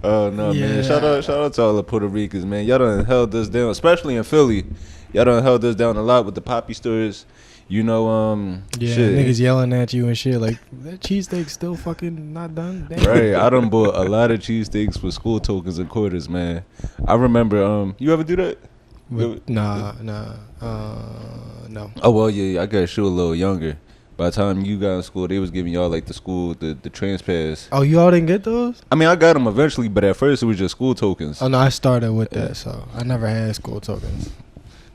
Oh no, Yeah. man! Shout out to all the Puerto Ricans, man. Y'all done held us down, especially in Philly. Y'all done held us down a lot with the poppy stores. You know, Yeah, shit. niggas yelling at you and shit like that cheesesteak's still fucking not done. Damn. Right, I done bought a lot of cheesesteaks with school tokens and quarters, man. I remember, you ever do that? Nah. No. Oh well, yeah, I got you a little younger. By the time you got in school, they was giving y'all like the trans pass. Oh, you all didn't get those? I mean, I got them eventually, but at first it was just school tokens. Oh no, I started with that, so I never had school tokens.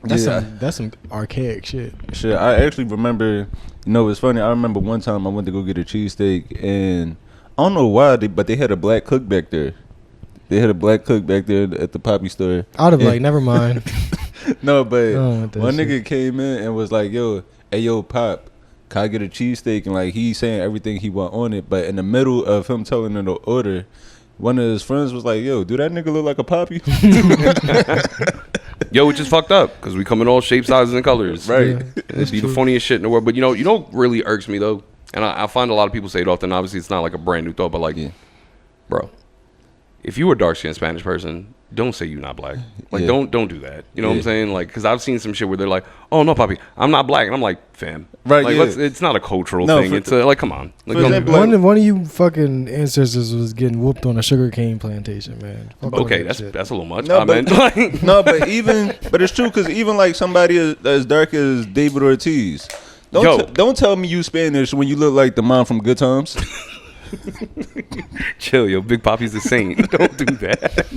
That's some archaic shit. Shit, I actually remember. You know, it's funny. I remember one time I went to go get a cheesesteak, and I don't know why, but they had a black cook back there. They had a black cook back there at the poppy store. I'd have like, never mind. No, but one shit. nigga came in and was like, "Yo, hey, yo, Pop, can I get a cheesesteak?" And like he saying everything he want on it, but in the middle of him telling him to order, one of his friends was like, "Yo, do that nigga look like a poppy?" Yo, which is fucked up because we come in all shapes, sizes, and colors. Right. Yeah, It'd be the funniest shit in the world. But you know what really irks me though, and I find a lot of people say it often. Obviously, it's not like a brand new thought, but like, bro, if you were a dark skinned Spanish person, don't say you're not black. Like, don't do that. You know what I'm saying? Like, because I've seen some shit where they're like, "Oh no, papi, I'm not black," and I'm like, "Fam, right? Like, Yeah. it's not a cultural thing. It's like, come on. Like, One of you fucking ancestors was getting whooped on a sugarcane plantation, man. Fuck okay, all that shit. that's a little much. No, but, like, no, but it's true because even like somebody as dark as David Ortiz, don't tell me you Spanish when you look like the mom from Good Times. Chill, yo, Big Papi's a saint. Don't do that.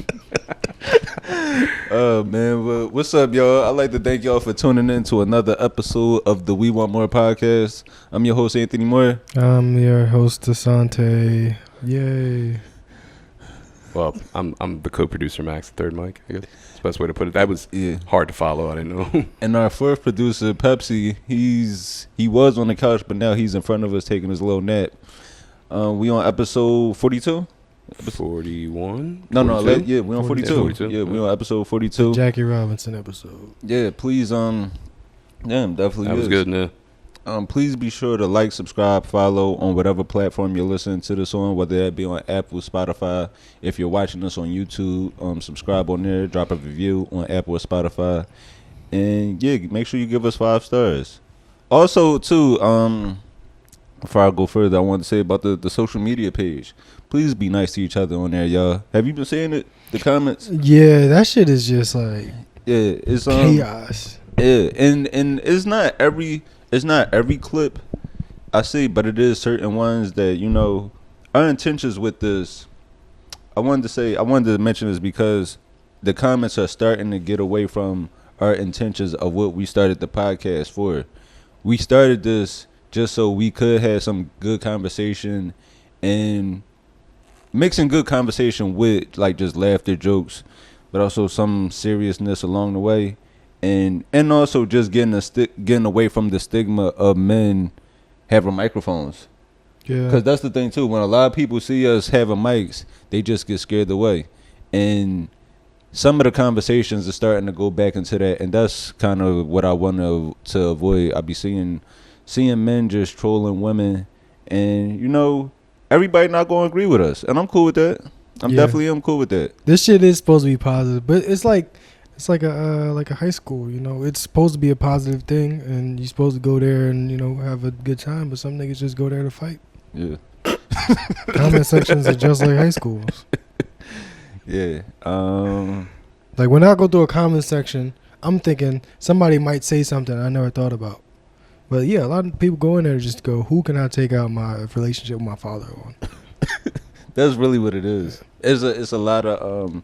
Oh man, well, what's up, y'all? I'd like to thank y'all for tuning in to another episode of the We Want More podcast. I'm your host, Anthony Moore. I'm your host, Asante. Yay. Well, I'm the co-producer, Max, the third mic. I guess that's the best way to put it. That was hard to follow. I didn't know. And our fourth producer, Pepsi, he was on the couch, but now he's in front of us taking his little nap. We on episode 42? 41? No, 42? yeah, we on 42. 42. Yeah, we on episode 42. Jackie Robinson episode. Yeah, please, definitely. That was good, man. Please be sure to like, subscribe, follow on whatever platform you're listening to this on, whether that be on Apple, Spotify. If you're watching us on YouTube, subscribe on there, drop a review on Apple or Spotify, and yeah, make sure you give us 5 stars. Also, too, before I go further, I want to say about the social media page. Please be nice to each other on there, y'all. Have you been seeing it? The comments? Yeah, that shit is just like it's chaos. Yeah, and it's not every clip I see, but it is certain ones that, you know, our intentions with this. I wanted to mention this because the comments are starting to get away from our intentions of what we started the podcast for. We started this just so we could have some good conversation and mixing good conversation with like just laughter, jokes, but also some seriousness along the way, and also just getting away from the stigma of men having microphones. Yeah, because that's the thing too. When a lot of people see us having mics, they just get scared away, and some of the conversations are starting to go back into that, and that's kind of what I want to avoid. I be seeing men just trolling women, and you know, everybody not going to agree with us, and I'm cool with that. I'm cool with that. This shit is supposed to be positive, but it's like a high school, you know. It's supposed to be a positive thing, and you're supposed to go there and, you know, have a good time. But some niggas just go there to fight. Yeah. Comment sections are just like high schools. Yeah. Like when I go through a comment section, I'm thinking somebody might say something I never thought about. But yeah, a lot of people go in there to just go, who can I take out my relationship with my father on? That's really what it is. It's a lot of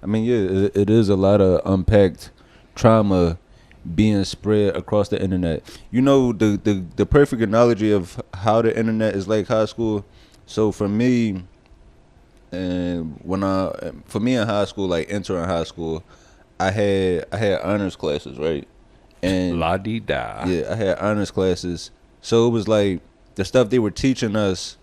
it is a lot of unpacked trauma being spread across the internet. You know, the perfect analogy of how the internet is like high school. So for me, and for me in high school, like entering high school, I had honors classes, right? And La di da. yeah, I had honors classes. So it was like the stuff they were teaching us.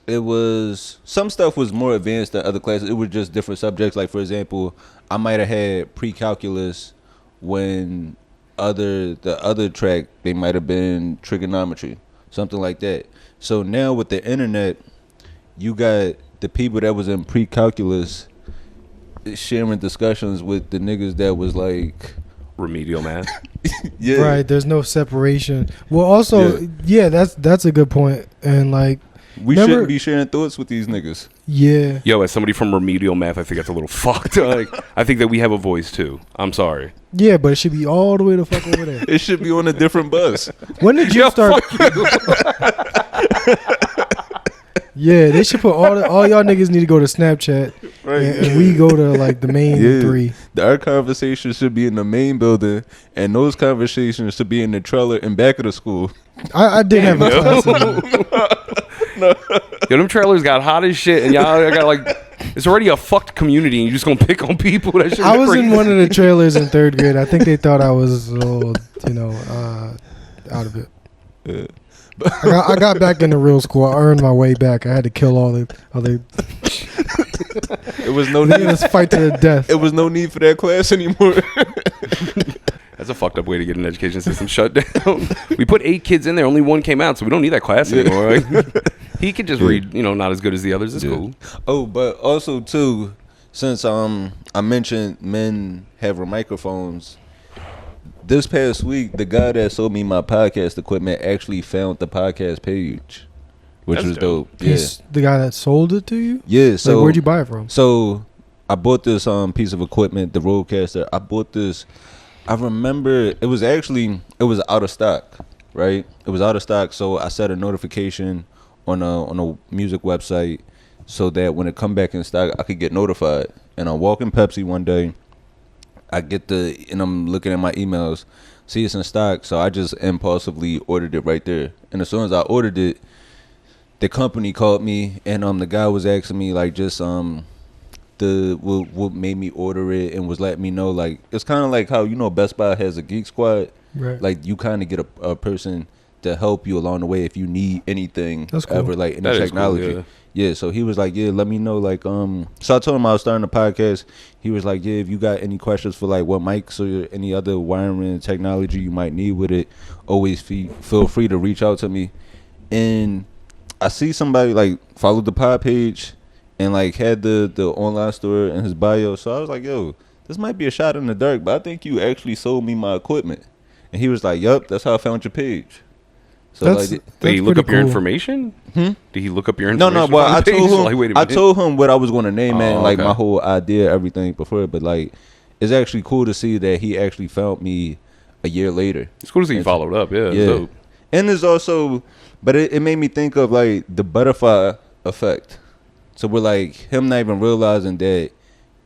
It was some stuff was more advanced than other classes. It was just different subjects. Like for example, I might have had pre-calculus when the other track they might have been trigonometry, something like that. So now with the internet, you got the people that was in pre-calculus sharing discussions with the niggas that was like remedial math. yeah. Right, there's no separation. Well, also, yeah, that's a good point. And like, We shouldn't be sharing thoughts with these niggas. Yeah. Yo, as somebody from remedial math, I think that's a little fucked. Like, I think that we have a voice too. I'm sorry. Yeah, but it should be all the way the fuck over there. It should be on a different bus. When did you start? Yeah, they should put all y'all niggas need to go to Snapchat, Right. and we go to like the main three. Our conversation should be in the main building, and those conversations should be in the trailer in back of the school. I did have a class. Yo, them trailers got hot as shit, and y'all got like, it's already a fucked community, and you just gonna pick on people. That shit. I was in one of the trailers in 3rd grade. I think they thought I was a little, out of it. Yeah. I got back into real school. I earned my way back. I had to kill all the. It was no need. Let's fight to the death. It was no need for that class anymore. That's a fucked up way to get an education system shut down. We put 8 kids in there, only 1 came out, so we don't need that class anymore. Like, he could just read, not as good as the others. It's cool. Oh, but also too, since I mentioned men having microphones. This past week, the guy that sold me my podcast equipment actually found the podcast page, which was dope. Yeah. He's the guy that sold it to you? Yeah. So like, where'd you buy it from? So I bought this piece of equipment, the Rodecaster. I bought this. I remember it was out of stock, right? It was out of stock. So I set a notification on a music website so that when it come back in stock, I could get notified. And I'm walking Pepsi one day. and I'm looking at my emails, see it's in stock, so I just impulsively ordered it right there. And as soon as I ordered it, the company called me, and the guy was asking me like just what made me order it, and was letting me know like it's kind of like how Best Buy has a Geek Squad, right? Like you kind of get a person to help you along the way if you need anything. That's cool. Ever like in the technology. Cool, yeah, so he was like, yeah, let me know. Like, so I told him I was starting a podcast. He was like, yeah, if you got any questions for like what mics or any other wiring technology you might need with it, always feel free to reach out to me. And I see somebody like followed the pod page and like had the online store in his bio. So I was like, yo, this might be a shot in the dark, but I think you actually sold me my equipment. And he was like, yup, that's how I found your page. So did he look up your information? Did he look up your information? No. Well, I told him. Like, I told him what I was going to name and like my whole idea, everything before. But like, it's actually cool to see that he actually found me a year later. It's cool to see he followed up. Yeah. Dope. And there's also, but it made me think of like the butterfly effect. So we're like him not even realizing that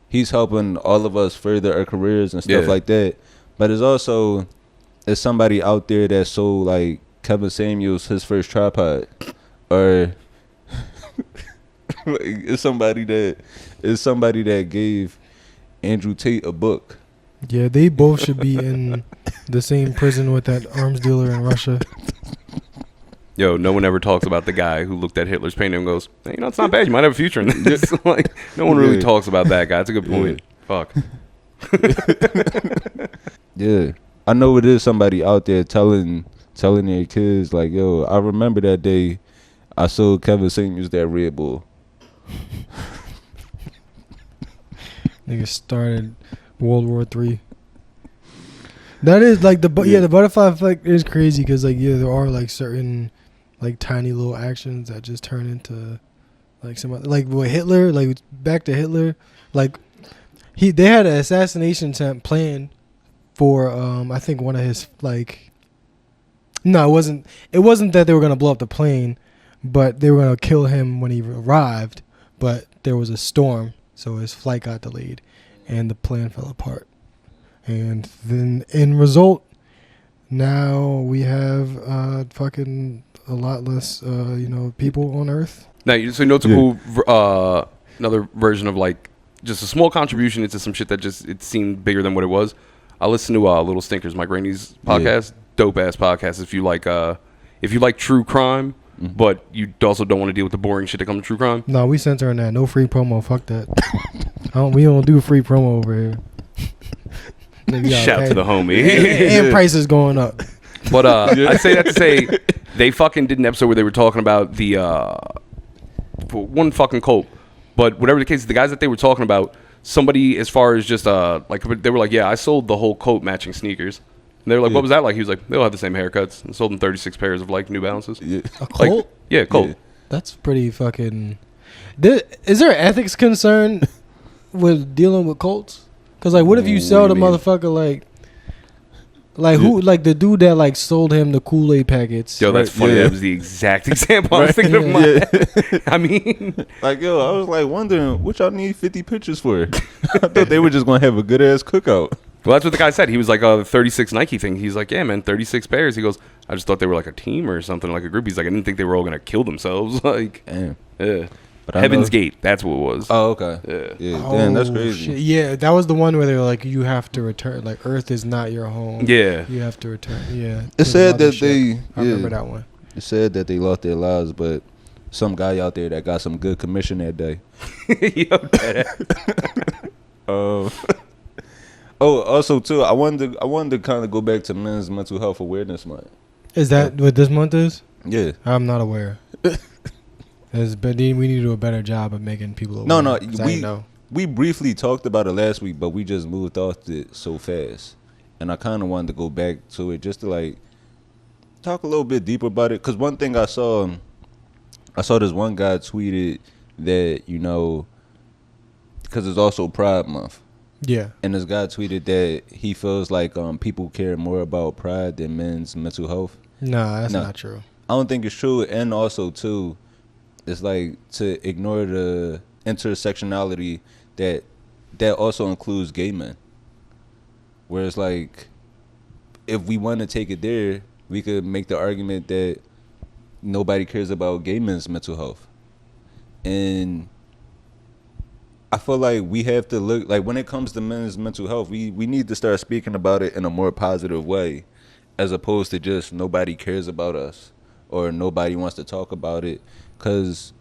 he's helping all of us further our careers and stuff like that. But it's also somebody out there that sold like Kevin Samuels his first tripod, or it's somebody that gave Andrew Tate a book. Yeah, they both should be in the same prison with that arms dealer in Russia. Yo, no one ever talks about the guy who looked at Hitler's painting and goes, hey, it's not bad. You might have a future in this. Like, no one really talks about that guy. That's a good point. Fuck. Yeah, I know it is somebody out there telling their kids like, yo, I remember that day I sold Kevin Samuels that Red Bull. Nigga started World War III. That is like the butterfly effect is crazy because like there are like certain like tiny little actions that just turn into like some like with Hitler, like back to Hitler, like they had an assassination attempt planned for I think one of his like. No, it wasn't that they were gonna blow up the plane, but they were gonna kill him when he arrived. But there was a storm, so his flight got delayed, and the plane fell apart. And then, in result, now we have fucking a lot less, people on Earth. Now, so it's a cool another version of like just a small contribution into some shit that just it seemed bigger than what it was. I listened to Little Stinkers, Mike Rainey's podcast. Dope ass podcast if you like true crime, but you also don't want to deal with the boring shit that comes to true crime. No, we censor on that. No free promo. Fuck that. We don't do free promo over here. Shout to the homie. And prices going up. But I say that to say they fucking did an episode where they were talking about the one fucking cult But whatever the case, the guys that they were talking about, somebody as far as just like they were like, yeah, I sold the whole coat matching sneakers. And they were like, what was that like? He was like, they all have the same haircuts. And sold them 36 pairs of like New Balances. Yeah. A Colt? Like, yeah, Colt. Yeah. That's pretty fucking. Is there ethics concern with dealing with Colts? Because like, what if you sell the motherfucker like who, like the dude that like sold him the Kool-Aid packets? Yo, that's funny. Yeah. That was the exact example I was thinking of. My head. I mean, Like, yo, I was like wondering what y'all need 50 pictures for. I thought they were just gonna have a good ass cookout. well, that's what the guy said. He was like, the 36 Nike thing. He's like, yeah, man, 36 pairs. He goes, I just thought they were like a team or something, like a group. He's like, I didn't think they were all gonna kill themselves. Like, Damn. yeah. But I Heaven's know- Gate. That's what it was. Oh, okay. Yeah. Yeah. Damn, that's Oh, crazy. shit. Yeah, that was the one where they were like, you have to return. Like, Earth is not your home. Yeah. You have to return. Yeah. It said that they. I remember that one. It said that they lost their lives, but some guy out there that got some good commission that day. Yo, that- Oh, also too, I wanted to kind of go back to Men's Mental Health Awareness Month. Is that what this month is? Yeah. I'm not aware. But we need to do a better job of making people aware. No, 'cause I ain't know. we briefly talked about it last week, but we just moved off it so fast, and I kind of wanted to go back to it just to like talk a little bit deeper about it. Cause one thing I saw this one guy tweeted that, you know, because it's also Pride Month. Yeah. And this guy tweeted that he feels like people care more about pride than men's mental health. Nah, that's No. not true. I don't think it's true. And also, too, it's like to ignore the intersectionality that also includes gay men. Whereas, like, if we want to take it there, we could make the argument that nobody cares about gay men's mental health. And I feel like we have to look, like, when it comes to men's mental health, we need to start speaking about it in a more positive way, as opposed to just nobody cares about us or nobody wants to talk about it. Because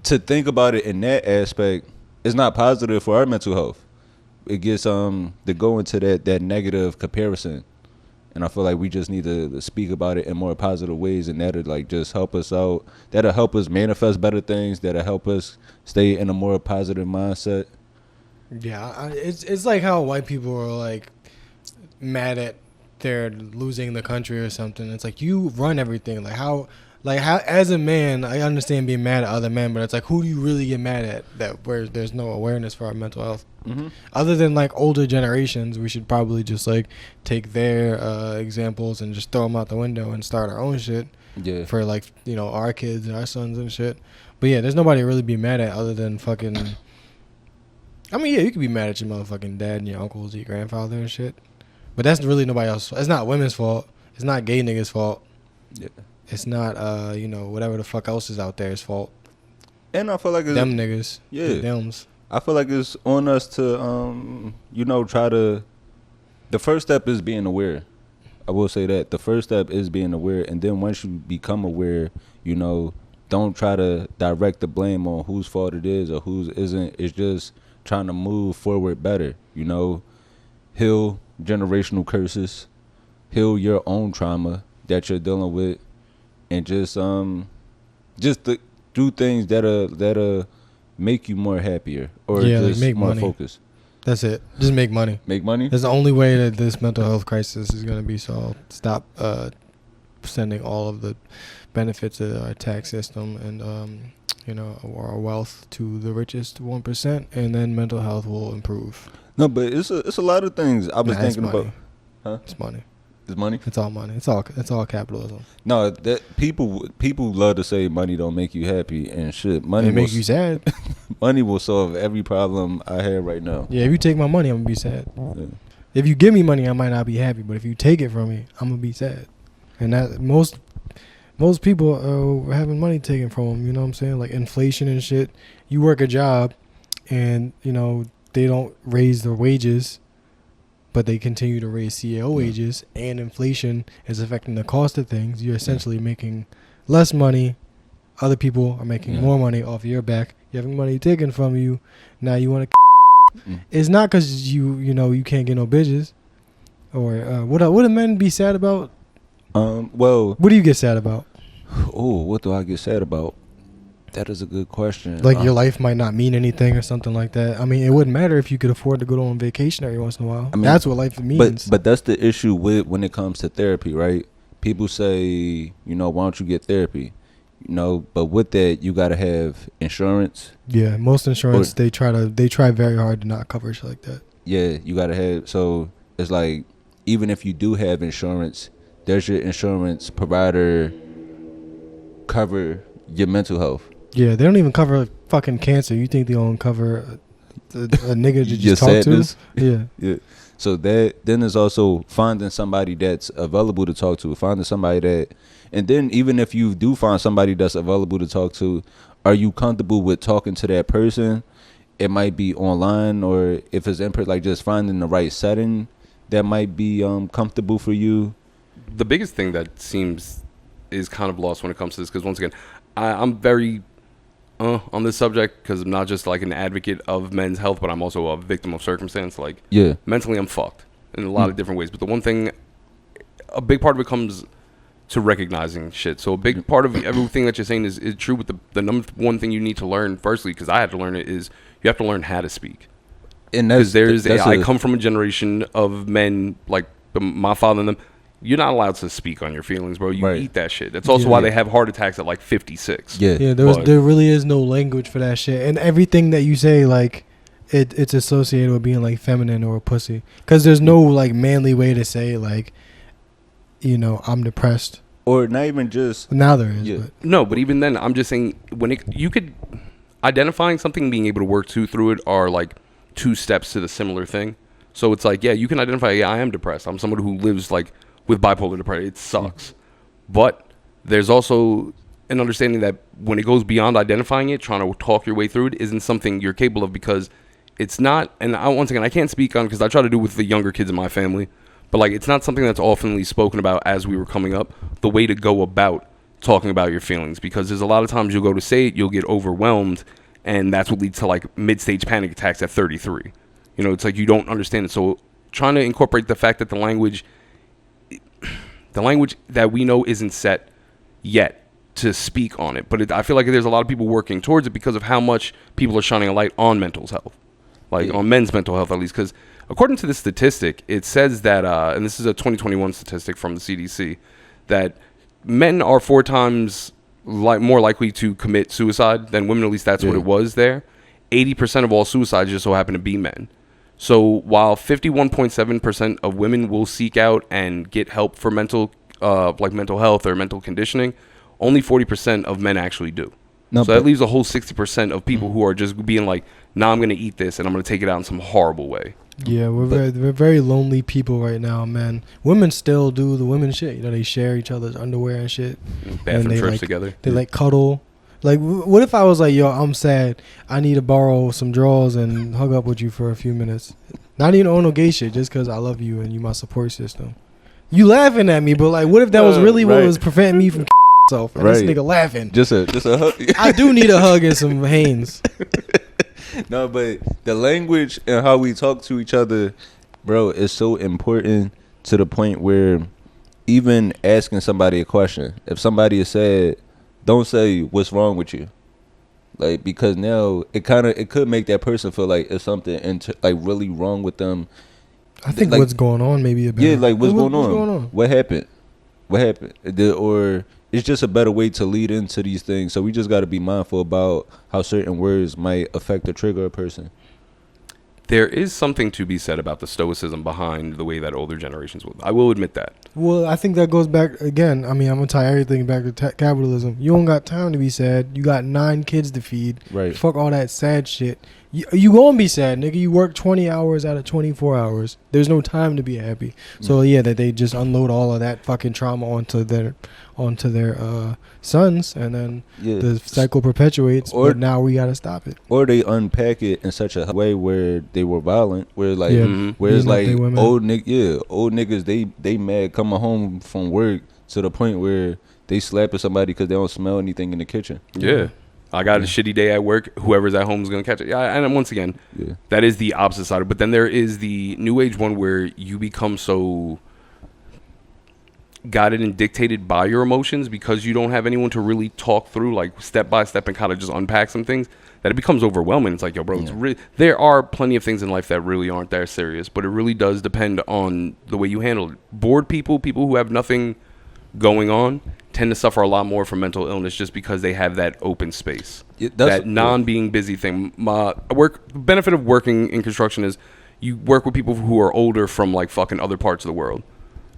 to think about it in that aspect is not positive for our mental health. It gets to go into that negative comparison. And I feel like we just need to speak about it in more positive ways, and that'll like just help us out. That'll help us manifest better things. That'll help us stay in a more positive mindset. Yeah, it's like how white people are like mad at they're losing the country or something. It's like you run everything. How as a man, I understand being mad at other men, but it's like, who do you really get mad at that where there's no awareness for our mental health? Mm-hmm. Other than like older generations, we should probably just like take their examples and just throw them out the window and start our own shit. Yeah. For like, you know, our kids and our sons and shit. But yeah, there's nobody to really be mad at other than fucking. I mean, yeah, you could be mad at your motherfucking dad and your uncles, your grandfather and shit. But that's really nobody else's. It's not women's fault. It's not gay niggas' fault. Yeah. It's not, you know, whatever the fuck else is out there's fault. And I feel like it's, Them niggas. Yeah. The Dems. I feel like it's on us to, you know, try to. The first step is being aware. I will say that the first step is being aware, and then once you become aware, you know, don't try to direct the blame on whose fault it is or whose isn't. It's just trying to move forward better. You know, heal generational curses, heal your own trauma that you're dealing with, and just do things that'll make you more happier or Yeah, like just make more money. focused. That's it. Just make money. Make money. That's the only way that this mental health crisis is going to be solved. Stop sending all of the benefits of our tax system and, you know, our wealth to the richest 1%, and then mental health will improve. No, but it's a lot of things I was Nah, it's thinking money. about. Huh? It's money. It's money. It's all money. It's all capitalism. No, that people love to say money don't make you happy and shit. Money It will, makes you sad. money will solve every problem I have right now. Yeah, if you take my money, I'm gonna be sad. Yeah. If you give me money, I might not be happy. But if you take it from me, I'm gonna be sad. And that most people are having money taken from them. You know what I'm saying? Like inflation and shit. You work a job, and you know they don't raise their wages, but they continue to raise CEO wages, and inflation is affecting the cost of things. You're essentially making less money. Other people are making more money off your back. You're having money taken from you. Now you want to. It's not because you know you can't get no bitches, or what do men be sad about? Well, What do you get sad about? oh, what do I get sad about? That is a good question. Like your life might not mean anything or something like that. I mean, it wouldn't matter if you could afford to go on vacation every once in a while. I mean, that's what life means. But that's the issue with when it comes to therapy, right? People say, why don't you get therapy? But with that, you got to have insurance. Yeah, most insurance, they try very hard to not cover shit like that. Yeah, you got to have, so it's like, even if you do have insurance, does your insurance provider cover your mental health? Yeah, they don't even cover fucking cancer. You think they don't cover a nigga to just talk sadness. To? Yeah. Yeah. So then there's also finding somebody that's available to talk to, finding somebody that, and then even if you do find somebody that's available to talk to, are you comfortable with talking to that person? It might be online, or if it's in person, like just finding the right setting that might be comfortable for you. The biggest thing that seems is kind of lost when it comes to this, because once again, I'm very on this subject, because I'm not just like an advocate of men's health, but I'm also a victim of circumstance. Like, yeah, mentally I'm fucked in a lot of different ways. But the one thing, a big part of it comes to recognizing shit. So a big part of everything that you're saying is true. With the number one thing you need to learn, firstly, because I had to learn it, is you have to learn how to speak. And because I come from a generation of men like my father and them. You're not allowed to speak on your feelings, bro. You eat that shit. That's also why they have heart attacks at like 56. Yeah. There really is no language for that shit, and everything that you say, like, it's associated with being like feminine or a pussy, because there's no like manly way to say like, I'm depressed, or not even just. Now there is, but. No, but even then, I'm just saying you could identifying something, being able to work through it are like two steps to the similar thing. So it's like, you can identify. Yeah, I am depressed. I'm someone who lives like. With bipolar depression, it sucks. But there's also an understanding that when it goes beyond identifying it, trying to talk your way through it isn't something you're capable of, because it's not, and once again, I can't speak on, because I try to do it with the younger kids in my family, but like it's not something that's oftenly spoken about as we were coming up, the way to go about talking about your feelings, because there's a lot of times you'll go to say it, you'll get overwhelmed, and that's what leads to like mid-stage panic attacks at 33. It's like you don't understand it. So trying to incorporate the fact that the language that we know isn't set yet to speak on it. But I feel like there's a lot of people working towards it because of how much people are shining a light on mental health. Like on men's mental health, at least. Because according to this statistic, it says that, and this is a 2021 statistic from the CDC, that men are 4 times more likely to commit suicide than women. At least that's what it was there. 80% of all suicides just so happen to be men. So while 51.7% of women will seek out and get help for mental health or mental conditioning, only 40% of men actually do. So that leaves a whole 60% of people who are just being like, nah, I'm going to eat this and I'm going to take it out in some horrible way. Yeah, we're very lonely people right now, man. Women still do the women shit. They share each other's underwear and shit. Bathroom trips together. They like cuddle. Like, what if I was like, yo, I'm sad, I need to borrow some drawers and hug up with you for a few minutes? Not even on no gay shit, just because I love you and you my support system. You laughing at me, but like, what if that was really what was preventing me from myself? And this nigga laughing. Just a hug. I do need a hug and some Hanes. No, but the language and how we talk to each other, bro, is so important to the point where even asking somebody a question, if somebody is sad, don't say what's wrong with you, like, because now it could make that person feel like it's something like really wrong with them. I think like, what's going on maybe a better. Yeah, like what's going on? What happened? Or it's just a better way to lead into these things. So we just got to be mindful about how certain words might affect or trigger a person. There is something to be said about the stoicism behind the way that older generations will. I will admit that. Well, I think that goes back again. I mean, I'm gonna tie everything back to capitalism. You don't got time to be sad. You got 9 kids to feed. Right. Fuck all that sad shit. You gonna be sad, nigga. You work 20 hours out of 24 hours. There's no time to be happy. So yeah, that they just unload all of that fucking trauma onto their sons, and then the cycle perpetuates. But now we gotta stop it. Or they unpack it in such a way where they were violent, where like where it's like old niggas they mad coming home from work to the point where they slapping somebody because they don't smell anything in the kitchen. Yeah. I got a shitty day at work. Whoever's at home is going to catch it. Yeah, and once again, that is the opposite side. But then there is the new age one where you become so guided and dictated by your emotions because you don't have anyone to really talk through like step by step and kind of just unpack some things, that it becomes overwhelming. It's like, yo, bro, it's there are plenty of things in life that really aren't that serious, but it really does depend on the way you handle it. Bored people who have nothing going on, tend to suffer a lot more from mental illness just because they have that open space. That non-being busy thing. Benefit of working in construction is you work with people who are older from like fucking other parts of the world.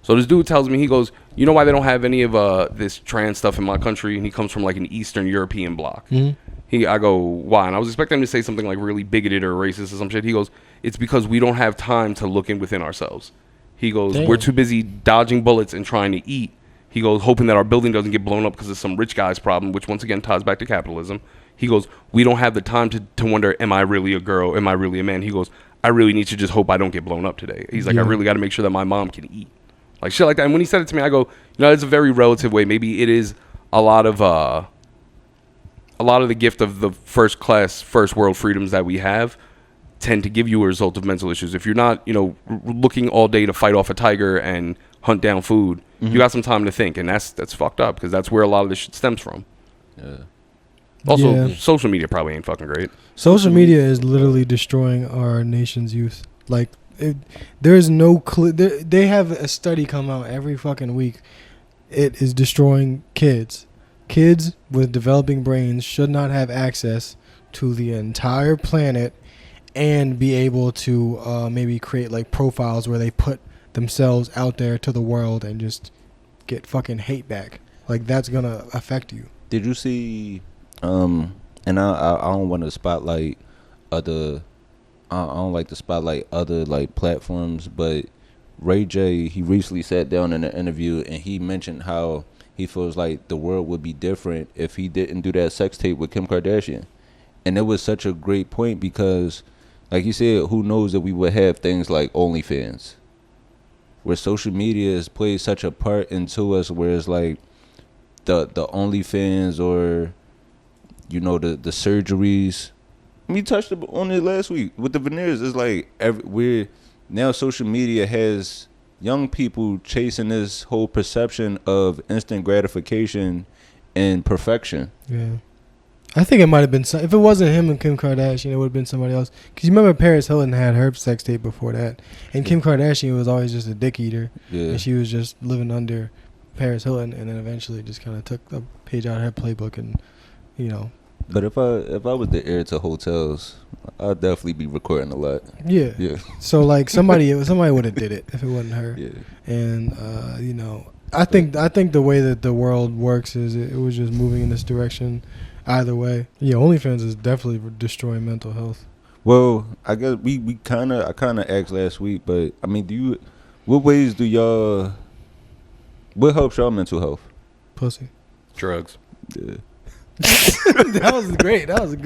So this dude tells me, he goes, you know why they don't have any of this trans stuff in my country? And he comes from like an Eastern European bloc. I go, why? And I was expecting him to say something like really bigoted or racist or some shit. He goes, it's because we don't have time to look in within ourselves. He goes, we're too busy dodging bullets and trying to eat. He goes, hoping that our building doesn't get blown up because of some rich guy's problem, which once again ties back to capitalism. He goes, we don't have the time to wonder, am I really a girl? Am I really a man? He goes, I really need to just hope I don't get blown up today. He's like, I really got to make sure that my mom can eat. Like shit like that. And when he said it to me, I go, it's a very relative way. Maybe it is a lot of the gift of the first world freedoms that we have tend to give you a result of mental issues. If you're not, looking all day to fight off a tiger and hunt down food, you got some time to think, and that's fucked up because that's where a lot of this shit stems from. Yeah. Also, social media probably ain't fucking great. Social media is literally destroying our nation's youth. Like, there's no clue. They have a study come out every fucking week. It is destroying kids. Kids with developing brains should not have access to the entire planet and be able to maybe create like profiles where they put themselves out there to the world and just get fucking hate back. Like, that's gonna affect you. Did you see and I don't want to spotlight other I don't like to spotlight other like platforms, but Ray J, he recently sat down in an interview and he mentioned how he feels like the world would be different if he didn't do that sex tape with Kim Kardashian. And it was such a great point because, like you said, who knows if we would have things like OnlyFans, where social media has played such a part into us, where it's like the OnlyFans or, the surgeries. We touched on it last week with the veneers. It's like now social media has young people chasing this whole perception of instant gratification and perfection. Yeah. I think it might have been if it wasn't him and Kim Kardashian, it would have been somebody else. Because you remember Paris Hilton had her sex tape before that. And Kim Kardashian was always just a dick eater. Yeah. And she was just living under Paris Hilton and then eventually just kind of took a page out of her playbook and, But if I was the heir to hotels, I'd definitely be recording a lot. Yeah. Yeah. So like somebody would have did it if it wasn't her. Yeah. And I think the way that the world works is it was just moving in this direction. Either way, OnlyFans is definitely destroying mental health. Well, I guess I kind of asked last week, but I mean, what helps y'all mental health? Pussy. Drugs. Yeah. That was great. That was a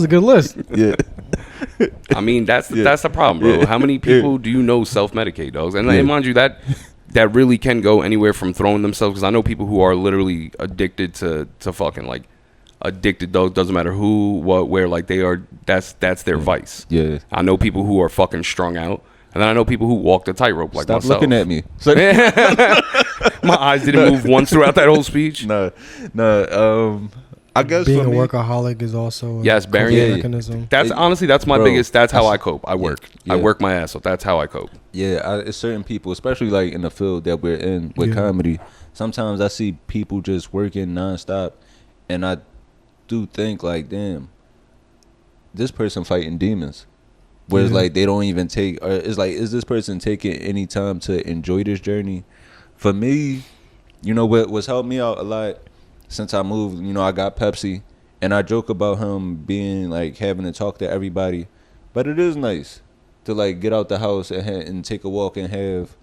good list. Yeah. I mean, that's the problem, bro. How many people do you know self-medicate, dogs? And mind you, that really can go anywhere from throwing themselves, because I know people who are literally addicted to fucking, like, addicted, dogs. Doesn't matter who, what, where, like, they are, that's their vice. Yeah. I know people who are fucking strung out. And then I know people who walk the tightrope like myself. Stop looking at me. My eyes didn't move once throughout that whole speech. No. I guess being a workaholic is also a mechanism. That's my biggest. That's how I cope. I work. Yeah. I work my ass off. That's how I cope. Yeah, it's certain people, especially like in the field that we're in with comedy. Sometimes I see people just working nonstop, and I do think like, damn, this person fighting demons. Whereas like they don't even take. Or it's like, is this person taking any time to enjoy this journey? For me, what's helped me out a lot since I moved. I got Pepsi, and I joke about him being like having to talk to everybody, but it is nice to like get out the house and take a walk and have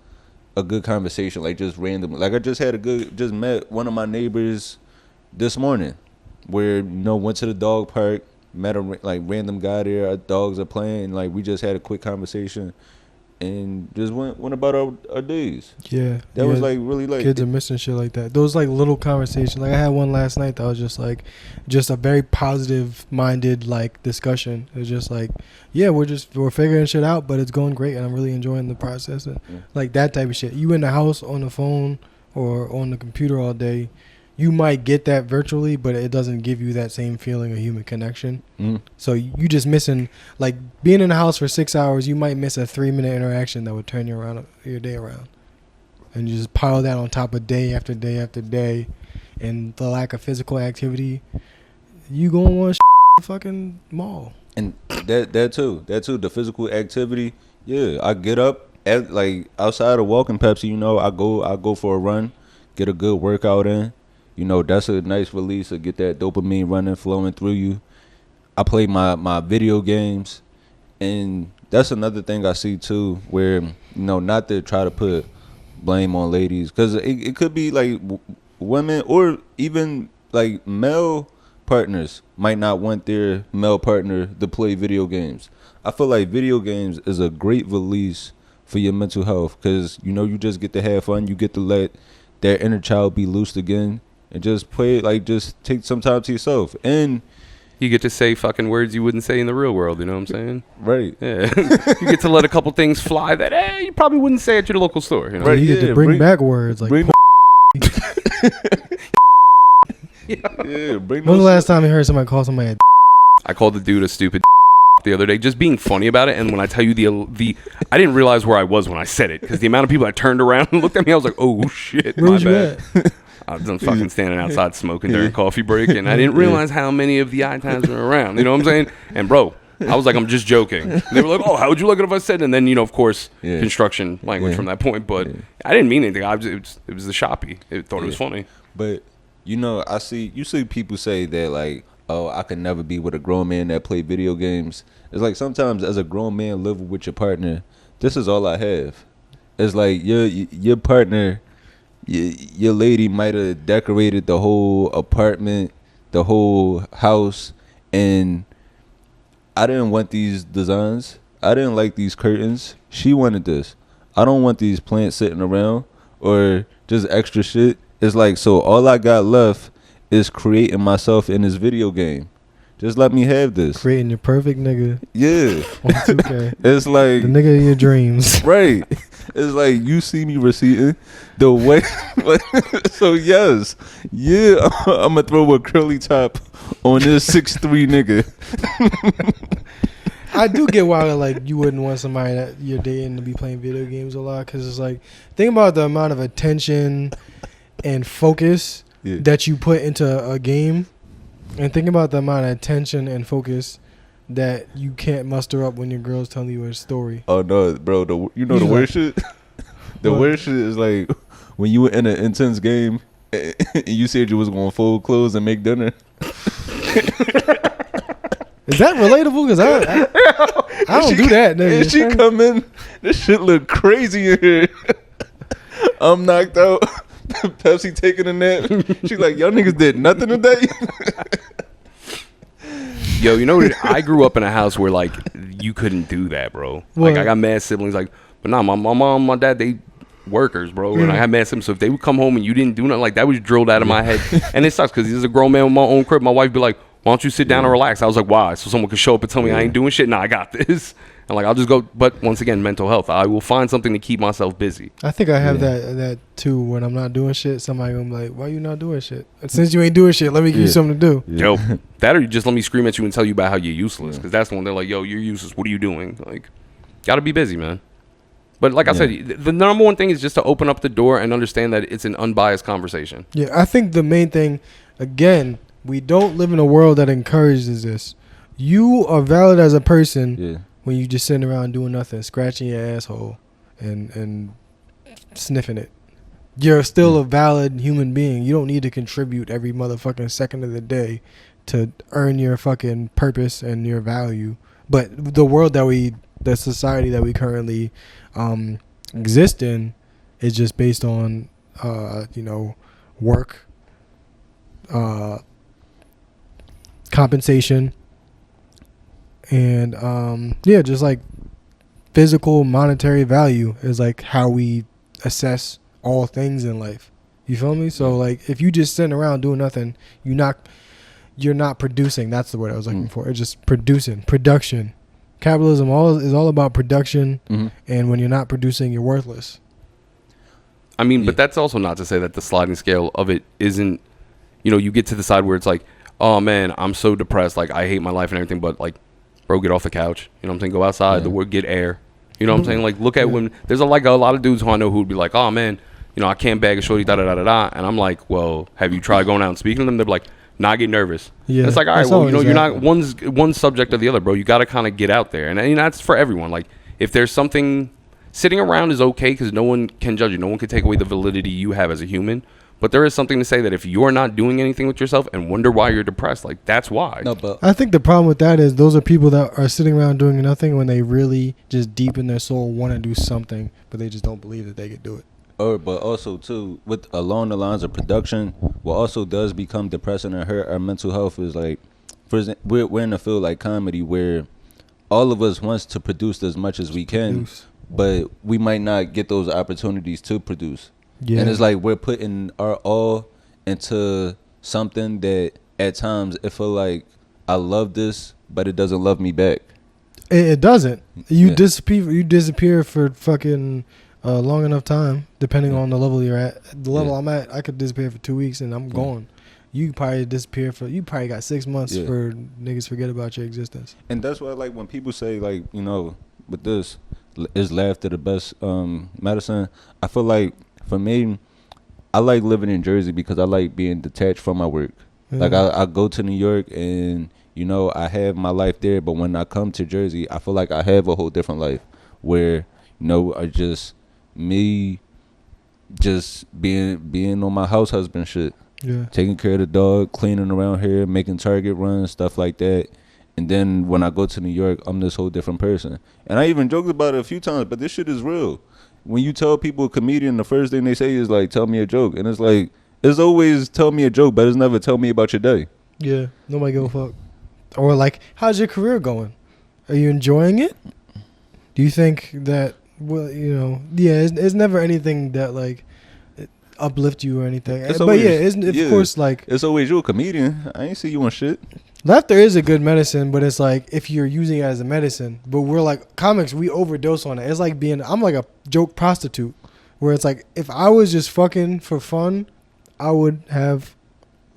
a good conversation, like just randomly. Like I just met one of my neighbors this morning, where went to the dog park. Met a random guy there. Our dogs are playing. Like we just had a quick conversation, and just went about our days. Yeah, That was like really like kids are missing shit like that. Those like little conversations. Like I had one last night that was just like, just a very positive minded like discussion. It was just like, yeah, we're figuring shit out, but it's going great, and I'm really enjoying the process. And like that type of shit. You in the house on the phone or on the computer all day, you might get that virtually, but it doesn't give you that same feeling of human connection. So you just missing, like being in the house for 6 hours, you might miss a 3-minute interaction that would turn your day around. And you just pile that on top of day after day after day, and the lack of physical activity, you gonna want the fucking mall. And that too, the physical activity. Yeah, I get up like outside of walking Pepsi, I go for a run, get a good workout in. That's a nice release to get that dopamine running, flowing through you. I play my video games, and that's another thing I see too, where not to try to put blame on ladies, because it could be like women or even like male partners might not want their male partner to play video games. I feel like video games is a great release for your mental health, because you just get to have fun, you get to let that inner child be loosed again, and just play, like just take some time to yourself, and you get to say fucking words you wouldn't say in the real world. You know what I'm saying? Right. Yeah. You get to let a couple things fly that you probably wouldn't say at your local store. You know? Right. You get to bring back words like. Bring when was the last time you heard somebody call somebody a I called the dude a stupid the other day, just being funny about it. And when I tell you the I didn't realize where I was when I said it, because the amount of people that turned around and looked at me, I was like, oh shit, where my was you bad. at? I was fucking standing outside smoking during coffee break, and I didn't realize how many of the I-times were around. You know what I'm saying? And bro, I was like, I'm just joking. They were like, oh, how would you like it if I said? And then of course, construction language from that point. But I didn't mean anything. It was the shoppy. I thought it was funny. But you see people say that like, oh, I could never be with a grown man that play video games. It's like sometimes as a grown man living with your partner, this is all I have. It's like your partner. Your lady might have decorated the whole apartment, the whole house, and I didn't want these designs. I didn't like these curtains. She wanted this. I don't want these plants sitting around or just extra shit. It's like, so all I got left is creating myself in this video game. Just let me have this. Creating your perfect nigga. Yeah. On 2K. It's like the nigga of your dreams. Right. It's like you see me receiving the way. So yes, yeah, I'm gonna throw a curly top on this 6'3" nigga. I do get why like you wouldn't want somebody that you're dating to be playing video games a lot, because it's like, think about the amount of attention and focus that you put into a game, and think about the amount of attention and focus that you can't muster up when your girl's telling you a story. Oh no, bro! The worst shit. The worst shit is like when you were in an intense game and you said you was gonna fold clothes and make dinner. Is that relatable? Because I don't do that. Nigga. And she come in, this shit look crazy in here. I'm knocked out. Pepsi taking a nap. She's like, y'all niggas did nothing today. Yo, I grew up in a house where like you couldn't do that, bro. What? Like I got mad siblings, like, but nah, my mom, my dad, they workers, bro. And I had mad siblings, so if they would come home and you didn't do nothing, like that was drilled out of my head. And it sucks because he's a grown man with my own crib. My wife be like, why don't you sit down and relax? I was like, why? So someone could show up and tell me I ain't doing shit? Nah, I got this. And like, I'll just go. But once again, mental health. I will find something to keep myself busy. I think I have that too. When I'm not doing shit, somebody gonna be like, why you not doing shit? And since you ain't doing shit, let me give you something to do. Yo, that or you just let me scream at you and tell you about how you're useless. Because that's the one they're like, yo, you're useless. What are you doing? Like, gotta be busy, man. But like I said, the number one thing is just to open up the door and understand that it's an unbiased conversation. Yeah, I think the main thing, again, we don't live in a world that encourages this. You are valid as a person when you just sitting around doing nothing, scratching your asshole and sniffing it. You're still a valid human being. You don't need to contribute every motherfucking second of the day to earn your fucking purpose and your value. But the society that we currently exist in is just based on, work, compensation, and just like physical monetary value is like how we assess all things in life. You feel me? So like if you just sitting around doing nothing, you're not producing. That's the word I was looking for. It's just production. Capitalism is all about production, and when you're not producing, you're worthless. I mean, but that's also not to say that the sliding scale of it isn't, you get to the side where it's like, oh man, I'm so depressed, like I hate my life and everything, but like, bro, get off the couch. You know what I'm saying? Go outside, get air. You know what I'm saying? Like, look at when there's a lot of dudes who I know who would be like, oh man, I can't bag a shorty, da da da da da. And I'm like, well, have you tried going out and speaking to them? They're like, nah, I get nervous. Yeah. And it's like, all right, well, you're not one subject or the other, bro. You got to kind of get out there. And that's for everyone. Like, if there's something, sitting around is okay because no one can judge you. No one can take away the validity you have as a human. But there is something to say that if you're not doing anything with yourself and wonder why you're depressed, like, that's why. No, but I think the problem with that is those are people that are sitting around doing nothing when they really just deep in their soul want to do something, but they just don't believe that they could do it. But also too, with along the lines of production, what also does become depressing and hurt our mental health is like, for example, we're in a field like comedy where all of us wants to produce as much as we can, but we might not get those opportunities to produce. Yeah. And it's like we're putting our all into something that at times it feel like I love this, but it doesn't love me back. It doesn't. You disappear for fucking long enough time, depending on the level you're at. The level I'm at, I could disappear for 2 weeks and I'm gone. You probably disappear you probably got 6 months for niggas forget about your existence. And that's why, like, when people say, like, with this, is laughter the best medicine? I feel like, for me, I like living in Jersey because I like being detached from my work. Like, I go to New York and, I have my life there, but when I come to Jersey, I feel like I have a whole different life where, I just... me just being on my house husband shit, taking care of the dog, cleaning around here, making Target runs, stuff like that. And then when I go to New York, I'm this whole different person. And I even joked about it a few times, but this shit is real. When you tell people a comedian, the first thing they say is like, tell me a joke. And it's like, it's always tell me a joke, but it's never tell me about your day. Yeah, nobody give a fuck. Or like, how's your career going? Are you enjoying it? Do you think that, well, it's never anything that like uplift you or anything. It's but always, of course, like, it's always you a comedian. I ain't see you on shit. Laughter is a good medicine, but it's like if you're using it as a medicine. But we're like comics, we overdose on it. It's like I'm like a joke prostitute, where it's like if I was just fucking for fun, I would have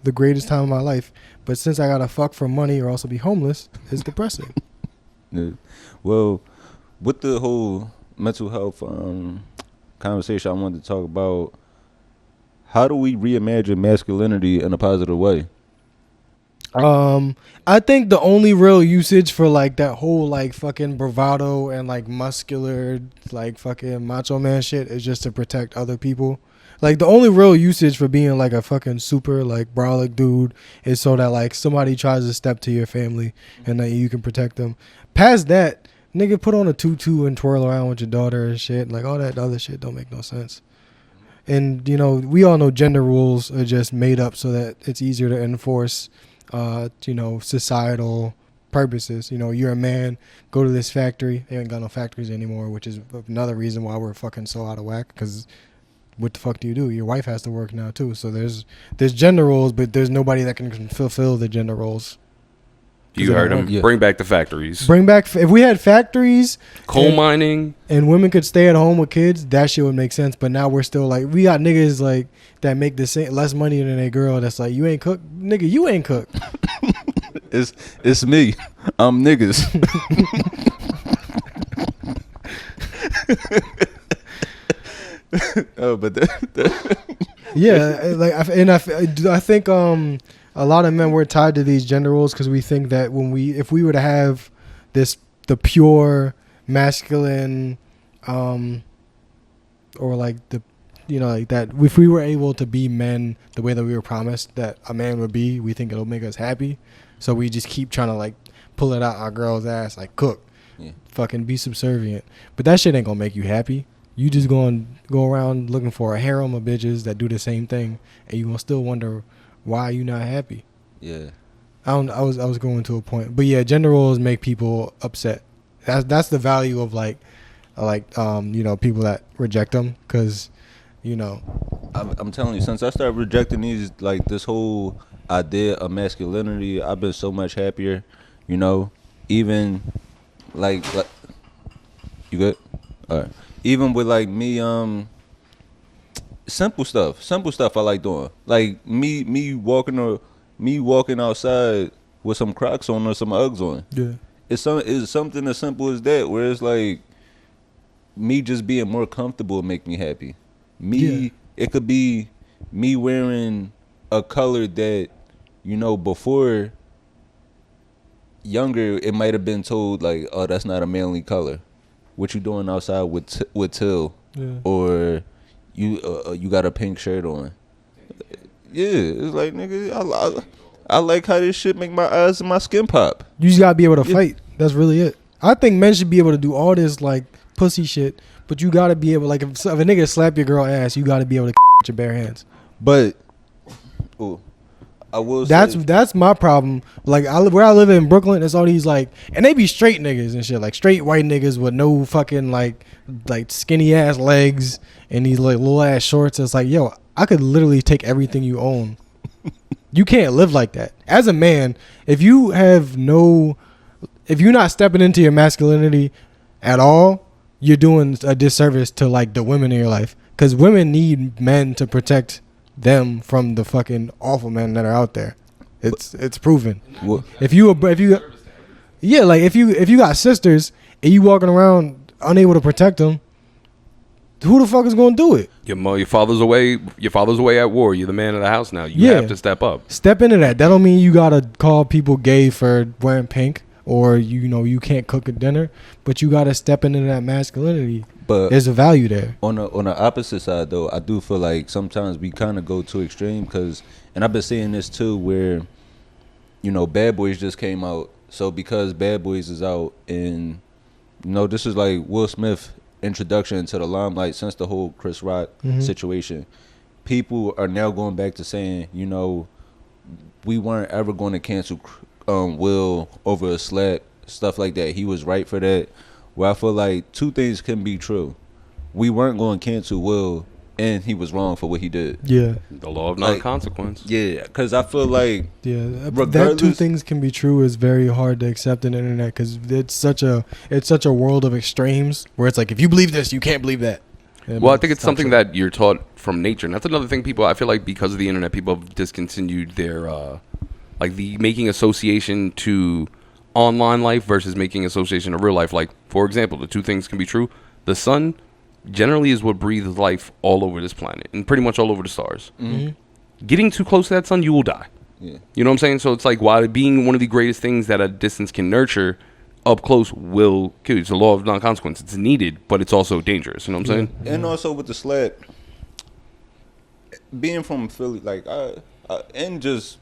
the greatest time of my life. But since I gotta fuck for money or also be homeless, it's depressing. Yeah. Well, with the whole mental health conversation, I wanted to talk about how do we reimagine masculinity in a positive way? I think the only real usage for like that whole like fucking bravado and like muscular like fucking macho man shit is just to protect other people. Like the only real usage for being like a fucking super like brolic dude is so that like somebody tries to step to your family and that you can protect them. Past that, nigga, put on a tutu and twirl around with your daughter and shit. Like all that other shit don't make no sense. And we all know gender rules are just made up so that it's easier to enforce societal purposes. You're a man, go to this factory. They ain't got no factories anymore, which is another reason why we're fucking so out of whack. Because what the fuck do? Your wife has to work now too. So there's gender roles, but there's nobody that can fulfill the gender roles. You heard him. Yeah. Bring back the factories. If we had factories, coal mining, and women could stay at home with kids, that shit would make sense. But now we're still like, we got niggas like that make the same less money than a girl that's like, you ain't cook, nigga, you ain't cook. It's me. I'm niggas. Oh, but yeah, like, I think a lot of men were tied to these gender roles because we think that if we were to have the pure masculine, or like like that, if we were able to be men the way that we were promised that a man would be, we think it'll make us happy. So we just keep trying to like pull it out our girl's ass, like cook, fucking be subservient. But that shit ain't gonna make you happy. You just gonna go around looking for a harem of bitches that do the same thing, and you gonna still wonder why you not happy. Yeah, I was going to a point, but yeah, gender roles make people upset. That's the value of like people that reject them, because I'm telling you, since I started rejecting these, like, this whole idea of masculinity, I've been so much happier. Even like you good? All right. Even with like me, simple stuff I like doing. Like me walking outside with some Crocs on or some Uggs on. Yeah. It's something as simple as that, where it's like me just being more comfortable make me happy. It could be me wearing a color that, before younger, it might have been told like, oh, that's not a manly color. What you doing outside with Till? Yeah. Or you got a pink shirt on. Yeah, it's like, nigga, I like how this shit make my eyes and my skin pop. You just gotta be able to fight. That's really it. I think men should be able to do all this like pussy shit, but you gotta be able, like, if a nigga slap your girl ass, you gotta be able to with your bare hands. But I will that's say, that's my problem. Like, where I live in Brooklyn, it's all these like, and they be straight niggas and shit, like straight white niggas with no fucking like skinny ass legs and these like little ass shorts. It's like, yo, I could literally take everything you own. You can't live like that. As a man, if you're not stepping into your masculinity at all, you're doing a disservice to like the women in your life, because women need men to protect them from the fucking awful men that are out there. It's proven. Well, If you got sisters and you walking around unable to protect them, who the fuck is gonna do it? Your father's away. Your father's away at war. You're the man of the house now. You have to step up. Step into that. That don't mean you gotta call people gay for wearing pink, or you can't cook a dinner, but you gotta step into that masculinity. But there's a value there. On the opposite side, though, I do feel like sometimes we kind of go too extreme, and I've been seeing this too, where Bad Boys just came out. So because Bad Boys is out, and this is like Will Smith introduction to the limelight since the whole Chris Rock situation, people are now going back to saying, we weren't ever going to cancel Will over a slap, stuff like that. He was right for that. Where I feel like two things can be true. We weren't going to cancel Will, and he was wrong for what he did. Yeah. The law of non-consequence. Yeah, because I feel like that two things can be true is very hard to accept in the internet, because it's such a world of extremes where it's like, if you believe this, you can't believe that. Well, I think it's something that you're taught from nature, and that's another thing I feel like because of the internet, people have discontinued their the making association to online life versus making association to real life. Like, for example, the two things can be true. The sun generally is what breathes life all over this planet and pretty much all over the stars. Mm-hmm. Getting too close to that sun, you will die. Yeah. You know what I'm saying? So it's like, while being one of the greatest things that a distance can nurture, up close will kill you. It's the law of non-consequence. It's needed, but it's also dangerous. You know what I'm saying? And also with the slap, being from Philly, like, and just,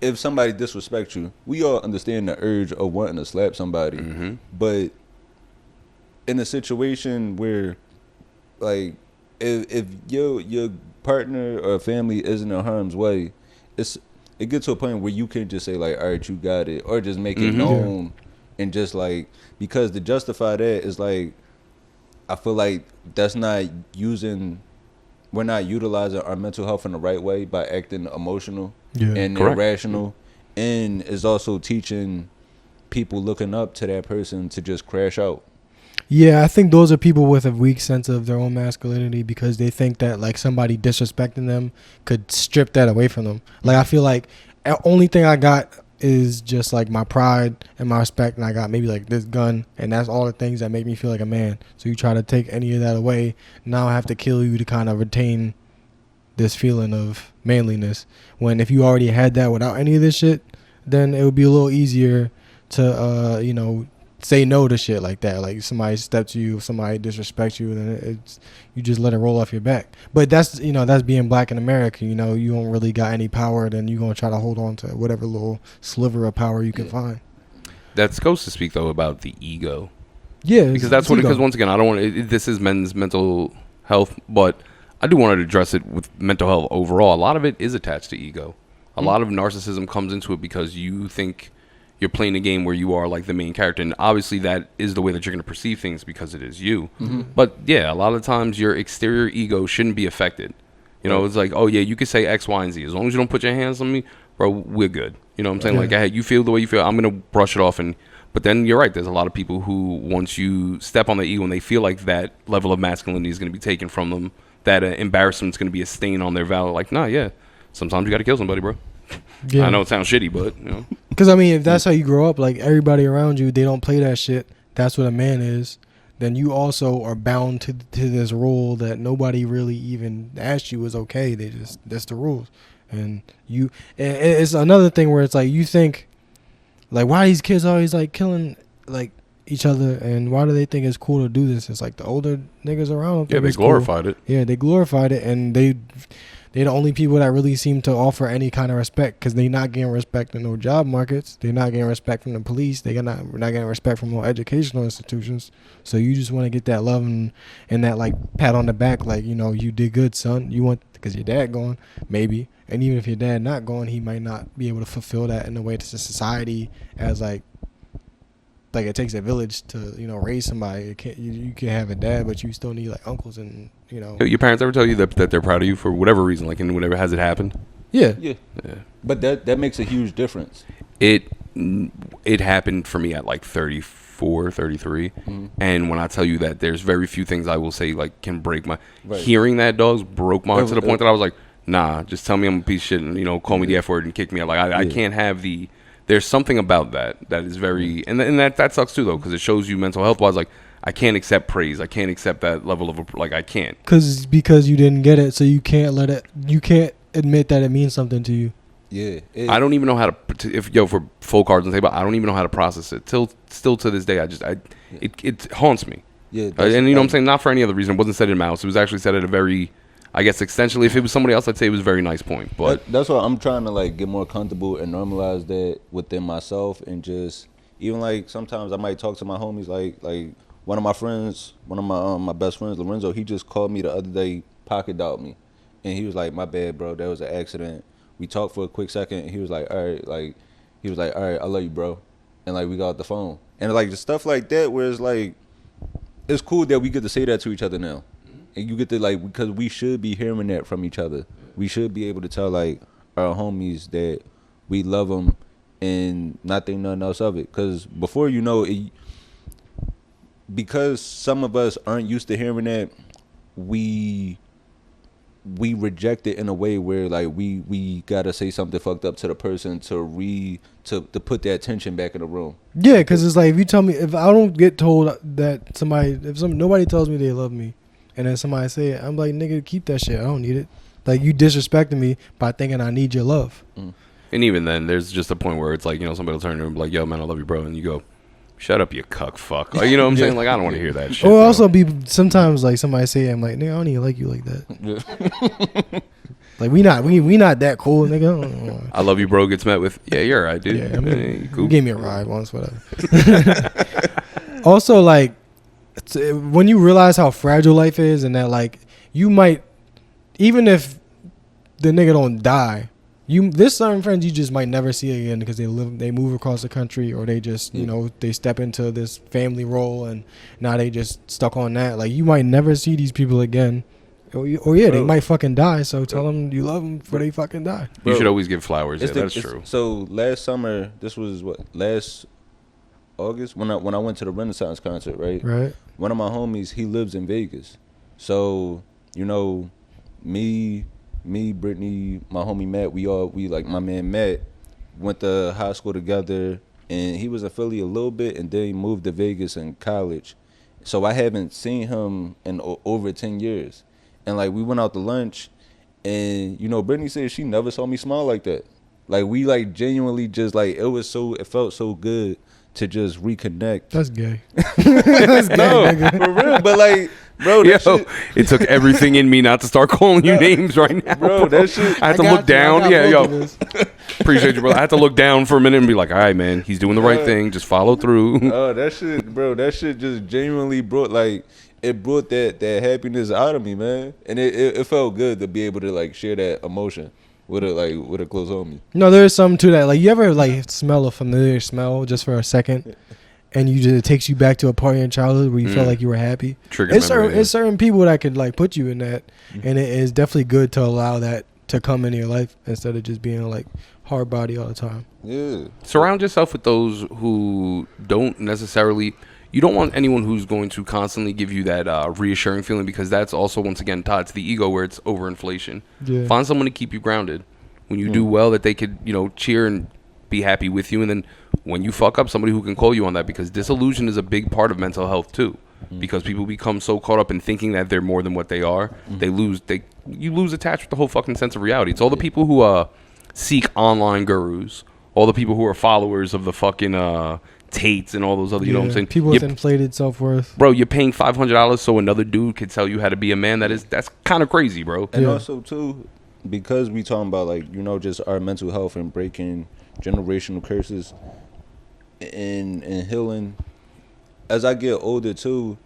if somebody disrespects you, we all understand the urge of wanting to slap somebody. Mm-hmm. But in a situation where, like, if your partner or family isn't in harm's way, it gets to a point where you can just say, like, all right, you got it, or just make it known. And just, like, because to justify that is, like, I feel like we're not utilizing our mental health in the right way by acting emotional and irrational, and is also teaching people looking up to that person to just crash out. Yeah, I think those are people with a weak sense of their own masculinity, because they think that, like, somebody disrespecting them could strip that away from them. Like, I feel like the only thing I got is just like my pride and my respect, and I got maybe like this gun, and that's all the things that make me feel like a man. So you try to take any of that away, now I have to kill you to kind of retain this feeling of manliness, when if you already had that without any of this shit, then it would be a little easier to say no to shit like that. Like, somebody steps to you, if somebody disrespects you, then you just let it roll off your back. But that's being black in America. You don't really got any power, then you're gonna try to hold on to whatever little sliver of power you can find. That goes to speak though about the ego. Yeah, because once again, I don't want this is men's mental health, but I do want to address it with mental health overall. A lot of it is attached to ego. A lot of narcissism comes into it because you think you're playing a game where you are like the main character, and obviously that is the way that you're going to perceive things because it is you. But yeah, a lot of times your exterior ego shouldn't be affected. You know, it's like, oh yeah, you could say X, Y, and Z. As long as you don't put your hands on me, bro, we're good. You know what I'm saying? Like, hey, you feel the way you feel, I'm going to brush it off. But then you're right. There's a lot of people who, once you step on their ego and they feel like that level of masculinity is going to be taken from them, that embarrassment is going to be a stain on their valor. Like, nah, yeah. Sometimes you got to kill somebody, bro. Yeah. I know it sounds shitty, but, you know. Because, I mean, if that's how you grow up, like, everybody around you, they don't play that shit. That's what a man is. Then you also are bound to this rule that nobody really even asked you was okay. That's the rules. And it's another thing where it's like, you think, like, why these kids always, like, killing, like, each other, and why do they think it's cool to do this? It's like the older niggas around. Yeah, they glorified it. Yeah, they glorified it, and they're the only people that really seem to offer any kind of respect, because they're not getting respect in no job markets. They're not getting respect from the police. We're not getting respect from no educational institutions. So you just want to get that love and that, like, pat on the back, like, you know, you did good, son. You want, because your dad going, maybe. And even if your dad not going, he might not be able to fulfill that in the way to society as, like it takes a village to, you know, raise somebody. You can have a dad, but you still need, like, uncles and, you know. Your parents ever tell you that they're proud of you for whatever reason, like, in whatever has it happened? Yeah. But that makes a huge difference. It happened for me at like 34, 33. And when I tell you that there's very few things I will say, like, can break my hearing that, dogs broke my heart to the point that I was like, nah, just tell me I'm a piece of shit and, you know, call me the F word and kick me out. Like, I can't have there's something about that is very, and that sucks too, though, because it shows you mental health wise, like, I can't accept praise. I can't accept that level of, like, I can't. Because you didn't get it, so you can't admit that it means something to you. Yeah. I don't even know how to, for full cards on the table, I don't even know how to process it. Still to this day, it haunts me. Yeah. And you know what I'm saying? Not for any other reason. It wasn't said in mouse. It was actually said at a very, I guess, extensionally, if it was somebody else, I'd say it was a very nice point. But that's why I'm trying to, like, get more comfortable and normalize that within myself, and just even, like, sometimes I might talk to my homies, like one of my friends, one of my best friends, Lorenzo, he just called me the other day, pocket dialed me, and he was like, my bad, bro, that was an accident. We talked for a quick second, and he was like, all right, I love you, bro, and, like, we got off the phone, and, like, the stuff like that where it's like, it's cool that we get to say that to each other now. And you get to, like, because we should be hearing that from each other. We should be able to tell, like, our homies that we love them and not think nothing else of it. Because before you know it, because some of us aren't used to hearing that, we reject it in a way where, like, we gotta say something fucked up to the person to put that tension back in the room. Yeah, because it's like, if you tell me, if I don't get told that nobody tells me they love me, and then somebody say it, I'm like, nigga, keep that shit. I don't need it. Like, you disrespecting me by thinking I need your love. And even then, there's just a point where it's like, you know, somebody will turn to him and be like, yo, man, I love you, bro. And you go, shut up, you cuck fuck. Like, you know what I'm saying? Like, I don't want to hear that shit. Or also be sometimes, like, somebody say it, I'm like, nigga, I don't even like you like that. Yeah. Like, we not that cool, nigga. I love you, bro. Gets met with, yeah, you're alright, dude. Yeah, I mean, cool. You gave me a ride once, whatever. Also, like, when you realize how fragile life is, and that, like, you might, even if the nigga don't die, there's certain friends you just might never see again because they move across the country, or they just, you know, they step into this family role and now they just stuck on that. Like, you might never see these people again. Or yeah, they might fucking die. So tell them you love them before they fucking die. You should always give flowers. Yeah, that's true. So last summer, this was last August when I went to the Renaissance concert, right? Right. One of my homies, he lives in Vegas. So, you know, me, Brittany, my homie Matt, we like, my man Matt went to high school together, and he was in Philly a little bit, and then he moved to Vegas in college. So I haven't seen him in over 10 years. And, like, we went out to lunch, and, you know, Brittany said she never saw me smile like that. Like, we, like, genuinely just, like, it felt so good to just reconnect. That's gay. That's gay, no, nigga. For real. But, like, bro, that shit. It took everything in me not to start calling you names right now. Bro, that shit. I had to look down. Yeah, yo. Appreciate you, bro. I had to look down for a minute and be like, all right, man, he's doing the right thing. Just follow through. Oh, that shit, bro. That shit just genuinely brought, like, it brought that happiness out of me, man. And it felt good to be able to, like, share that emotion. with a close homie. No, there's something to that. Like, you ever like smell a familiar smell just for a second, and it takes you back to a part of your childhood where you felt like you were happy. Triggers memory. It's certain people that could like put you in that, and it is definitely good to allow that to come into your life instead of just being like hard body all the time. Yeah. Surround yourself with those who don't necessarily. You don't want anyone who's going to constantly give you that reassuring feeling, because that's also, once again, tied to the ego, where it's overinflation. Yeah. Find someone to keep you grounded. When you do well, that they could, cheer and be happy with you. And then when you fuck up, somebody who can call you on that, because disillusion is a big part of mental health too. Because people become so caught up in thinking that they're more than what they are. You lose attached with the whole fucking sense of reality. It's all the people who seek online gurus, all the people who are followers of the fucking Tates and all those other, you know what I'm saying? People with inflated self-worth. Bro, you're paying $500 so another dude could tell you how to be a man. That's kind of crazy, bro. And also too, because we talking about like, just our mental health and breaking generational curses and healing. As I get older too,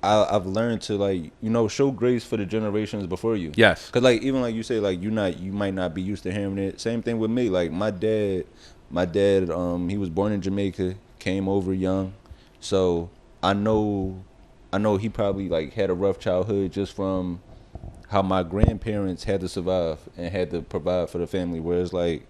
I've learned to like, show grace for the generations before you. Yes. Cause like, even like you say, like you might not be used to hearing it. Same thing with me. Like my dad, he was born in Jamaica, came over young, so I know he probably like had a rough childhood just from how my grandparents had to survive and had to provide for the family. Whereas like,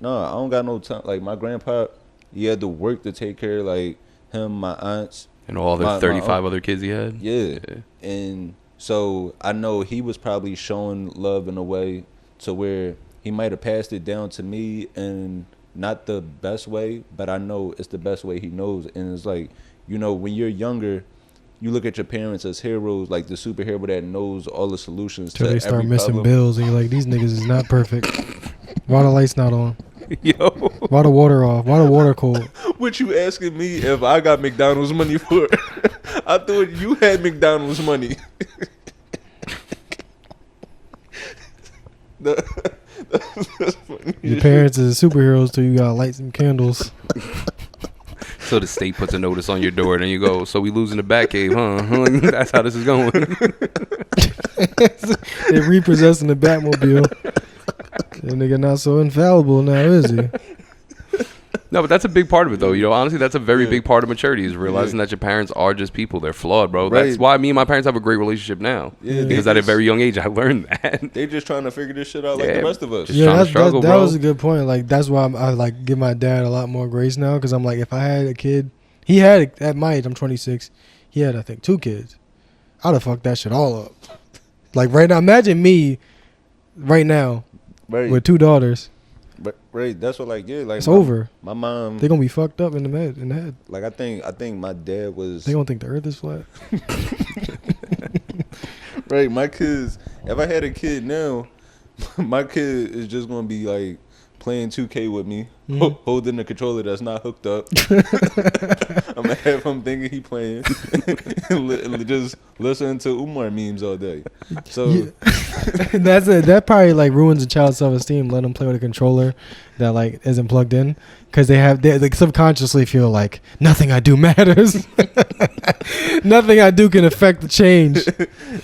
no, I don't got no time. Like my grandpa, he had to work to take care of like him, my aunts, and all the 35 other kids he had. Yeah, and so I know he was probably showing love in a way to where he might have passed it down to me and. Not the best way, but I know it's the best way he knows. And it's like, when you're younger, you look at your parents as heroes, like the superhero that knows all the solutions to every problem. Till they start missing bills, and you're like, these niggas is not perfect. Why the lights not on? Yo. Why the water off? Why the water cold? What you asking me if I got McDonald's money for? I thought you had McDonald's money. Your parents is superheroes till you got lights and candles. So the state puts a notice on your door, and then you go, so we losing the Batcave, huh? That's how this is going. They're repossessing the Batmobile. That nigga not so infallible now, is he? No, but that's a big part of it, though. Honestly, that's a very big part of maturity, is realizing that your parents are just people. They're flawed, bro. Right. That's why me and my parents have a great relationship now. Yeah, because at a very young age, I learned that. They just trying to figure this shit out like the rest of us. That was a good point. Like, that's why I like give my dad a lot more grace now, because I'm like, if I had a kid, he had, at my age, I'm 26, he had, I think, 2 kids. I'd have fucked that shit all up. Like, right now, imagine me right now with 2 daughters. But that's what like it's over. My mom, they're gonna be fucked up in the head. Like I think my dad was. They gonna think the earth is flat. Right, my kids. If I had a kid now, my kid is just gonna be like playing 2K with me, holding the controller that's not hooked up. I'm gonna have him thinking he playing, and just listening to Umar memes all day. So that's it. That probably like ruins a child's self-esteem. Let them play with a controller that like isn't plugged in, because they like subconsciously feel like nothing I do matters. Nothing I do can affect the change.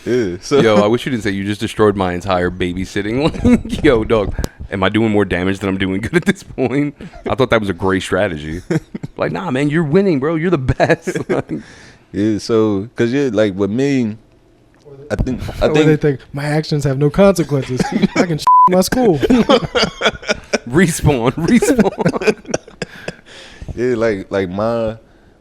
Yeah, so. Yo, I wish you didn't say you just destroyed my entire babysitting. Yo, dog, am I doing more damage than I'm doing good at this point? I thought that was a great strategy. Like, nah, man, you're winning, bro. You're the best. Yeah, so because like with me, I think they think my actions have no consequences. I can my school. Respawn. Yeah, like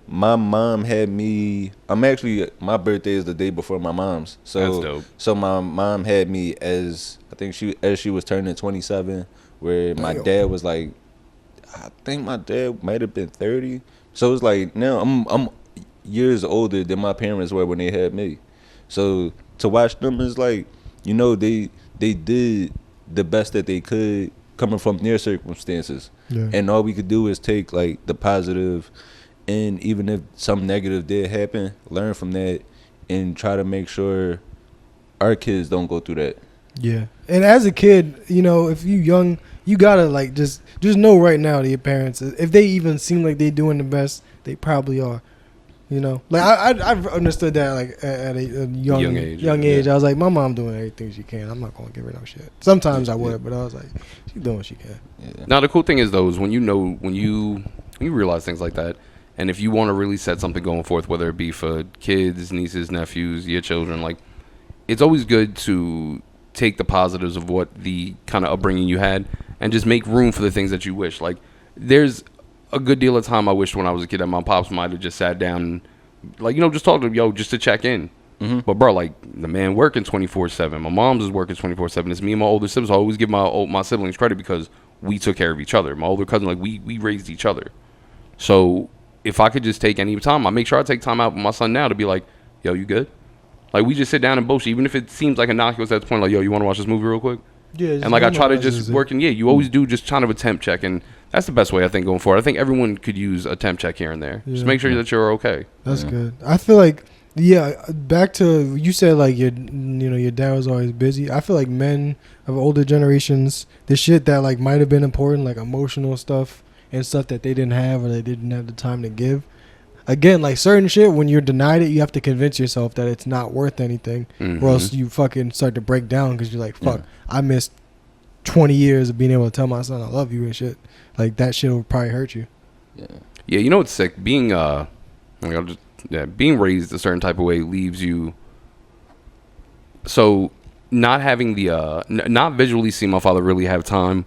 my mom had me. My birthday is the day before my mom's. So that's dope. So my mom had me as she was turning 27, where my dad was like, I think my dad might have been 30. So it's like now I'm years older than my parents were when they had me. So to watch them is like, they did the best that they could coming from their circumstances. Yeah. And all we could do is take like the positive, and even if some negative did happen, learn from that and try to make sure our kids don't go through that. Yeah. And as a kid, if you young, you gotta like just know right now to your parents, if they even seem like they doing the best, they probably are. You know, like I've understood that like at a young age. I was like, my mom doing everything she can. I'm not gonna give her no shit. Sometimes I would, but I was like, she's doing what she can. Yeah. Now the cool thing is though is when you realize things like that, and if you want to really set something going forth, whether it be for kids, nieces, nephews, your children, like it's always good to take the positives of what the kind of upbringing you had and just make room for the things that you wish. Like there's a good deal of time I wished when I was a kid that my pops might have just sat down and, like, you know, just talk to him, just to check in. Mm-hmm. But, bro, like, the man working 24/7. My mom's is working 24/7. It's me and my older siblings. I always give my siblings credit because we took care of each other. My older cousin, like, we raised each other. So, if I could just take any time, I make sure I take time out with my son now to be like, yo, you good? Like, we just sit down and bullshit. Even if it seems like innocuous at the point, like, yo, you want to watch this movie real quick? Yeah. And, like, I try to just work, and, you always do just kind of a temp check, and that's the best way I think going forward. I think everyone could use a temp check here and there. Just make sure that you're okay. That's good. I feel like, back to you said like your dad was always busy. I feel like men of older generations, the shit that like might have been important, like emotional stuff and stuff that they didn't have or they didn't have the time to give. Again, like certain shit, when you're denied it, you have to convince yourself that it's not worth anything, or else you fucking start to break down because you're like, fuck, I missed 20 years of being able to tell my son I love you and shit. Like that shit will probably hurt you. Yeah, you know what's sick? Being being raised a certain type of way leaves you. So not having the not visually seeing my father really have time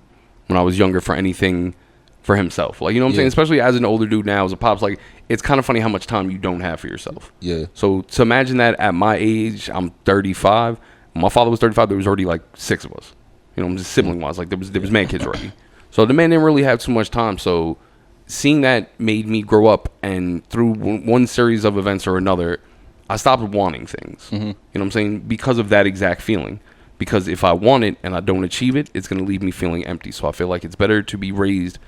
when I was younger for anything for himself. Like, you know what I'm saying? Especially as an older dude now, as a pops, like it's kind of funny how much time you don't have for yourself. Yeah. So to imagine that at my age, I'm 35. When my father was 35, there was already like 6 of us. You know, just sibling wise, like there was man kids already. So the man didn't really have too much time. So seeing that made me grow up, and through one series of events or another, I stopped wanting things. You know what I'm saying? Because of that exact feeling. Because if I want it and I don't achieve it, it's going to leave me feeling empty. So I feel like it's better to be raised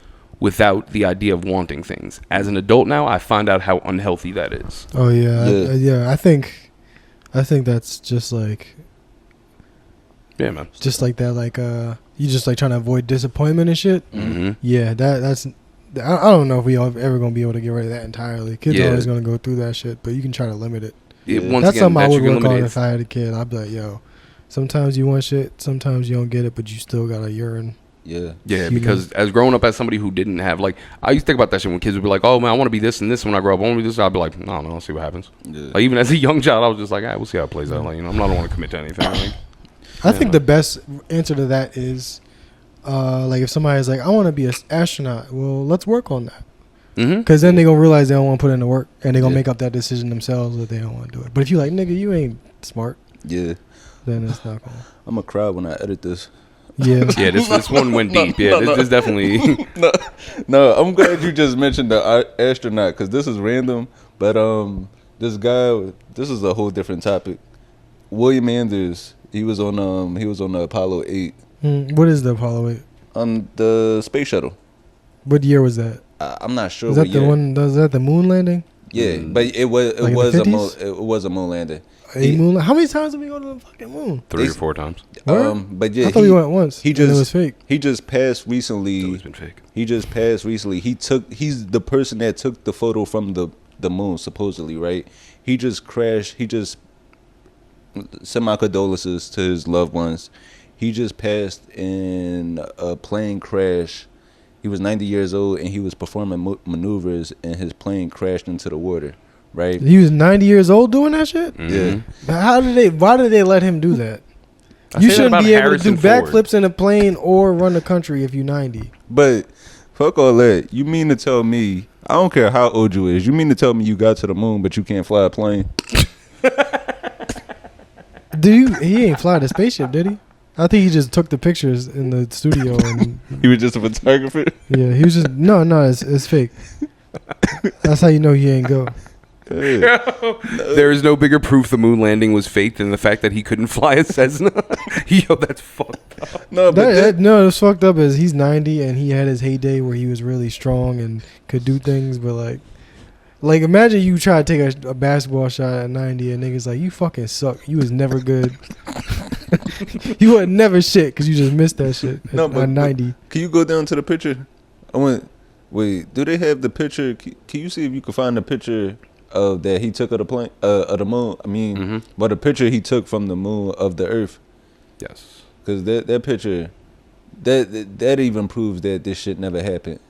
without the idea of wanting things. As an adult now, I find out how unhealthy that is. Oh yeah. I think that's just like. Yeah, man. Just like that, like you just like trying to avoid disappointment and shit. Yeah, that's. I don't know if we ever gonna be able to get rid of that entirely. Kids are always gonna go through that shit, but you can try to limit it. That's something I would work on if I had a kid. I'd be like, yo, sometimes you want shit, sometimes you don't get it, but you still gotta yearn. Yeah, because as growing up as somebody who didn't have, like, I used to think about that shit when kids would be like, oh man, I want to be this and this when I grow up. I want to be this. I'd be like, no, I'll see what happens. Like, even as a young child, I was just like, we'll see how it plays out. Like, you know, I don't want to commit to anything. Like, I think the best answer to that is, like, if somebody's like, I want to be an astronaut, well, let's work on that. Because then they're going to realize they don't want to put in the work, and they're going to make up that decision themselves that they don't want to do it. But if you're like, nigga, you ain't smart. Yeah. Then it's not going to. I'm going to cry when I edit this. Yeah. Yeah, this one went deep. This definitely. No, I'm glad you just mentioned the astronaut, because this is random. But this guy, this is a whole different topic. William Anders, he was on the Apollo 8. What is the Apollo 8? On the space shuttle. What year was that? I'm not sure. Was that the one? Was that the moon landing? Yeah, but it was a moon landing. How many times did we go to the fucking moon? 3 or 4 times. But yeah, I thought we went once. It was fake. He just passed recently. It's always been fake. He's the person that took the photo from the moon, supposedly, right? He just crashed. Send my condolences to his loved ones. He just passed in a plane crash. He was 90 years old, and he was performing maneuvers, and his plane crashed into the water, right? He was 90 years old doing that shit? Yeah. Why did they let him do that? You shouldn't be able to do backflips in a plane or run the country if you're 90. But fuck all that. You mean to tell me, I don't care how old you is, you mean to tell me you got to the moon, but you can't fly a plane? He ain't fly the spaceship, did he? I think he just took the pictures in the studio. And he was just a photographer? Yeah, he was just... No, it's fake. That's how you know he ain't go. There is no bigger proof the moon landing was fake than the fact that he couldn't fly a Cessna. Yo, that's fucked up. No, what's fucked up is he's 90 and he had his heyday where he was really strong and could do things, but like imagine you try to take a basketball shot at 90 and niggas like, you fucking suck. You was never good. You wasn't never shit because you just missed that shit at 90. Can you go down to the picture? Wait, do they have the picture? Can you see if you can find the picture of that he took of the plane of the moon. I mean, but a picture he took from the moon of the Earth. Yes. Because that picture, that even proves that this shit never happened.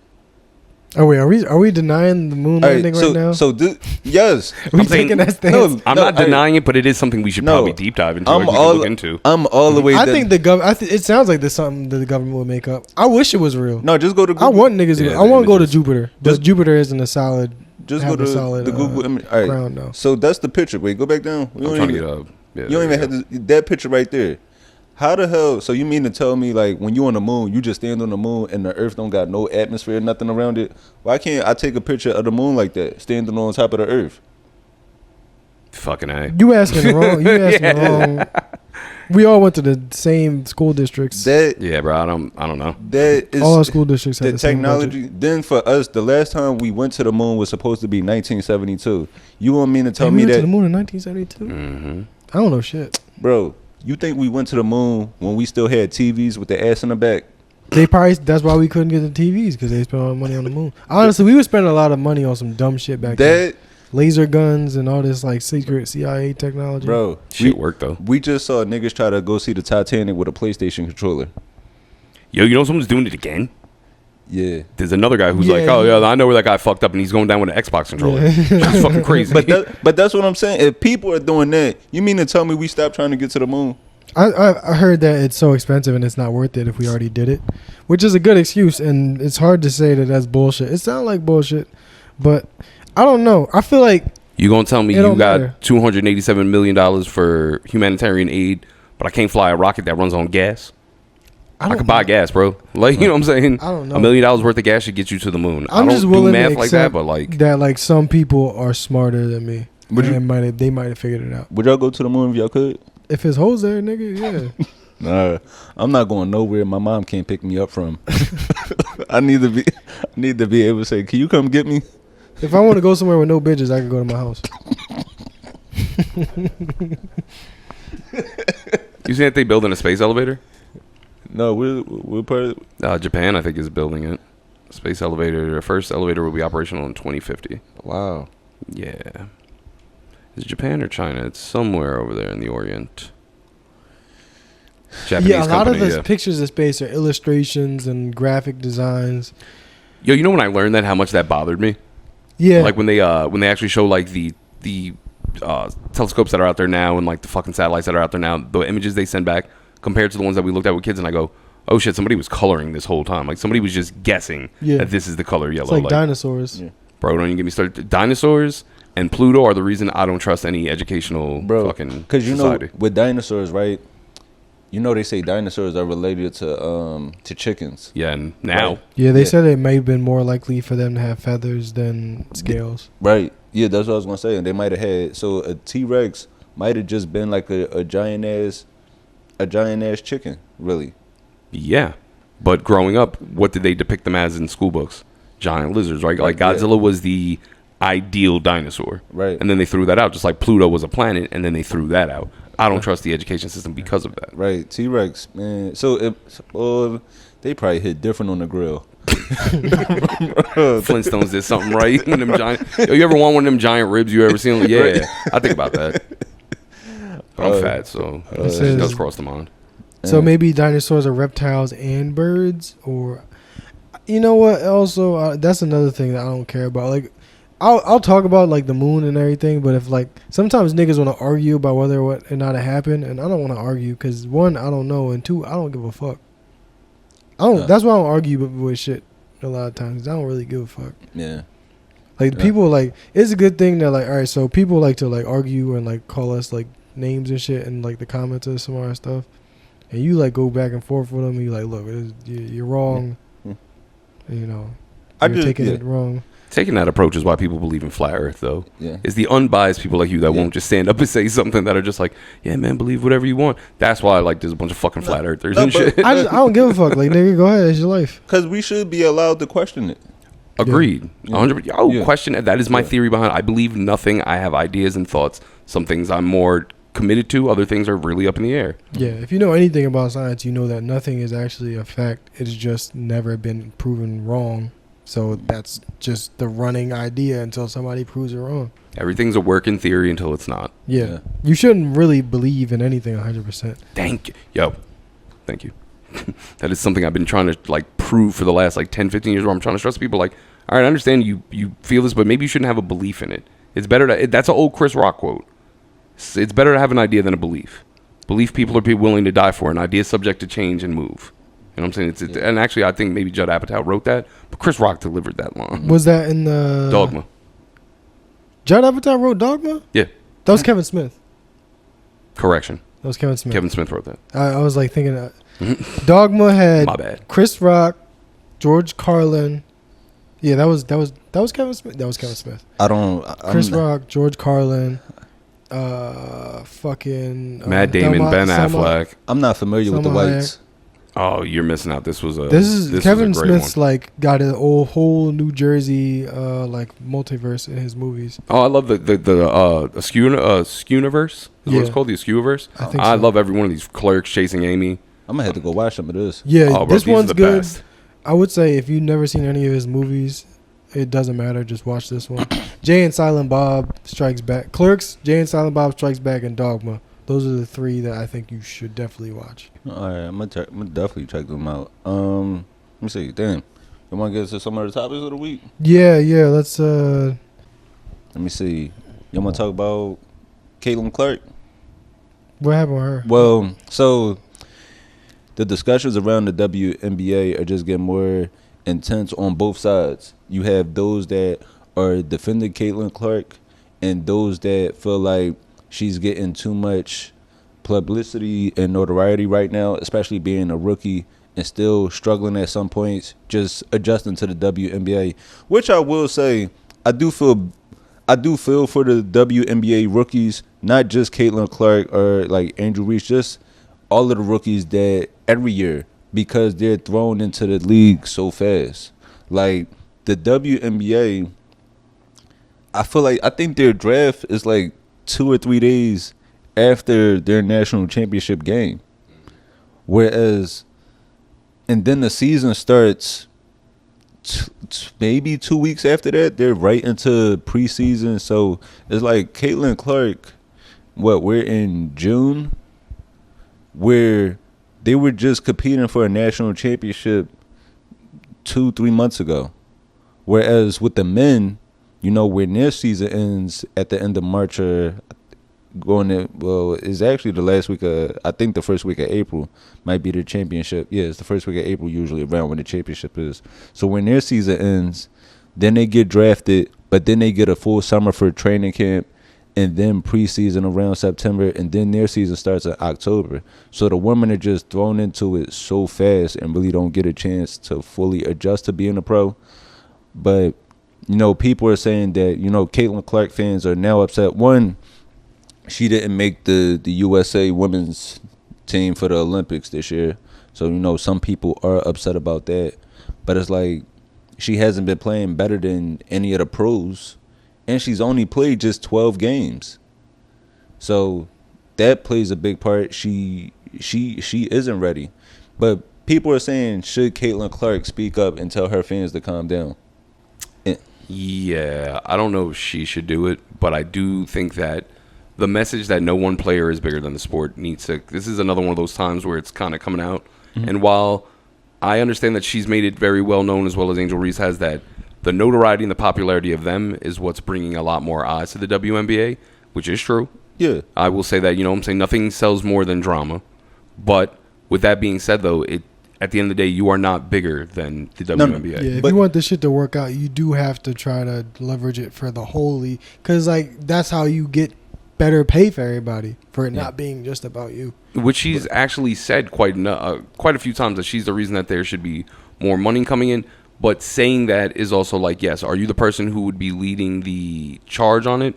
Oh wait, are we denying the moon landing right now? So yes, we taking that stance? I'm not denying it, but it is something we should probably deep dive into. I'm look into. I'm all the way. I think the government. It sounds like there's something that the government would make up. I wish it was real. No, just go to Google. I want niggas. I want to go to Jupiter, but Jupiter isn't a solid. Just go to the Google image. All right. Ground, no. So that's the picture. Wait, go back down. I'm trying to get up. Yeah, you don't even have that picture right there. How the hell? So you mean to tell me like when you on the moon, you just stand on the moon and the Earth don't got no atmosphere, nothing around it? Why can't I take a picture of the moon like that, standing on top of the Earth? Fucking A. You asking wrong. You asking wrong. We all went to the same school districts. Yeah, bro. I don't know. That is all our school districts have the technology. Same then for us, the last time we went to the moon was supposed to be 1972. You want me to tell me we went that to the moon in 1972? Mm-hmm. I don't know shit, bro. You think we went to the moon when we still had TVs with the ass in the back? They probably, that's why we couldn't get the TVs, because they spent all the money on the moon. Honestly, we were spending a lot of money on some dumb shit back then. Laser guns and all this like secret CIA technology. Bro, shit worked though. We just saw niggas try to go see the Titanic with a PlayStation controller. Yo, you know someone's doing it again? Yeah. There's another guy who's like, oh, yeah, I know where that guy fucked up, and he's going down with an Xbox controller. That's fucking crazy. But that's what I'm saying. If people are doing that, you mean to tell me we stopped trying to get to the moon? I heard that it's so expensive and it's not worth it if we already did it, which is a good excuse, and it's hard to say that that's bullshit. It sounds like bullshit, but I don't know. I feel like you gonna tell me you got $287 million for humanitarian aid, but I can't fly a rocket that runs on gas? I could buy gas, bro. Like, you know what I'm saying? I don't know. $1 million worth of gas should get you to the moon. I'm I just don't willing do math to like that, but like that, like some people are smarter than me. They might have figured it out. Would y'all go to the moon if y'all could? If it's hoes there, nigga, yeah. Nah, I'm not going nowhere my mom can't pick me up from. I need to be able to say, can you come get me? If I want to go somewhere with no bitches, I can go to my house. You see that they building a space elevator? No, we're part of Japan, I think, is building it. Space elevator. Their first elevator will be operational in 2050. Wow. Yeah. Is it Japan or China? It's somewhere over there in the Orient. Japanese yeah, a lot company, of the pictures of space are illustrations and graphic designs. Yo, you know when I learned that, how much that bothered me? Yeah. Like when they actually show like the telescopes that are out there now and like the fucking satellites that are out there now, the images they send back compared to the ones that we looked at with kids, and I go, oh shit, somebody was coloring this whole time. Like somebody was just guessing that this is the color yellow. It's like dinosaurs. Yeah. Bro, don't you get me started. Dinosaurs and Pluto are the reason I don't trust any educational fucking because you society. know with dinosaurs, right? You know they say dinosaurs are related to chickens. Yeah, and now. Right. Yeah, they said it may have been more likely for them to have feathers than scales. Right. Yeah, that's what I was gonna say. And they might have had a T-Rex might have just been like a giant ass chicken, really. Yeah, but growing up, what did they depict them as in school books? Giant lizards, right? Like Godzilla was the ideal dinosaur, right? And then they threw that out, just like Pluto was a planet, and then they threw that out. I don't trust the education system because of that. Right, T-Rex, man. So they probably hit different on the grill. Flintstones did something right. One of them giant. Yo, you ever want one of them giant ribs you ever seen? Yeah, right. I think about that. But I'm fat, so it does cross the mind. So maybe dinosaurs are reptiles and birds, or you know what? Also, that's another thing that I don't care about. Like, I'll talk about like the moon and everything, but if like sometimes niggas want to argue about whether or not it happened, and I don't want to argue because one, I don't know, and two, I don't give a fuck. That's why I don't argue with shit a lot of times. I don't really give a fuck. Yeah. Like people like it's a good thing that like all right, so people like to like argue and like call us like names and shit and like the comments of some of our stuff, and you like go back and forth with them. And you like, look, you're wrong. Yeah. You know, you're taking it wrong. Taking that approach is why people believe in flat Earth, though. Yeah. It's the unbiased people like you that won't just stand up and say something that are just like, yeah, man, believe whatever you want. That's why like there's a bunch of fucking flat earthers and shit. I don't give a fuck. Like, nigga, go ahead. It's your life. Because we should be allowed to question it. Agreed. 100%. Question it. That is my theory behind it. I believe nothing. I have ideas and thoughts. Some things I'm more committed to. Other things are really up in the air. Yeah. If you know anything about science, you know that nothing is actually a fact. It's just never been proven wrong. So that's just the running idea until somebody proves it wrong. Everything's a work in theory until it's not. Yeah. You shouldn't really believe in anything 100%. Thank you. Yo, thank you. That is something I've been trying to like prove for the last like 10, 15 years where I'm trying to stress people like, all right, I understand you feel this, but maybe you shouldn't have a belief in it. It's better to, that's an old Chris Rock quote. It's better to have an idea than a belief. Belief people are willing to die for. An idea is subject to change and move. You know what I'm saying? And actually, I think maybe Judd Apatow wrote that, but Chris Rock delivered that line. Was that in the... Dogma. Judd Apatow wrote Dogma? Yeah. That was Kevin Smith. Correction. That was Kevin Smith. Kevin Smith wrote that. I was like thinking that. Dogma had My bad. Chris Rock, George Carlin. Yeah, that was Kevin Smith. That was Kevin Smith. Chris Rock, George Carlin, fucking Matt Damon, Ben Affleck. I'm not familiar with the whites. Oh, you're missing out. This is Kevin Smith's one. Like got a whole New Jersey like multiverse in his movies. Oh, I love the Skewniverse. Is what it's called, the Skewniverse. I love every one of these. Clerks, Chasing Amy. I'm gonna have to go watch some of this. Yeah, this one's good. Best. I would say if you've never seen any of his movies, it doesn't matter. Just watch this one. Jay and Silent Bob Strikes Back. Clerks, Jay and Silent Bob Strikes Back, and Dogma. Those are the three that I think you should definitely watch. All right, I'm gonna definitely check them out. Let me see. Damn, you want to get to some of the topics of the week? Yeah. Let's. Let me see. You want to talk about Caitlin Clark? What happened with her? Well, so the discussions around the WNBA are just getting more intense on both sides. You have those that are defending Caitlin Clark and those that feel like she's getting too much publicity and notoriety right now, especially being a rookie and still struggling at some points, just adjusting to the WNBA. Which I will say, I do feel for the WNBA rookies, not just Caitlin Clark or like Angel Reese, just all of the rookies that every year, because they're thrown into the league so fast. Like the WNBA, I think their draft is like 2 or 3 days after their national championship game. Whereas, and then the season starts maybe 2 weeks after that. They're right into preseason. So it's like Caitlin Clark, we're in June, where they were just competing for a national championship 2-3 months ago. Whereas with the men, when their season ends at the end of March or it's actually the last week of, I think the first week of April might be the championship. Yeah, it's the first week of April usually around when the championship is. So when their season ends, then they get drafted, but then they get a full summer for training camp and then preseason around September, and then their season starts in October. So the women are just thrown into it so fast and really don't get a chance to fully adjust to being a pro. But, people are saying that, Caitlin Clark fans are now upset. One, she didn't make the USA women's team for the Olympics this year. So, some people are upset about that. But it's like she hasn't been playing better than any of the pros. And she's only played just 12 games. So that plays a big part. She isn't ready. But people are saying, should Caitlin Clark speak up and tell her fans to calm down? Yeah, I don't know if she should do it, but I do think that the message that no one player is bigger than the sport needs to. This is another one of those times where it's kind of coming out. Mm-hmm. And while I understand that she's made it very well known, as well as Angel Reese has, that the notoriety and the popularity of them is what's bringing a lot more eyes to the WNBA, which is true. Yeah. I will say that, I'm saying nothing sells more than drama. But with that being said, though, at the end of the day, you are not bigger than the WNBA. Yeah, if you want this shit to work out, you do have to try to leverage it for the whole league. Because, that's how you get better pay for everybody, for it not being just about you. Which she's actually said quite a few times, that she's the reason that there should be more money coming in. But saying that is also like, yes, are you the person who would be leading the charge on it?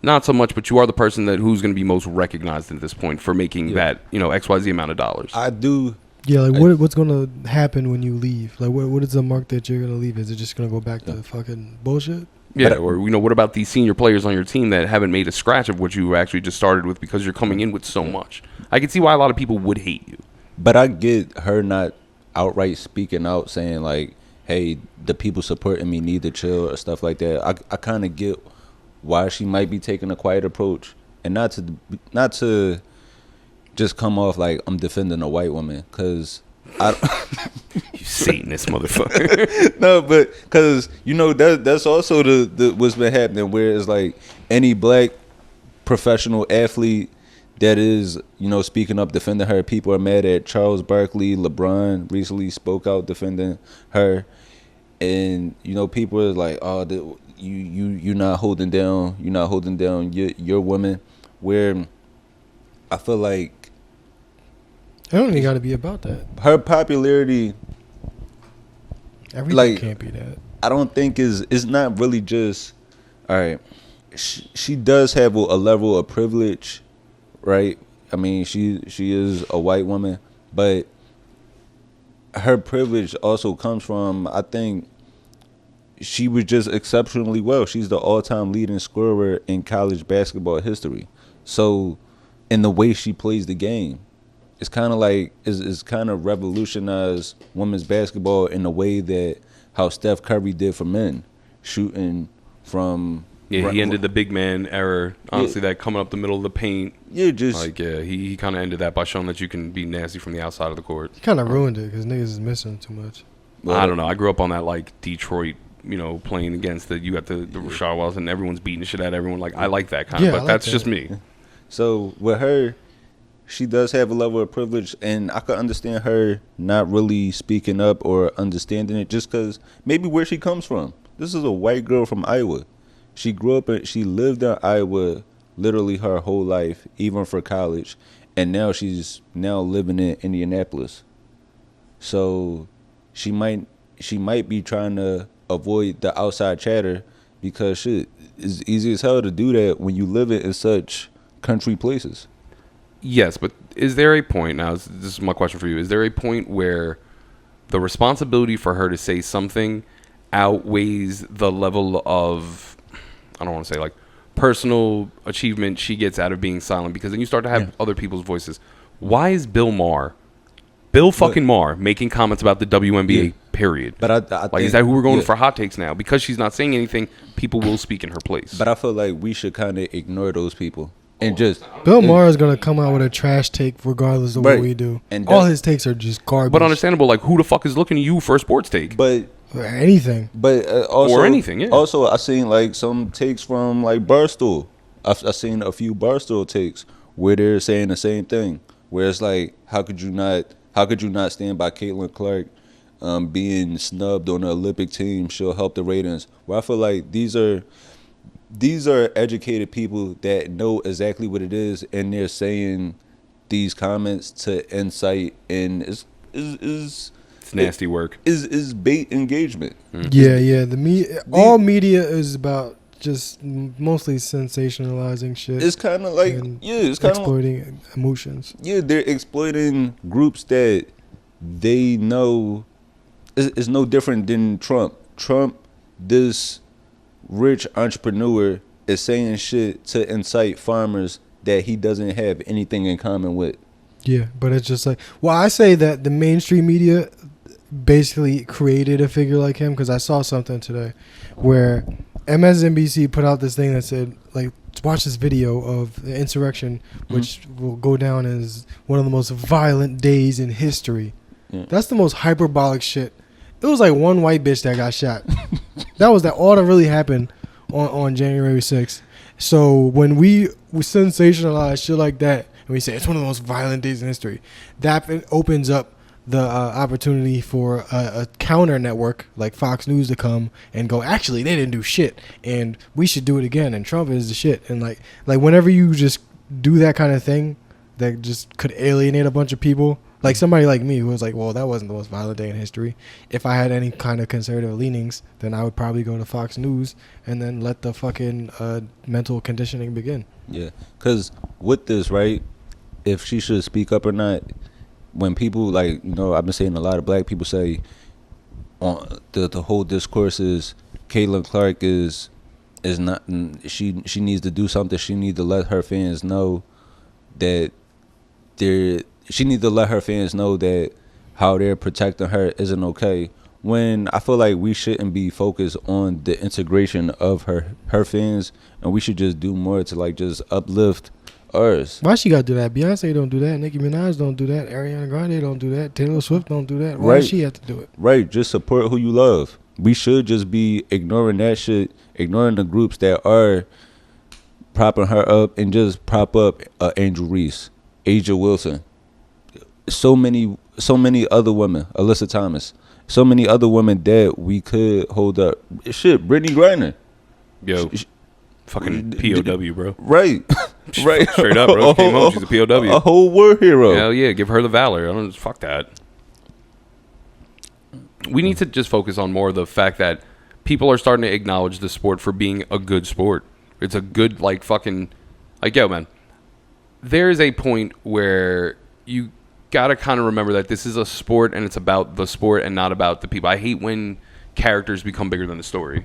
Not so much, but you are the person who's going to be most recognized at this point for making that, XYZ amount of dollars. I do. Yeah, what's going to happen when you leave? Like, what is the mark that you're going to leave? Is it just going to go back to fucking bullshit? Yeah, or, what about these senior players on your team that haven't made a scratch of what you actually just started with because you're coming in with so much? I can see why a lot of people would hate you. But I get her not outright speaking out saying, like, hey, the people supporting me need to chill or stuff like that. I kind of get why she might be taking a quiet approach, and not to just come off like I'm defending a white woman, because I You Satanist motherfucker. no, but because that's also the what's been happening, where it's like any black professional athlete that is speaking up, defending her, people are mad at Charles Barkley. LeBron recently spoke out defending her, and people are like, oh, you're not holding down your woman. Where I feel like it don't even got to be about that. her popularity, Everything can't be that. I don't think is not really just, all right. She does have a level of privilege, right? I mean, she is a white woman, but her privilege also comes from, I think, she was just exceptionally well. She's the all-time leading scorer in college basketball history. So, in the way she plays the game, it's kind of like it's kind of revolutionized women's basketball in the way that how Steph Curry did for men, shooting from. Yeah, he ended the big man era. Honestly, that coming up the middle of the paint. Yeah, just he kind of ended that by showing that you can be nasty from the outside of the court. He kind of ruined it because niggas is missing too much. Well, I don't know. I grew up on that like Detroit, playing against you got the Rashard Wells and everyone's beating the shit out of everyone. Like I like that kind of, but that's just me. So with her, she does have a level of privilege, and I could understand her not really speaking up or understanding it, just because maybe where she comes from. This is a white girl from Iowa. She grew up she lived in Iowa literally her whole life, even for college, and now she's living in Indianapolis. So she might be trying to avoid the outside chatter, because shit, it's easy as hell to do that when you live in such country places. Yes, but is there a point, now this is my question for you, is there a point where the responsibility for her to say something outweighs the level of, I don't want to say like personal achievement she gets out of being silent? Because then you start to have other people's voices. Why is Bill fucking Maher making comments about the WNBA, period? But I think, is that who we're going for hot takes now? Because she's not saying anything, people will speak in her place. But I feel like we should kind of ignore those people. And just Bill Maher is gonna come out with a trash take regardless of what we do. And all his takes are just garbage. But understandable, like who the fuck is looking to you for a sports take? But or anything. But also, or anything. Yeah. Also, I seen like some takes from like Barstool. I seen a few Barstool takes where they're saying the same thing. Where it's like, how could you not stand by Caitlin Clark being snubbed on the Olympic team? She'll help the ratings. Well, I feel like these are educated people that know exactly what it is, and they're saying these comments to incite, and it's nasty work. Is bait engagement. Yeah. All media is about just mostly sensationalizing shit. It's kind of like it's kind of exploiting emotions. Yeah, they're exploiting groups that they know is no different than Trump. Trump, this rich entrepreneur, is saying shit to incite farmers that he doesn't have anything in common with. Yeah, but it's just like, well, I say that the mainstream media basically created a figure like him, because I saw something today where MSNBC put out this thing that said, like, watch this video of the insurrection, which will go down as one of the most violent days in history. Yeah. That's the most hyperbolic shit. It was like one white bitch that got shot. That was all that really happened on January 6th. So when we sensationalize shit like that, and we say it's one of the most violent days in history, that opens up the opportunity for a counter network like Fox News to come and go, actually, they didn't do shit, and we should do it again, and Trump is the shit. And like whenever you just do that kind of thing that just could alienate a bunch of people, like somebody like me who was like, well, that wasn't the most violent day in history. If I had any kind of conservative leanings, then I would probably go to Fox News and then let the fucking mental conditioning begin. Yeah, because with this, right, if she should speak up or not, when people, like, I've been saying a lot of black people say the whole discourse is Caitlin Clark is not, she needs to do something. She needs to let her fans know that she needs to let her fans know that how they're protecting her isn't okay. when I feel like we shouldn't be focused on the integration of her fans, and we should just do more to like just uplift ours. Why she gotta do that? Beyonce don't do that. Nicki Minaj don't do that. Ariana Grande don't do that. Taylor Swift don't do that. Why does she have to do it? Right, just support who you love. We should just be ignoring that shit, ignoring the groups that are propping her up, and just prop up Angel Reese, Aja Wilson, so many other women, Alyssa Thomas, so many other women that we could hold up. Shit, Brittany Griner. Yo, fucking POW, bro. Right. Right. Straight up, bro. Came home, she's a POW. A whole war hero. Hell yeah, give her the valor. I don't fuck that. We need to just focus on more of the fact that people are starting to acknowledge the sport for being a good sport. It's a good, like, fucking, like, yo, man. There is a point where you gotta kind of remember that this is a sport and it's about the sport and not about the people. I hate when characters become bigger than the story.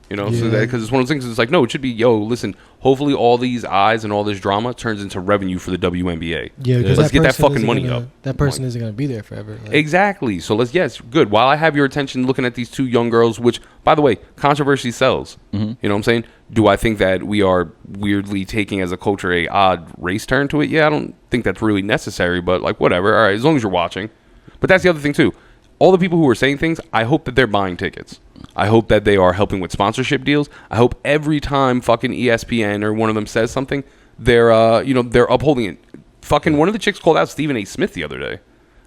You know, so that, because it's one of those things. It's like, no, it should be, yo, listen. Hopefully, all these eyes and all this drama turns into revenue for the WNBA. Yeah, because let's get that fucking money up. That person isn't gonna be there forever. Like. Exactly. So yes, good. While I have your attention looking at these two young girls, which, by the way, controversy sells. Mm-hmm. You know what I'm saying? Do I think that we are weirdly taking as a culture a odd race turn to it? Yeah, I don't think that's really necessary. But like, whatever. All right, as long as you're watching. But that's the other thing too. All the people who are saying things, I hope that they're buying tickets. I hope that they are helping with sponsorship deals. I hope every time fucking ESPN or one of them says something, they're they're upholding it. Fucking one of the chicks called out Stephen A. Smith the other day.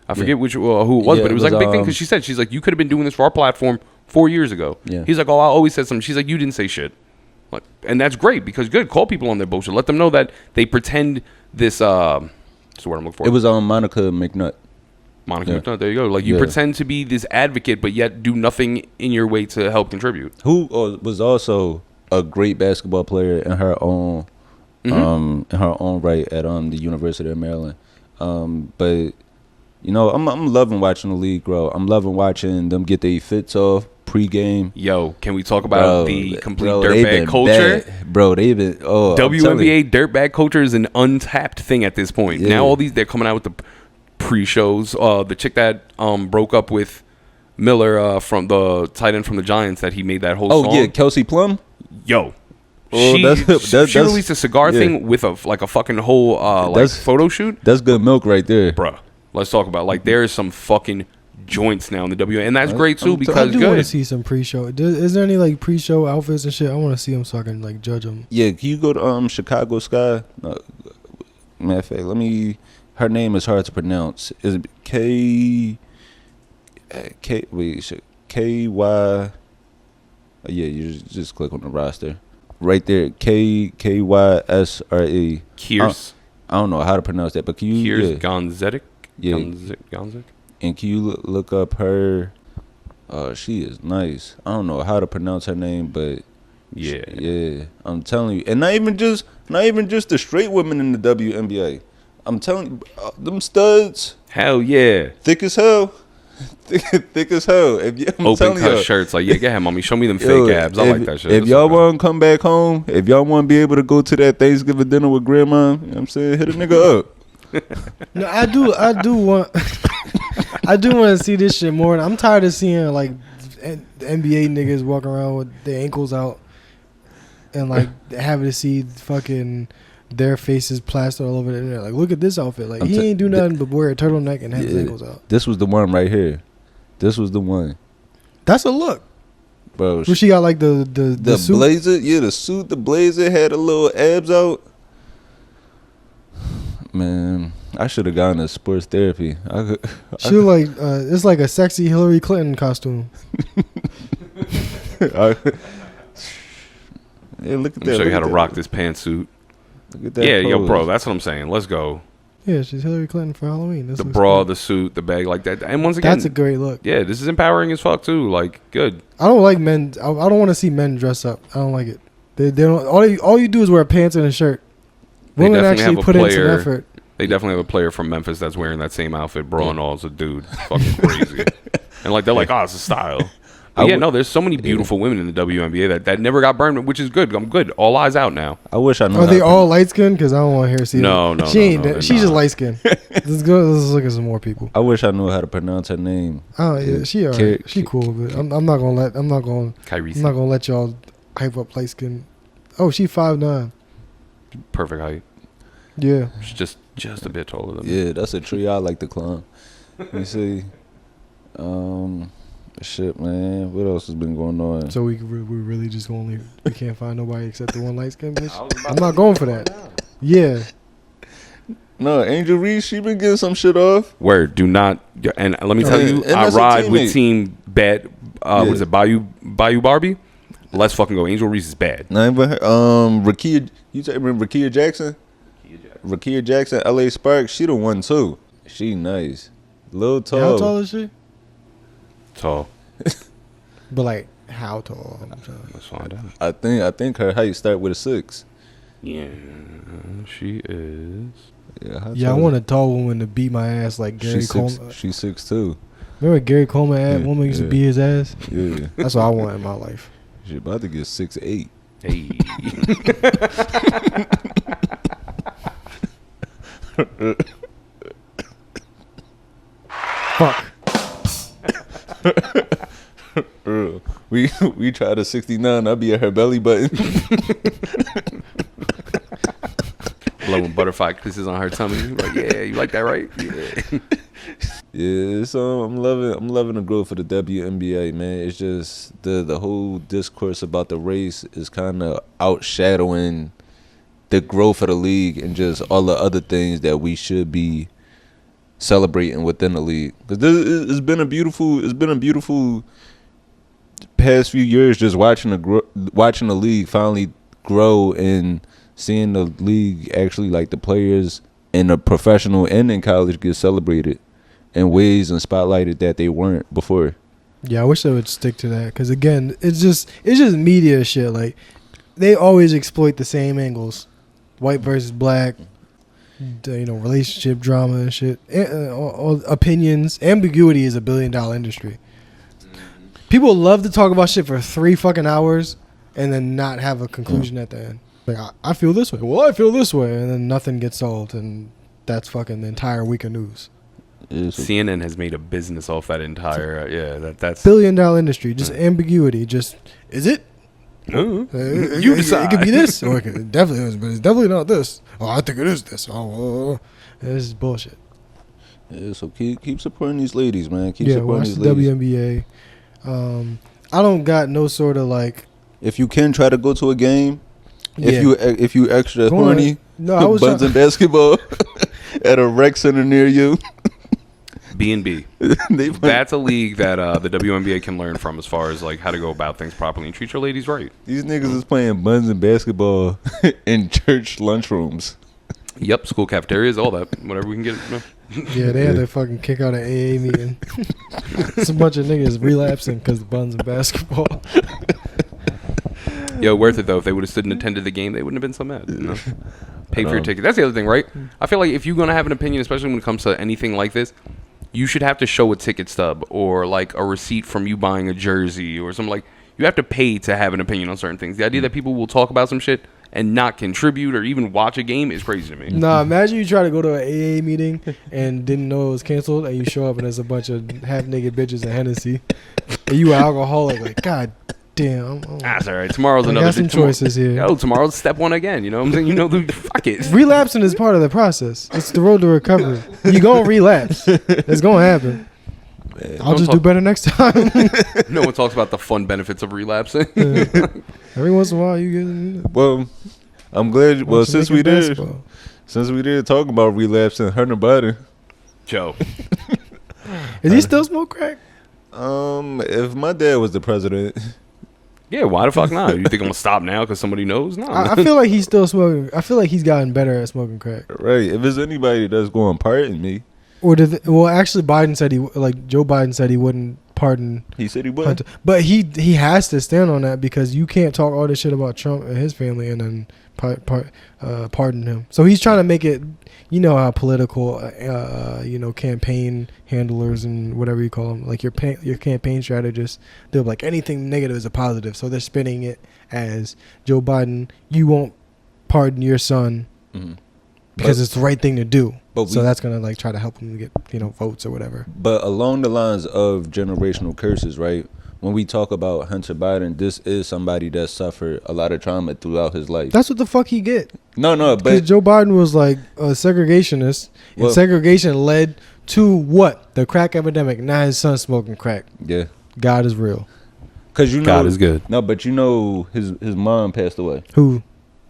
I forget who it was, but it was like a big thing because she's like, you could have been doing this for our platform 4 years ago. Yeah. He's like, oh, I always said something. She's like, you didn't say shit. Like, and that's great because good. Call people on their bullshit. Let them know that they pretend this. That's the word I'm looking for. It was on Monica McNutt. McNutt, there you go. Like, you pretend to be this advocate, but yet do nothing in your way to help contribute. Who was also a great basketball player in her own, in her own right at the University of Maryland. But you know, I'm loving watching the league grow. I'm loving watching them get their fits off pregame. Yo, can we talk about the complete dirtbag culture? They've been WNBA dirtbag culture is an untapped thing at this point. Yeah. Now all these, they're coming out with the pre-shows. The chick that broke up with Miller from the tight end from the Giants, that he made that whole song. Oh yeah, Kelsey Plum. Yo, that's she released a cigar thing with a fucking whole photo shoot. That's good milk right there, bruh. Let's talk about, like, there is some fucking joints now in the WNBA, and that's great too because I do want to see some pre-show. Is there any like pre-show outfits and shit? I want to see them so I can like judge them. Yeah, can you go to Chicago Sky? Matter of fact, her name is hard to pronounce. Is it KY? Yeah, you just click on the roster. Right there, KYSRE. Kiers. I don't know how to pronounce that, but can you? Kiers Gonzetic. Yeah. Gonzic. And can you look up her? She is nice. I don't know how to pronounce her name, but yeah. I'm telling you, and not even just the straight women in the WNBA. I'm telling you, them studs. Hell yeah. Thick as hell. Thick as hell. Open cut shirts. Like, yeah, go ahead, mommy. Show me them fake abs. I like that shit. If y'all want to come back home, if y'all want to be able to go to that Thanksgiving dinner with grandma, you know what I'm saying, hit a nigga up. No, I do want I do want to see this shit more. I'm tired of seeing like NBA niggas walking around with their ankles out and like having to see fucking their faces plastered all over the internet. Like, look at this outfit. Like, he ain't do nothing but wear a turtleneck and have his ankles out. This was the one right here. This was the one. That's a look, bro. Where she got like the suit? Blazer. Yeah, the suit, the blazer had a little abs out. Man, I should have gone to sports therapy. She like it's like a sexy Hillary Clinton costume. Yeah, look at that. Show you how to rock this pantsuit. Look at that. Yeah, pose. yo, bro, that's what I'm saying. Let's go. Yeah, she's Hillary Clinton for Halloween. The bra, the suit, the bag, like that. And once again, that's a great look. Yeah, this is empowering as fuck too. Like, good. I don't like men. I don't want to see men dress up. I don't like it. They don't. All you do is wear pants and a shirt. Women actually put in some effort. They definitely have a player from Memphis that's wearing that same outfit, bra and all, as a dude. It's fucking crazy. And like, they're like, oh, it's a style. But yeah, no, there's so many beautiful women in the WNBA that never got burned, which is good. I'm good. All eyes out now. I wish I knew. Are they all light skinned? Because I don't want to hear. No, she ain't. no, She's just light skinned. Let's go. Let's look at some more people. I wish I knew how to pronounce her name. Oh yeah, she alright. She cool, but I'm not gonna let. I'm not gonna let y'all hype up light skin. Oh, she 5'9". Perfect height. Yeah, she's just a bit taller than me. Yeah, that's a tree I like to climb. Let me see. Shit, man. What else has been going on? So we really just we can't find nobody except the one light skin bitch. I'm not going for that. Yeah. No, Angel Reese, she been getting some shit off. Word, do not. And let me tell you, I ride with Team Bad. What is it, Bayou Barbie? Let's fucking go. Angel Reese is bad. No, but Rakia, you remember Rakia Jackson? Rakia Jackson, LA Sparks, she the one too. She nice. Little tall. How tall is she? Tall. But like, how tall? Let's find out. I think her height start with a 6. Yeah, she is. Yeah, I want a tall woman to beat my ass like Gary Coleman. She's 6'2". Remember Gary Coleman woman used to beat his ass? Yeah. That's what I want in my life. She about to get 6'8". Hey. Fuck. We tried a 69. I'll be at her belly button. Love when butterfly kisses on her tummy. Like, yeah, you like that, right? Yeah. Yeah, so I'm loving the growth of the WNBA, man. It's just the whole discourse about the race is kind of outshadowing the growth of the league and just all the other things that we should be celebrating within the league. Because it's been a beautiful past few years just watching the league finally grow and seeing the league actually, like, the players in the professional and in college get celebrated in ways and spotlighted that they weren't before. Yeah, I wish they would stick to that because again, it's just media shit. Like, they always exploit the same angles, white versus black, relationship drama and shit, all opinions. Ambiguity is $1 billion industry. People love to talk about shit for 3 fucking hours and then not have a conclusion at the end. Like, I feel this way. Well, I feel this way, and then nothing gets solved, and that's fucking the entire week of news. CNN has made a business off that entire that's $1 billion industry. Just ambiguity. Just is it? You decide. It could be this, or it definitely is, but it's definitely not this. Oh, I think it is this. Oh, this is bullshit. Yeah, so keep supporting these ladies, man. Keep watch supporting these the ladies. WNBA. I don't got no sort of like. If you can try to go to a game, if you extra horny, I was buns and basketball at a rec center near you. B&B. That's a league that the WNBA can learn from as far as like how to go about things properly and treat your ladies right. These niggas is playing buns and basketball in church lunchrooms. Yep, school cafeterias, all that, whatever we can get. Yeah, they had to fucking kick out an AA meeting. It's a bunch of niggas relapsing because of buns and basketball. Yo, worth it though. If they would have stood and attended the game, they wouldn't have been so mad. You know? Pay for your ticket. That's the other thing, right? I feel like if you're gonna have an opinion, especially when it comes to anything like this, you should have to show a ticket stub or like a receipt from you buying a jersey or something. Like, you have to pay to have an opinion on certain things. The idea that people will talk about some shit and not contribute or even watch a game is crazy to me. Nah, imagine you try to go to an AA meeting and didn't know it was canceled, and you show up and there's a bunch of half-naked bitches and Hennessy, and you an alcoholic. Like, God damn. That's all right. Tomorrow's another. Got some choices here. Yo, tomorrow's step one again. You know what I'm saying? Fuck it. Relapsing is part of the process. It's the road to recovery. You gonna relapse. It's gonna happen. Man, I'll just do better next time. No one talks about the fun benefits of relapsing. Every once in a while, you get. Well, I'm glad. Well, since we did talk about relapsing, hurting the body. Joe, is he still smoke crack? If my dad was the president. Yeah, why the fuck not? You think I'm gonna stop now because somebody knows? No. I feel like he's still smoking. I feel like he's gotten better at smoking crack. Right. If there's anybody that's going to pardon me. Or actually, Biden said Joe Biden said he wouldn't pardon. He said he would. Hunter. But he has to stand on that because you can't talk all this shit about Trump and his family and then pardon him. So he's trying to make it. You know how political, campaign handlers and whatever you call them, like your campaign strategists, they're like anything negative is a positive. So they're spinning it as Joe Biden, you won't pardon your son because it's the right thing to do. So that's gonna like try to help him get votes or whatever. But along the lines of generational curses, right? When we talk about Hunter Biden, this is somebody that suffered a lot of trauma throughout his life. That's what the fuck he get. No, but Joe Biden was like a segregationist, and segregation led to what? The crack epidemic. Now his son's smoking crack. Yeah. God is real. Because God is good. No, but his mom passed away. Who?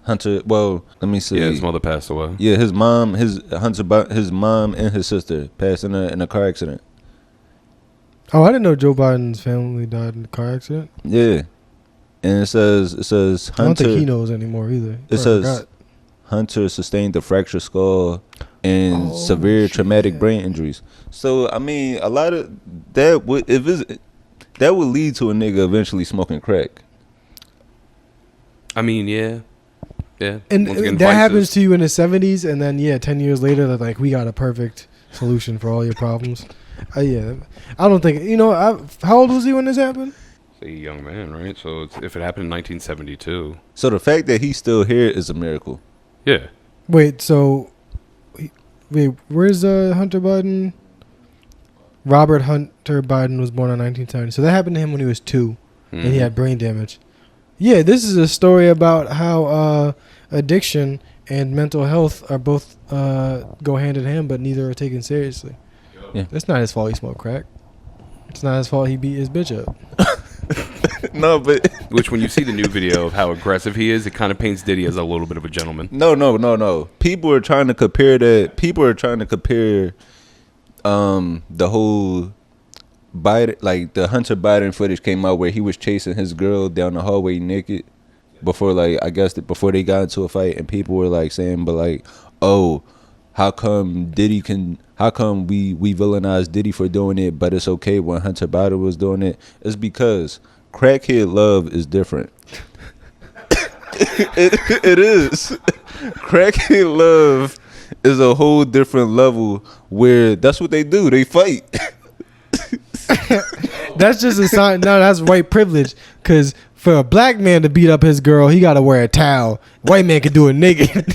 Hunter. Well, let me see. Yeah, his mother passed away. Yeah, his mom and his sister passed in a car accident. Oh, I didn't know Joe Biden's family died in a car accident. Yeah, and it says Hunter. I don't think he knows anymore either. It says Hunter sustained a fractured skull and severe traumatic brain injuries. So I mean, a lot of that would that would lead to a nigga eventually smoking crack. I mean, yeah. And that happens to you in the 70s, and then 10 years later, they're like, we got a perfect solution for all your problems. I don't think how old was he when this happened? He's a young man, right? So if it happened in 1972. So the fact that he's still here is a miracle. Yeah. Wait, where's Hunter Biden? Robert Hunter Biden was born in 1970. So that happened to him when he was 2, and he had brain damage. Yeah, this is a story about how addiction and mental health are both go hand in hand, but neither are taken seriously. Yeah. It's not his fault he smoked crack. It's not his fault he beat his bitch up. No, but which when you see the new video of how aggressive he is, it kind of paints Diddy as a little bit of a gentleman. No. People are trying to compare that. People are trying to compare the whole Biden, like the Hunter Biden footage came out where he was chasing his girl down the hallway naked before, like, I guess before they got into a fight, and people were like saying, but like, oh, how come we villainize Diddy for doing it, but it's okay when Hunter Biden was doing it? It's because crackhead love is different. It is. Crackhead love is a whole different level where that's what they do. They fight. That's just a sign. No, that's white privilege. Because for a black man to beat up his girl, he got to wear a towel. White man can do it naked.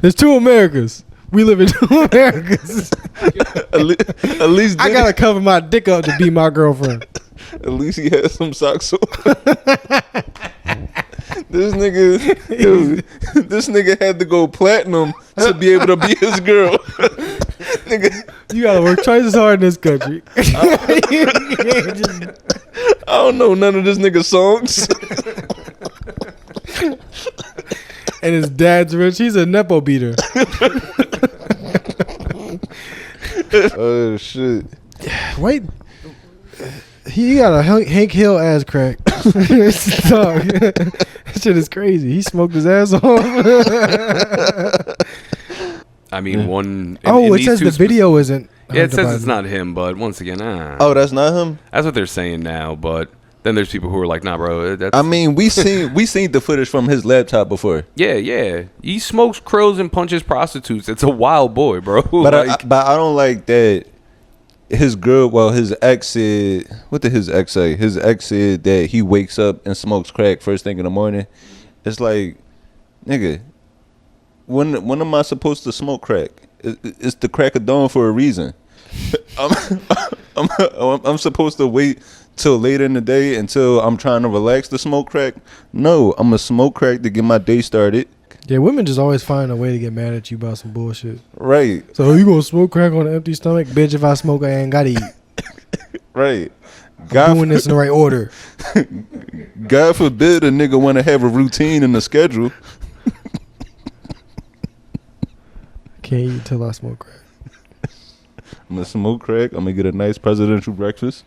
There's 2 Americas. We live in 2 Americas. At least I gotta cover my dick up to be my girlfriend. At least he had some socks on. This nigga had to go platinum to be able to be his girl. Nigga, you gotta work twice as hard in this country. I don't know none of this nigga's songs. And his dad's rich. He's a nepo beater. Oh shit! Wait, he got a Hank Hill ass crack. That shit is crazy. He smoked his ass off. I mean, one. It says the video isn't. Yeah, it says it's not him, but once again, oh, that's not him. That's what they're saying now, but. Then there's people who are like, nah, bro. That's... I mean, we seen the footage from his laptop before. Yeah. He smokes crows and punches prostitutes. It's a wild boy, bro. But I don't like that. His girl, his ex said, what did his ex say? His ex said that he wakes up and smokes crack first thing in the morning. It's like, nigga, when am I supposed to smoke crack? It's the crack of dawn for a reason. I'm supposed to wait till later in the day until I'm trying to relax to smoke crack. No, I'm gonna smoke crack to get my day started. Yeah, women just always find a way to get mad at you about some bullshit. Right. So you gonna smoke crack on an empty stomach? Bitch, if I smoke, I ain't gotta eat. Right. I'm doing this in the right order. God forbid a nigga want to have a routine and a schedule. Can't eat till I smoke crack. I'm gonna smoke crack. I'm gonna get a nice presidential breakfast.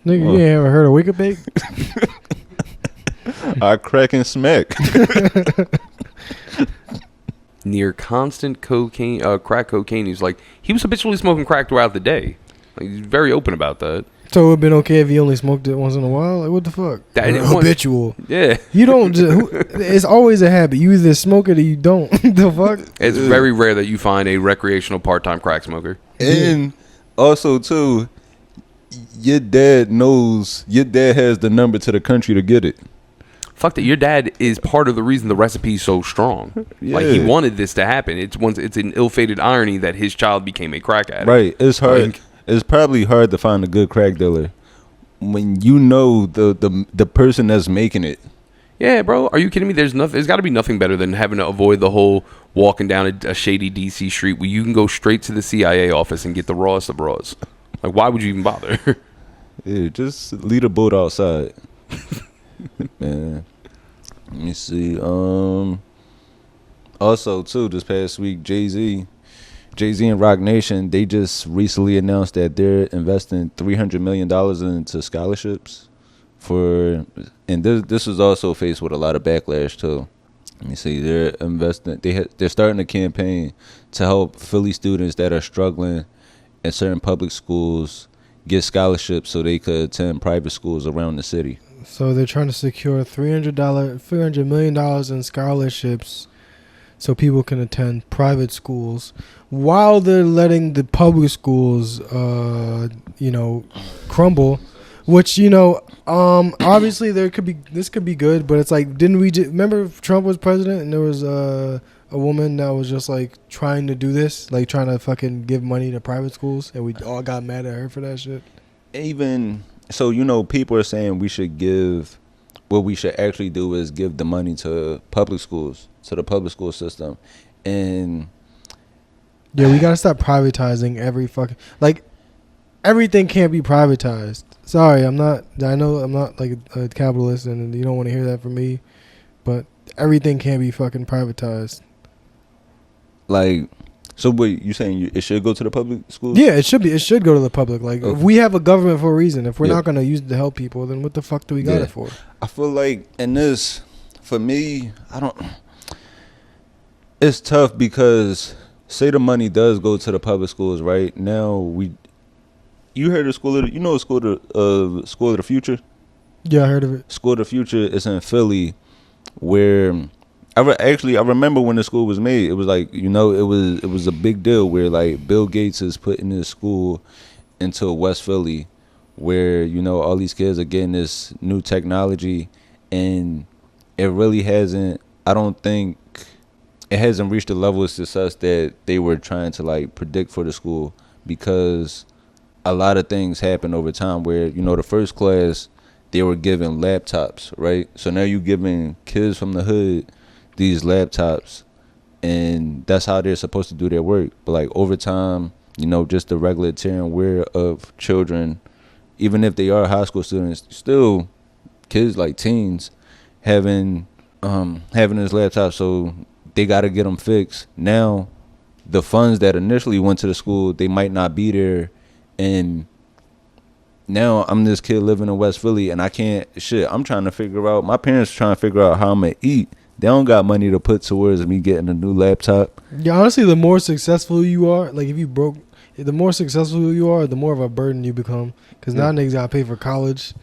Nigga, you ain't ever heard of Wake Up Bake? I crack and smack. Near constant crack cocaine. He was habitually smoking crack throughout the day. Like, he's very open about that. So it would have been okay if he only smoked it once in a while? Like, what the fuck? Habitual. Yeah. You don't it's always a habit. You either smoke it or you don't. The fuck? It's very rare that you find a recreational part-time crack smoker. And also, too, your dad has the number to the country to get it. Fuck that. Your dad is part of the reason the recipe's so strong. Yeah. Like, he wanted this to happen. It's an ill-fated irony that his child became a crack addict. Right. It's hard. Like, it's probably hard to find a good crack dealer when you know the person that's making it. yeah, bro. Are you kidding me? There's got to be nothing better than having to avoid the whole walking down a shady DC street where you can go straight to the CIA office and get the rawest of raws. Like, why would you even bother? Yeah, just leave the boat outside. Man, let me see. Also, too, this past week, Jay-Z and Roc Nation, they just recently announced that they're investing $300 million into scholarships and this was also faced with a lot of backlash too. Let me see. They're investing. They're starting a campaign to help Philly students that are struggling in certain public schools get scholarships so they could attend private schools around the city. So they're trying to secure $300 million in scholarships so people can attend private schools while they're letting the public schools, crumble. Which, obviously this could be good, but it's like, didn't we remember Trump was president and there was a woman that was just like trying to do this, like trying to fucking give money to private schools, and we all got mad at her for that shit. Even so, people are saying what we should actually do is give the money to public schools, to the public school system. And yeah, we gotta stop privatizing everything can't be privatized. Sorry, I know I'm not like a capitalist and you don't want to hear that from me, but everything can't be fucking privatized. Like, so what you saying? It should go to the public schools? Yeah, it should go to the public. Like, okay. If we have a government for a reason. If we're not gonna use it to help people, then what the fuck do we got it for? I feel like in this, for me, it's tough because say the money does go to the public schools, right? Now you heard of School of the Future? Yeah, I heard of it. School of the Future is in Philly, where I remember when the school was made. It was like, it was a big deal where like Bill Gates is putting his school into West Philly, where all these kids are getting this new technology, and it really hasn't. I don't think it hasn't reached the level of success that they were trying to like predict for the school, because a lot of things happen over time where, the first class, they were given laptops, right? So now you're giving kids from the hood these laptops, and that's how they're supposed to do their work. But like over time, just the regular tear and wear of children, even if they are high school students, still kids like teens having this laptop, so they got to get them fixed. Now, the funds that initially went to the school, they might not be there. And now I'm this kid living in West Philly, and I'm trying to figure out, my parents are trying to figure out how I'm going to eat. They don't got money to put towards me getting a new laptop. Yeah, honestly, the more successful you are, like if you broke, the more successful you are, the more of a burden you become. Because now niggas got to pay for college.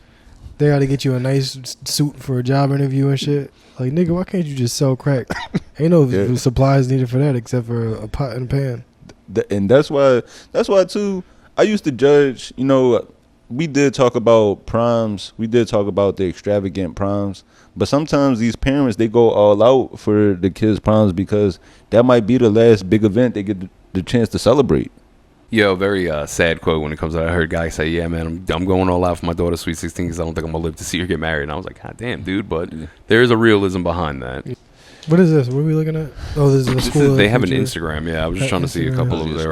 They got to get you a nice suit for a job interview and shit. Like, nigga, why can't you just sell crack? Ain't no supplies needed for that except for a pot and a pan. And that's why too, I used to judge, we did talk about proms. We did talk about the extravagant proms. But sometimes these parents, they go all out for the kids' proms because that might be the last big event they get the chance to celebrate. Yo, very sad quote when it comes to that. I heard a guy say, yeah, man, I'm going all out for my daughter's Sweet 16 because I don't think I'm going to live to see her get married. And I was like, God damn, dude. But there is a realism behind that. What is this? What are we looking at? Oh, this is the school. They have an Instagram. Yeah, I was just trying to see a couple of their,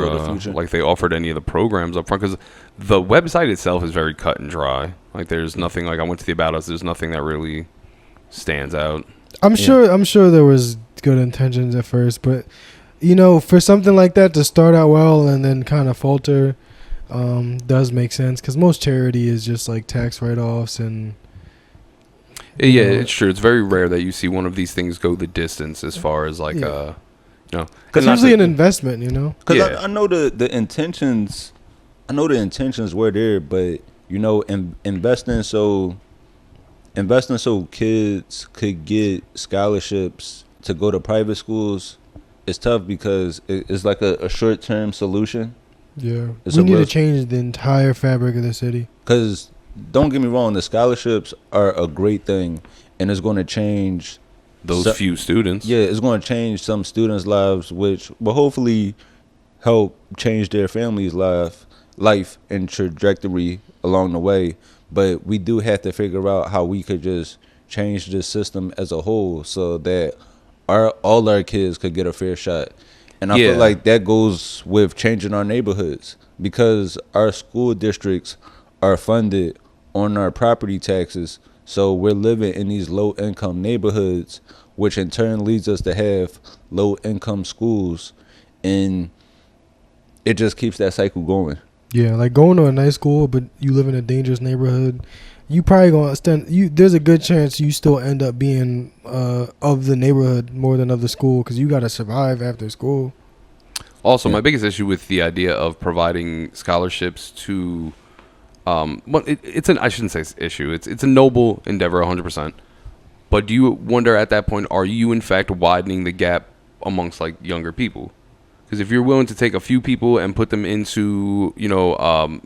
like they offered any of the programs up front, because the website itself is very cut and dry. Like there's nothing, like I went to the About Us, there's nothing that really stands out. I'm sure there was good intentions at first, but for something like that to start out well and then kind of falter does make sense, because most charity is just like tax write-offs and. Yeah, it's true. It's very rare that you see one of these things go the distance as far as like, because it's usually an investment, Because I know the intentions. I know the intentions were there, but investing so kids could get scholarships to go to private schools is tough because it's like a short-term solution. Yeah, we need to change the entire fabric of the city. Because don't get me wrong, the scholarships are a great thing, and it's going to change those few students. Yeah, it's going to change some students' lives, which will hopefully help change their families' life and trajectory along the way. But we do have to figure out how we could just change this system as a whole so that all our kids could get a fair shot. And I feel like that goes with changing our neighborhoods, because our school districts are funded on our property taxes. So we're living in these low-income neighborhoods, which in turn leads us to have low-income schools. And it just keeps that cycle going. Yeah, like going to a nice school, but you live in a dangerous neighborhood, you probably gonna there's a good chance you still end up being of the neighborhood more than of the school, because you got to survive after school. Also, my biggest issue with the idea of providing scholarships to, I shouldn't say issue. It's a noble endeavor, 100%. But do you wonder at that point, are you in fact widening the gap amongst like younger people? Because if you're willing to take a few people and put them into,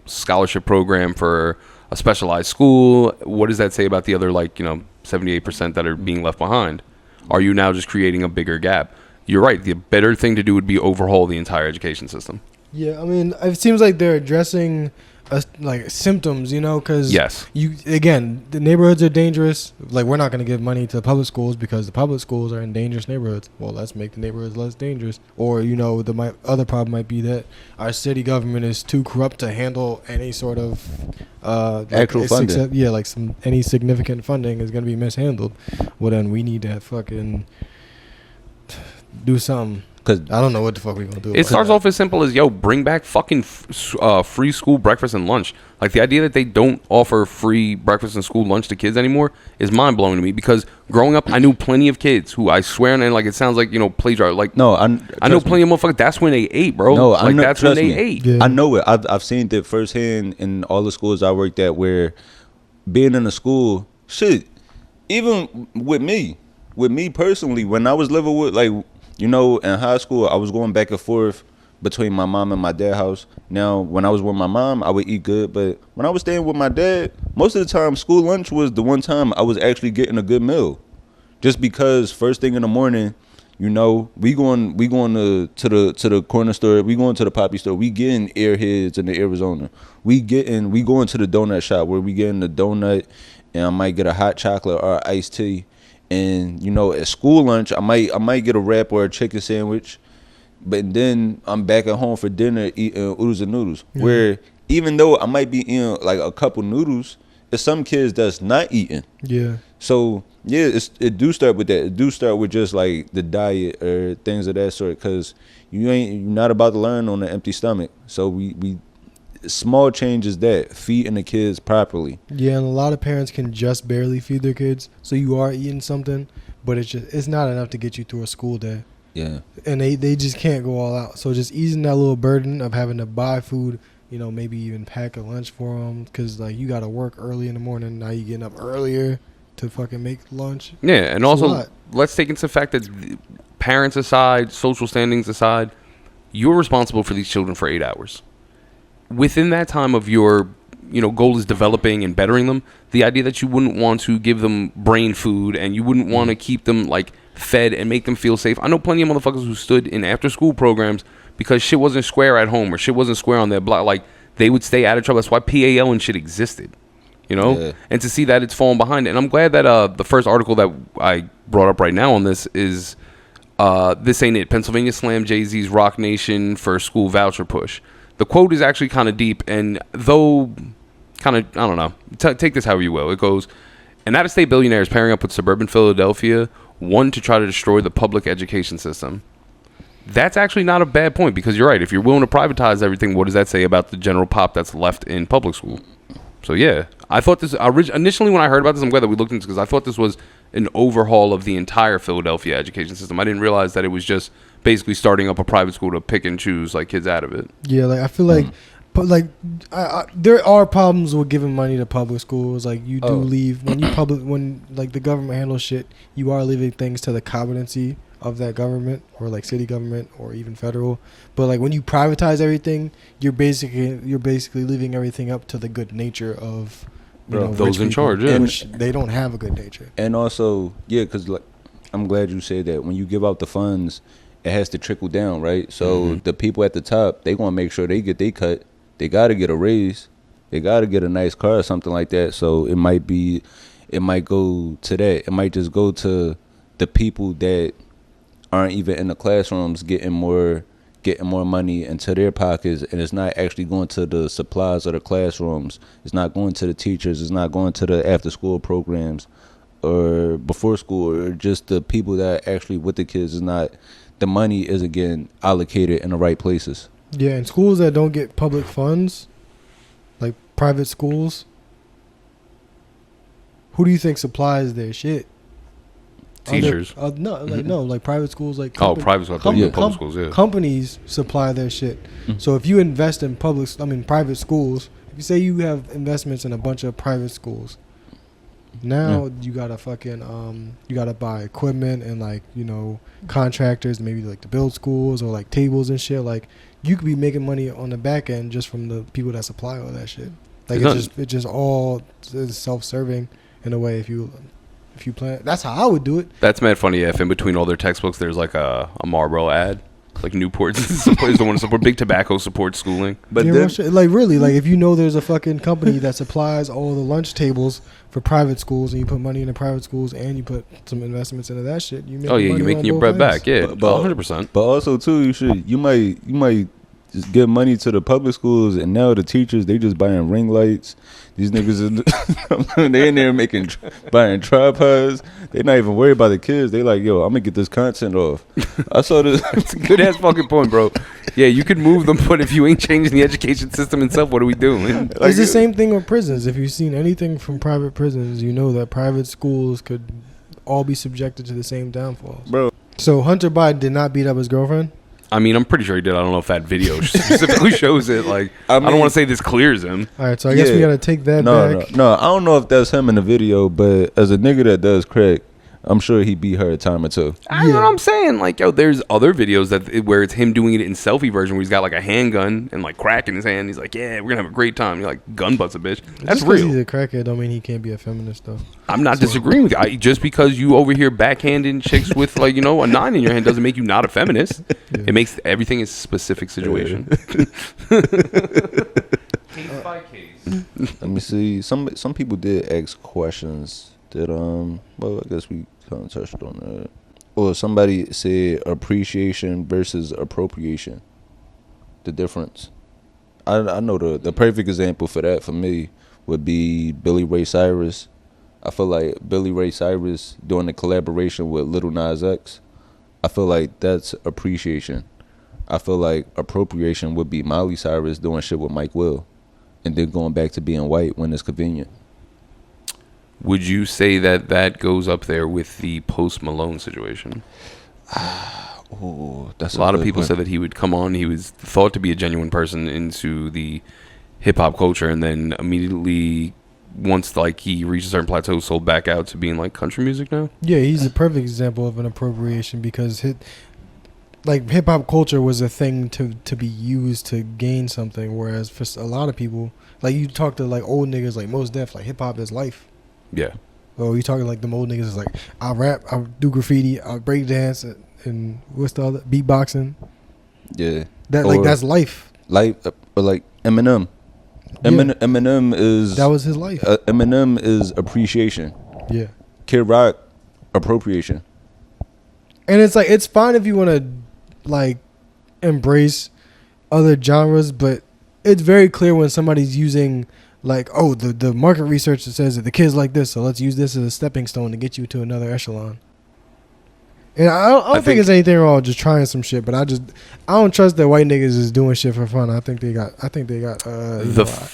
scholarship program for a specialized school, what does that say about the other 78% that are being left behind? Are you now just creating a bigger gap? You're right. The better thing to do would be overhaul the entire education system. Yeah, I mean, it seems like they're addressing symptoms, because the neighborhoods are dangerous. Like, we're not going to give money to public schools because the public schools are in dangerous neighborhoods. Well, let's make the neighborhoods less dangerous. Or, the other problem might be that our city government is too corrupt to handle any sort of actual funding. Any significant funding is going to be mishandled. Well, then we need to fucking do something. Cause I don't know what the fuck we gonna do. It starts off as simple as, bring back fucking free school breakfast and lunch. Like, the idea that they don't offer free breakfast and school lunch to kids anymore is mind blowing to me. Because growing up, I knew plenty of kids who I swear, and it sounds like plagiarize. Like, no, I know plenty of motherfuckers. That's when they ate, bro. No, I know, that's when they ate. Yeah. I know it. I've seen it firsthand in all the schools I worked at, where being in a school, even with me personally, when I was living with in high school, I was going back and forth between my mom and my dad's house. Now, when I was with my mom, I would eat good. But when I was staying with my dad, most of the time, school lunch was the one time I was actually getting a good meal. Just because first thing in the morning, we going to the corner store, we going to the poppy store, we getting Airheads in the Arizona. We going to the donut shop where we getting the donut, and I might get a hot chocolate or iced tea. And at school lunch, I might get a wrap or a chicken sandwich, but then I'm back at home for dinner eating oodles and noodles. Mm-hmm. Where even though I might be eating a couple noodles, there's some kids that's not eating. Yeah. So it do start with that. It do start with just the diet or things of that sort, because you're not about to learn on an empty stomach. So we small changes that feeding the kids properly. Yeah, and a lot of parents can just barely feed their kids, so you are eating something, but it's not enough to get you through a school day. Yeah, and they just can't go all out. So just easing that little burden of having to buy food, maybe even pack a lunch for them, because you got to work early in the morning. Now you getting up earlier to fucking make lunch. Yeah, and also let's take into the fact that parents aside, social standings aside, you're responsible for these children for 8 hours. Within that time of your, goal is developing and bettering them, the idea that you wouldn't want to give them brain food and you wouldn't want to keep them fed and make them feel safe. I know plenty of motherfuckers who stood in after school programs because shit wasn't square at home or shit wasn't square on their block. They would stay out of trouble. That's why PAL and shit existed, Yeah. And to see that it's fallen behind. And I'm glad that the first article that I brought up right now on this is This Ain't It. Pennsylvania slammed Jay-Z's Roc Nation for school voucher push. The quote is actually kind of deep, and though kind of, I don't know, take this however you will. It goes, an out-of-state billionaire is pairing up with suburban Philadelphia, one to try to destroy the public education system. That's actually not a bad point, because you're right. If you're willing to privatize everything, what does that say about the general pop that's left in public school? So, yeah. I thought this, initially when I heard about this, I'm glad that we looked into this, because I thought this was an overhaul of the entire Philadelphia education system. I didn't realize that it was just basically starting up a private school to pick and choose kids out of it. Yeah, I feel like But like, there are problems with giving money to public schools. Like you do leave when like the government handles shit, you are leaving things to the competency of that government or like city government or even federal. But like when you privatize everything, you're basically leaving everything up to the good nature of those in charge. Yeah. Which they don't have a good nature. And also, because like I'm glad you said that. When you give out the funds, it has to trickle down, right? So the people at the top, they want to make sure they get their cut. They got to get a raise. They got to get a nice car or something like that. So it might go to that. It might just go to the people that aren't even in the classrooms getting more money into their pockets, and it's not actually going to the supplies of the classrooms. It's not going to the teachers. It's not going to the after school programs or before school, or just the people that are actually with the kids. Is not, the money isn't getting allocated in the right places. Yeah, and schools that don't get public funds, like private schools, who do you think supplies their shit? Teachers. Like private schools, like private schools. Public schools. Yeah. Companies supply their shit. So if you invest in private schools, if you say you have investments in a bunch of private schools, now you gotta you gotta buy equipment and like contractors, maybe like to build schools or like tables and shit. Like you could be making money on the back end just from the people that supply all that shit. Like it's just all self-serving in a way. If you plan, that's how I would do it. That's mad funny. If in between all their textbooks, there's like a Marlboro ad, like Newport is the one to support big tobacco supports schooling. But like really, like if there's a fucking company that supplies all the lunch tables for private schools, and you put money into private schools, and you put some investments into that shit, you're making your bread back. Yeah, 100%. But also too, you might just give money to the public schools, and now the teachers, they just buying ring lights. These niggas, they in there buying tripods. They not even worried about the kids. They like, yo, I'm gonna get this content off. I saw this. It's a good ass fucking point, bro. Yeah, you could move them, but if you ain't changing the education system itself, what are we doing? It's the same thing with prisons. If you've seen anything from private prisons, you know that private schools could all be subjected to the same downfalls. Bro. So Hunter Biden did not beat up his girlfriend? I mean, I'm pretty sure he did. I don't know if that video specifically shows it. Like, I don't want to say this clears him. All right, so I guess we got to take that back. No, I don't know if that's him in the video, but as a nigga that does crack, I'm sure he beat her a time or two. I know what I'm saying. Like, yo, there's other videos where it's him doing it in selfie version, where he's got like a handgun and like crack in his hand. He's like, yeah, we're gonna have a great time. You're like, gun butts a bitch. That's just real. He's a crackhead don't mean he can't be a feminist though. I'm not disagreeing with you. Just because you over here backhanding chicks with like a 9 in your hand doesn't make you not a feminist. Yeah. It makes everything a specific situation. Case by case. Let me see. Some people did ask questions. Well, I guess we kind of touched on that. Or somebody said appreciation versus appropriation. The difference. I know the perfect example for that for me would be Billy Ray Cyrus. I feel like Billy Ray Cyrus doing the collaboration with Lil Nas X. I feel like that's appreciation. I feel like appropriation would be Miley Cyrus doing shit with Mike Will, and then going back to being white when it's convenient. Would you say that goes up there with the Post Malone situation? That's a lot of people said that he would come on. He was thought to be a genuine person into the hip hop culture, and then immediately, once like he reached a certain plateau, sold back out to being like country music now. Yeah, he's a perfect example of an appropriation because hip hop culture was a thing to be used to gain something, whereas for a lot of people, like you talk to like old niggas like Mos Def, like hip hop is life. Yeah. Oh, you talking like the old niggas is like I rap, I do graffiti, I break dance, and what's the other beatboxing? Yeah. That's life. Like Eminem. Yeah. Eminem is that was his life. Eminem is appreciation. Yeah. Kid Rock, appropriation. And it's like it's fine if you want to like embrace other genres, but it's very clear when somebody's using like, oh, the market research says that the kids like this, so let's use this as a stepping stone to get you to another echelon. And I don't think there's anything wrong with just trying some shit, but I don't trust that white niggas is doing shit for fun. I think they got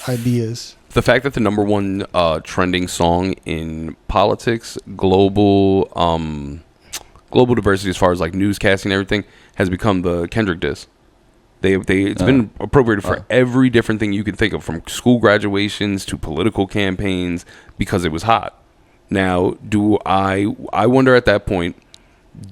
ideas. The fact that the number one trending song in politics, global diversity as far as like newscasting and everything, has become the Kendrick diss. It's been appropriated for every different thing you can think of, from school graduations to political campaigns, because it was hot. Now, I wonder at that point,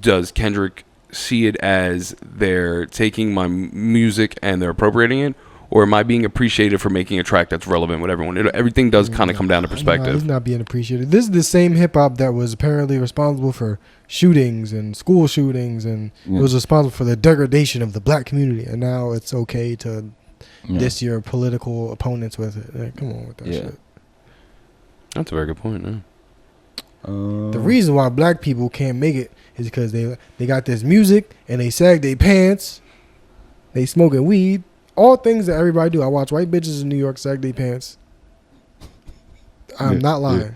does Kendrick see it as they're taking my music and they're appropriating it, or am I being appreciated for making a track that's relevant with everyone? Everything does kind of come down to perspective. No, he's not being appreciated. This is the same hip hop that was apparently responsible for shootings and school shootings, and it was responsible for the degradation of the black community. And now it's okay to diss your political opponents with it. Like, come on with that shit. That's a very good point. Yeah. The reason why black people can't make it is because they got this music and they sag their pants, they smoking weed. All things that everybody do. I watch white bitches in New York sag their pants. I'm not lying.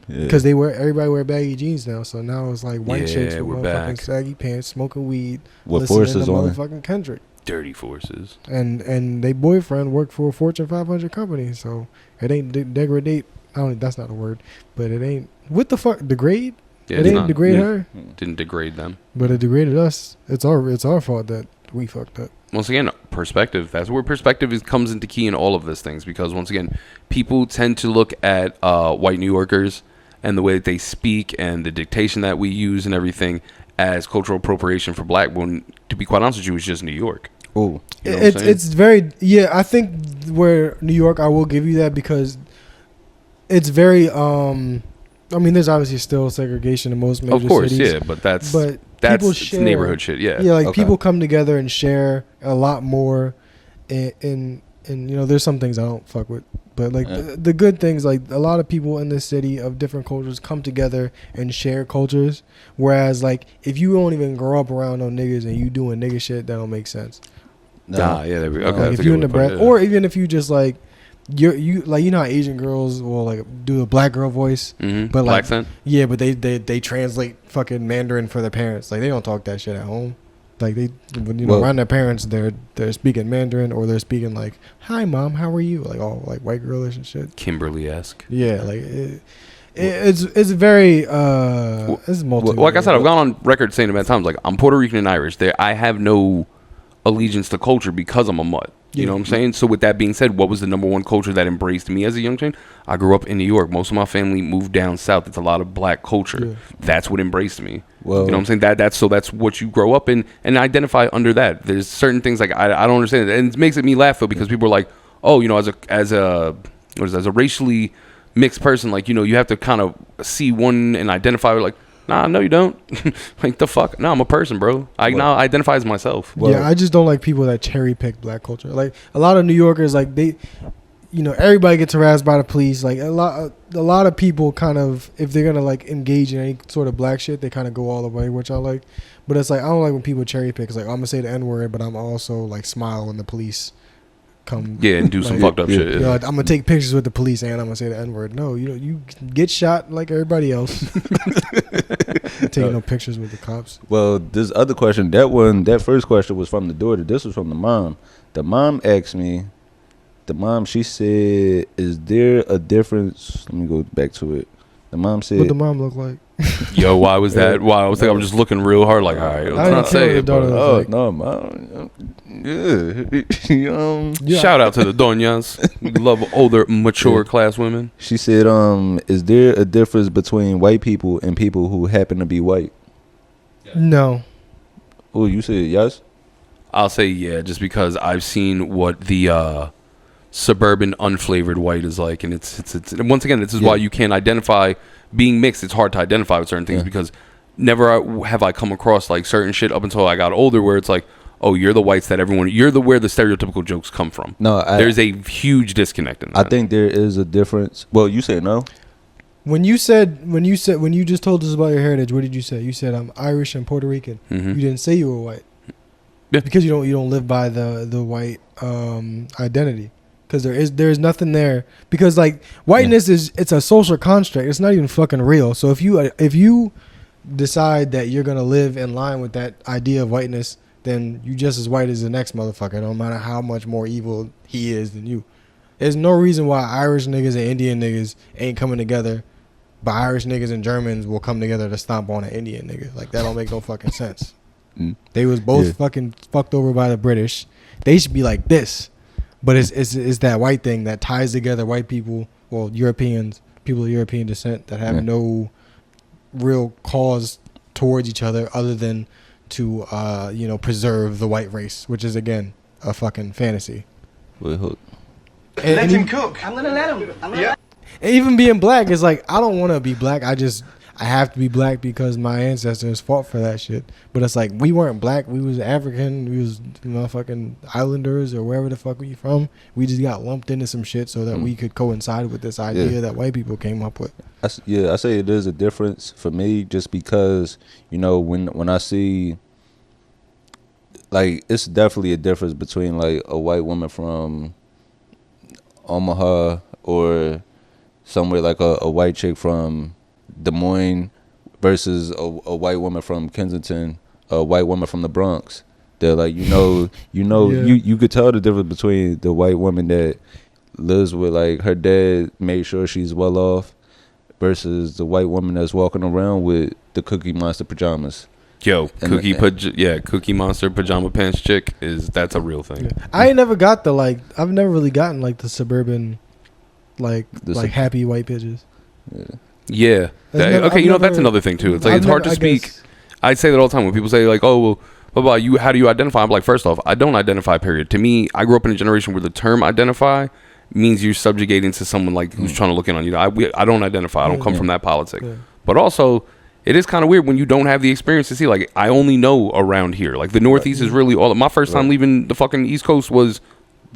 Because everybody wear baggy jeans now. So now it's like white chicks with motherfucking saggy pants, smoking weed, what forces on motherfucking Kendrick. Dirty forces. And they boyfriend worked for a Fortune 500 company. So it ain't degradate. That's not a word. But it ain't. What the fuck? Degrade? Yeah, it didn't degrade her. Didn't degrade them. But it degraded us. It's our fault that we fucked up. Once again, perspective. That's where perspective comes into key in all of these things. Because once again, people tend to look at white New Yorkers and the way that they speak and the dictation that we use and everything as cultural appropriation for black. When, to be quite honest with you, it's just New York. Oh, you know it's very I think where New York, I will give you that, because it's very I mean, there's obviously still segregation in most major cities. Yeah, but that's share, neighborhood shit. Yeah, like people come together and share a lot more, and there's some things I don't fuck with, but like the good things, like a lot of people in this city of different cultures come together and share cultures. Whereas like if you don't even grow up around no niggas and you doing nigga shit, that don't make sense. There we go. Okay, like if you in the or even if you just like. You know how Asian girls will like do a black girl voice, but black like accent. Yeah, but they translate fucking Mandarin for their parents. Like they don't talk that shit at home. Like they around their parents, they're speaking Mandarin, or they're speaking like, "Hi mom, how are you?" Like all like white girlish and shit. Kimberly-esque. Yeah, like it's very it's multi. Like I said, I've gone on record saying it many times. Like I'm Puerto Rican and Irish. I have no allegiance to culture because I'm a mutt. You know what I'm saying? So with that being said, what was the number one culture that embraced me as a young teen? I grew up in New York. Most of my family moved down south. It's a lot of black culture. Yeah. That's what embraced me. Well, you know what I'm saying? That's what you grow up in and identify under that. There's certain things like I don't understand it. And it makes me laugh though, because people are like, oh, as a racially mixed person, like, you have to kind of see one and identify with, like, nah, no, you don't. Like, the fuck? No, I'm a person, bro. I now identify as myself. Well, yeah, I just don't like people that cherry pick black culture. Like, a lot of New Yorkers, like, they, everybody gets harassed by the police. Like, a lot of people kind of, if they're going to, like, engage in any sort of black shit, they kind of go all the way, which I like. But it's like, I don't like when people cherry pick. It's like, I'm going to say the N-word, but I'm also, like, smile when the police come. Yeah, and do some fucked up shit. Like, I'm going to take pictures with the police and I'm going to say the N-word. No, you get shot like everybody else. Taking no pictures with the cops. Well, this other question, that first question was from the daughter. This was from the mom. The mom asked me, she said, is there a difference? Let me go back to it. The mom said, what the mom look like? Yo, why was that? Why I was like, I'm just looking real hard, like, all right, let's not say it. But, no, mom. Yeah. Shout out to the doñas. We love older, mature class women. She said, is there a difference between white people and people who happen to be white? No. Oh, you said yes? I'll say yeah, just because I've seen what the suburban unflavored white is like, and it's and once again, this is why you can't identify being mixed. It's hard to identify with certain things because never have I come across like certain shit up until I got older where it's like, oh, you're the whites that where the stereotypical jokes come from. No, there's a huge disconnect in that. I think there is a difference. Well, you said no. When you just told us about your heritage, what did you say? You said I'm Irish and Puerto Rican. Mm-hmm. You didn't say you were white. Yeah. Because you don't live by the white identity. Because there's nothing there. Because like whiteness it's a social construct. It's not even fucking real. So if you decide that you're gonna live in line with that idea of whiteness, then you just as white as the next motherfucker, no matter how much more evil he is than you. There's no reason why Irish niggas and Indian niggas ain't coming together, but Irish niggas and Germans will come together to stomp on an Indian nigga. Like, that don't make no fucking sense. They was both fucking fucked over by the British. They should be like this. But it's that white thing that ties together white people, well, Europeans, people of European descent that have no real cause towards each other other than to preserve the white race, which is again a fucking fantasy. Wait, hold. Let him cook. I'm gonna let him. And even being black is like, I don't want to be black. I have to be black because my ancestors fought for that shit. But it's like, we weren't black. We was African. We was motherfucking islanders or wherever the fuck we from. We just got lumped into some shit so that we could coincide with this idea that white people came up with. I say it is a difference for me just because, when I see, like, it's definitely a difference between, like, a white woman from Omaha or somewhere like a white chick from Des Moines versus a white woman from Kensington, a white woman from the Bronx. They're like, you could tell the difference between the white woman that lives with, like, her dad made sure she's well off versus the white woman that's walking around with the Cookie Monster pajamas. Yo, Cookie Monster pajama pants chick that's a real thing. Yeah. I ain't never got I've never really gotten like the suburban, happy white bitches. Yeah. That's another thing too. It's like, it's hard to speak. I say that all the time when people say like, oh, well, blah, blah, you, how do you identify? I'm like, first off, I don't identify, period. To me, I grew up in a generation where the term identify means you're subjugating to someone like who's trying to look in on you. I don't identify. I don't come from that politic. Yeah. But also, it is kind of weird when you don't have the experience to see. Like, I only know around here. Like, the Northeast is really all. My first time leaving the fucking East Coast was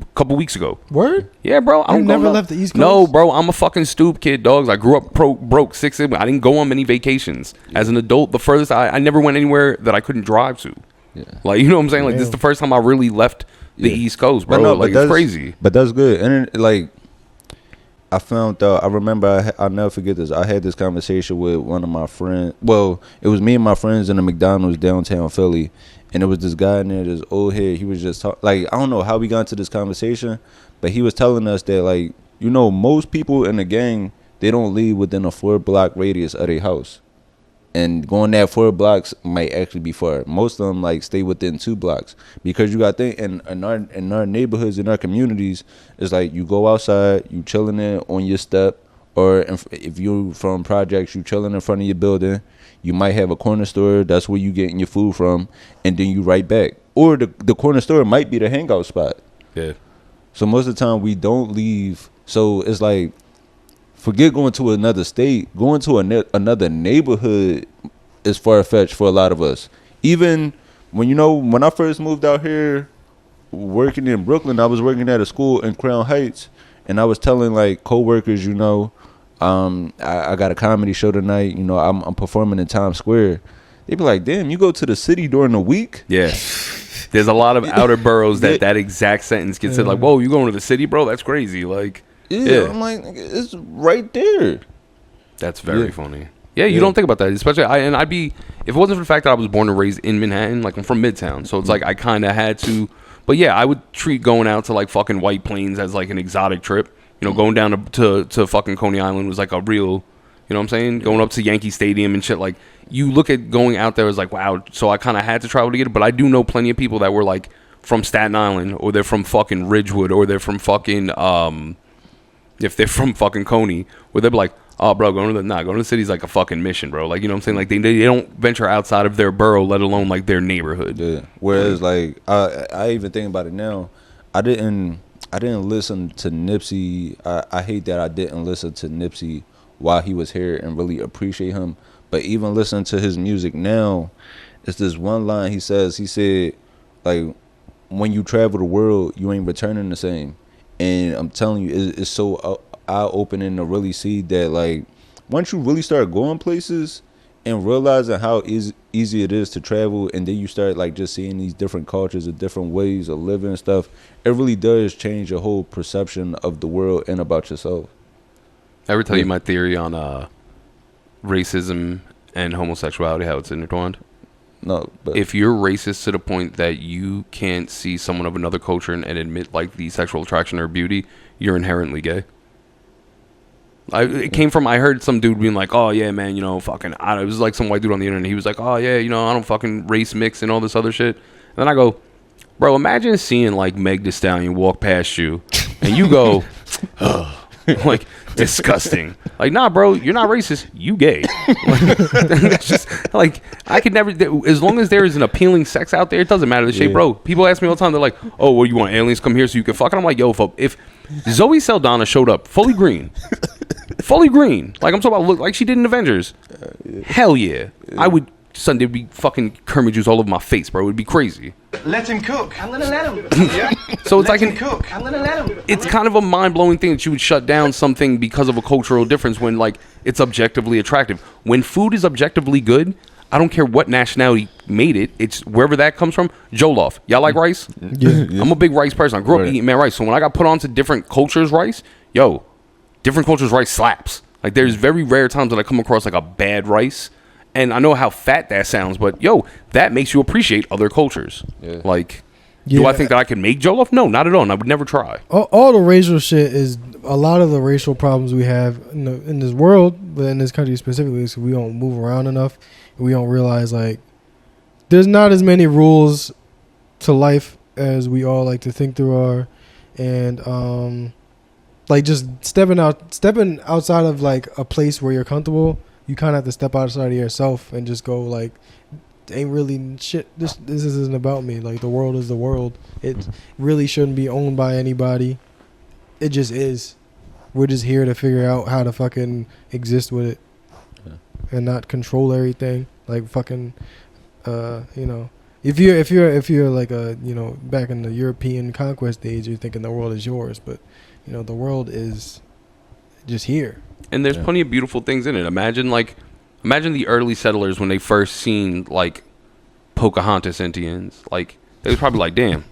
a couple weeks ago. Word? Yeah, bro. I never left the East Coast? No, bro. I'm a fucking stoop kid, dogs. I grew up broke, six. I didn't go on many vacations. As an adult, the furthest I never went anywhere that I couldn't drive to. Yeah. Like, you know what I'm saying? Like, this is the first time I really left the East Coast, bro. Like, it's crazy. But that's good. And it, like, I found out, I remember, I'll never forget this. I had this conversation with one of my friends. Well, it was me and my friends in a McDonald's downtown Philly. And there was this guy in there, this old head. He was just talking. Like, I don't know how we got into this conversation, but he was telling us that, like, most people in the gang, they don't leave within a 4-block radius of their house. And going that 4 blocks might actually be far. Most of them, like, stay within 2 blocks. Because you got to think, in our neighborhoods, in our communities, it's like you go outside, you chilling there on your step, or if you're from projects, you chilling in front of your building. You might have a corner store. That's where you getting your food from. And then you right back. Or the corner store might be the hangout spot. Yeah. So most of the time, we don't leave. So it's like, forget going to another state. Going to another neighborhood is far-fetched for a lot of us. Even when I first moved out here, working in Brooklyn, I was working at a school in Crown Heights, and I was telling, like, coworkers, I got a comedy show tonight. I'm performing in Times Square. They be like, damn, you go to the city during the week? Yeah. There's a lot of outer boroughs that exact sentence gets said, like, whoa, you going to the city, bro? That's crazy. Like, yeah, I'm like, it's right there. That's very funny. Yeah, you don't think about that, especially if it wasn't for the fact that I was born and raised in Manhattan, like, I'm from Midtown, so it's like I kind of had to. But yeah, I would treat going out to, like, fucking White Plains as like an exotic trip. Going down to fucking Coney Island was like a real, you know what I'm saying? Going up to Yankee Stadium and shit. Like, you look at going out there as like, wow. So I kind of had to travel to get it. But I do know plenty of people that were like from Staten Island, or they're from fucking Ridgewood, or they're from fucking if they're from fucking Coney, where they'd be like, oh, bro, going to the city's like a fucking mission, bro. Like, you know what I'm saying? Like, they don't venture outside of their borough, let alone like their neighborhood. Yeah. Whereas like I even think about it now, I didn't listen to Nipsey. I hate that I didn't listen to Nipsey while he was here and really appreciate him. But even listening to his music now, it's this one line he said, like, when you travel the world, you ain't returning the same. And I'm telling you, it's so eye-opening to really see that, like, once you really start going places and realizing how easy it is to travel, and then you start, like, just seeing these different cultures and different ways of living and stuff, it really does change your whole perception of the world and about yourself. I ever tell you my theory on racism and homosexuality, how it's intertwined? No, but if you're racist to the point that you can't see someone of another culture and admit, like, the sexual attraction or beauty, you're inherently gay. It came from, I heard some dude being like, oh yeah, man, you know, fucking, I don't know, it was like some white dude on the internet. He was like, oh yeah, you know, I don't fucking race mix and all this other shit. And then I go, bro, imagine seeing like Meg Thee Stallion walk past you and you go, oh, like, disgusting. Like, nah, bro, you're not racist. You gay. Like, that's just like, I could never. As long as there is an appealing sex out there, it doesn't matter the shape, bro. People ask me all the time. They're like, "Oh, well, you want aliens come here so you can fuck?" And I'm like, "Yo, if Zoe Saldana showed up fully green, like I'm talking about, look like she did in Avengers, hell yeah, I would." Son, there'd be fucking Kermit juice all over my face, bro. It'd be crazy. Let him cook. I'm gonna let him. So it's Let like him cook. I'm gonna let him. it's kind of a mind-blowing thing that you would shut down something because of a cultural difference when, like, it's objectively attractive. When food is objectively good, I don't care what nationality made it. It's wherever that comes from. Jollof. Y'all like rice? Yeah. I'm a big rice person. I grew up eating rice. So when I got put onto different cultures' rice, different cultures' rice slaps. Like, there's very rare times that I come across, like, a bad rice. And I know how fat that sounds, but, that makes you appreciate other cultures. Yeah. Like... Do I think that I can make jollof? No, not at all. And I would never try. All the racial shit is a lot of the racial problems we have in this world, but in this country specifically, is we don't move around enough. And we don't realize, like, there's not as many rules to life as we all like to think there are. And, like, just stepping outside of, like, a place where you're comfortable, you kind of have to step outside of yourself and just go, like, ain't really shit. This isn't about me. Like, the world is the world. It really shouldn't be owned by anybody. It just is. We're just here to figure out how to fucking exist with it, and not control everything. Like, fucking, if you're like a, back in the European conquest days, you're thinking the world is yours, but the world is just here. And there's plenty of beautiful things in it. Imagine the early settlers when they first seen, like, Pocahontas Indians. Like, they was probably like, damn,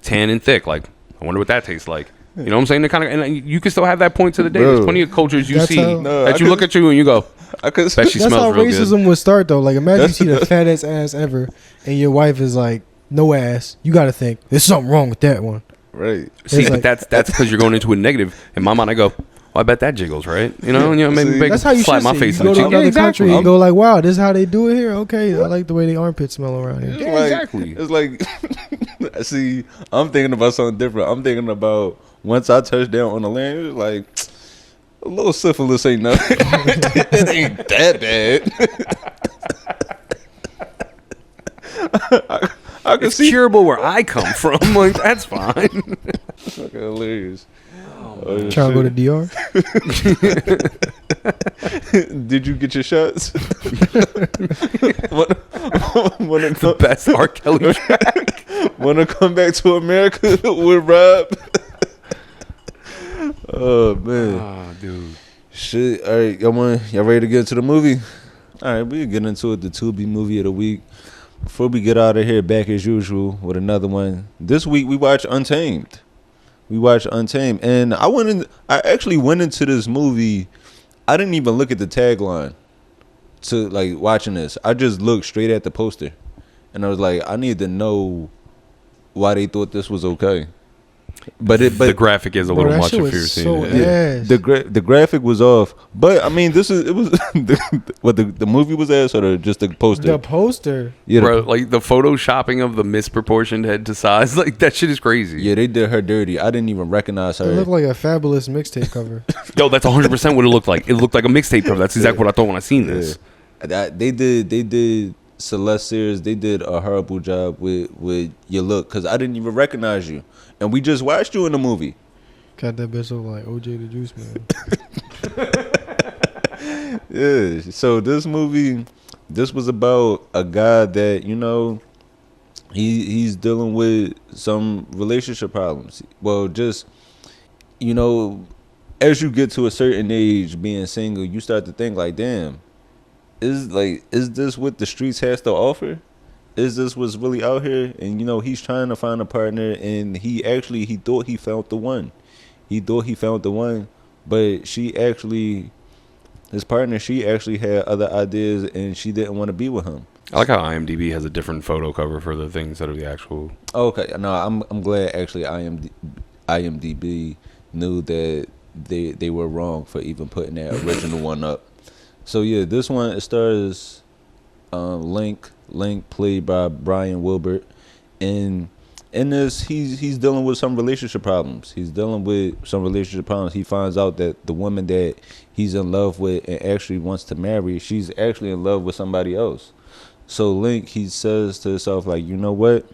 tan and thick. Like, I wonder what that tastes like. You know what I'm saying? And you can still have that point to the day. Bro, there's plenty of cultures you see that you look at you and you go, bet she that's smells how real racism good. Would start, though. Like, imagine you see the fattest ass ever, and your wife is like, no ass. You got to think, there's something wrong with that one. Right. See, but that's because you're going into a negative. In my mind, I go, I bet that jiggles, right? Maybe that's how you slap should my see. face You in go the to cheek. another country and go like, wow, this is how they do it here? Okay, I like the way the armpits smell around here. Yeah, exactly. It's like, see, I'm thinking about something different. I'm thinking about once I touch down on the land, it's like, a little syphilis ain't nothing. It ain't that bad. I can It's see curable where I come from. Like, that's fine. fucking hilarious. Trying to go to DR? Did you get your shots? The best R. Kelly track. Want to come back to America with Rob? Oh, man. Oh, dude. Shit. All right, y'all ready to get into the movie? All right, we'll get into it, the Tubi movie of the week. Before we get out of here, back as usual with another one. This week we watched Untamed. And I actually went into this movie. I didn't even look at the tagline to, like, watching this. I just looked straight at the poster, and I was like, I need to know why they thought this was okay. But the graphic is a little much if you're seeing it. The graphic was off, but I mean, the movie was ass or just the poster. The poster, yeah, bro. Like, the photoshopping of the misproportioned head to size, like, that shit is crazy. Yeah, they did her dirty. I didn't even recognize her. It looked like a Fabulous mixtape cover. Yo, that's 100% what it looked like. It looked like a mixtape cover. That's exactly what I thought when I seen this. They did Celeste Sears. They did a horrible job with your look, because I didn't even recognize you. And we just watched you in the movie. Got that bitch look like OJ the Juice Man. Yeah. So this movie, this was about a guy that, he's dealing with some relationship problems. Well, just, as you get to a certain age, being single, you start to think like, damn, is this what the streets has to offer? Is this what's really out here? And, he's trying to find a partner, and he thought he found the one. But his partner, she actually had other ideas, and she didn't want to be with him. I like how IMDb has a different photo cover for the things that are the actual. Okay, no, I'm glad actually IMDb knew that they were wrong for even putting that original one up. So yeah, this one it stars Link played by Brian Wilbert, and in this he's dealing with some relationship problems. He finds out that the woman that he's in love with and actually wants to marry, she's actually in love with somebody else. So Link, he says to himself, like, you know what,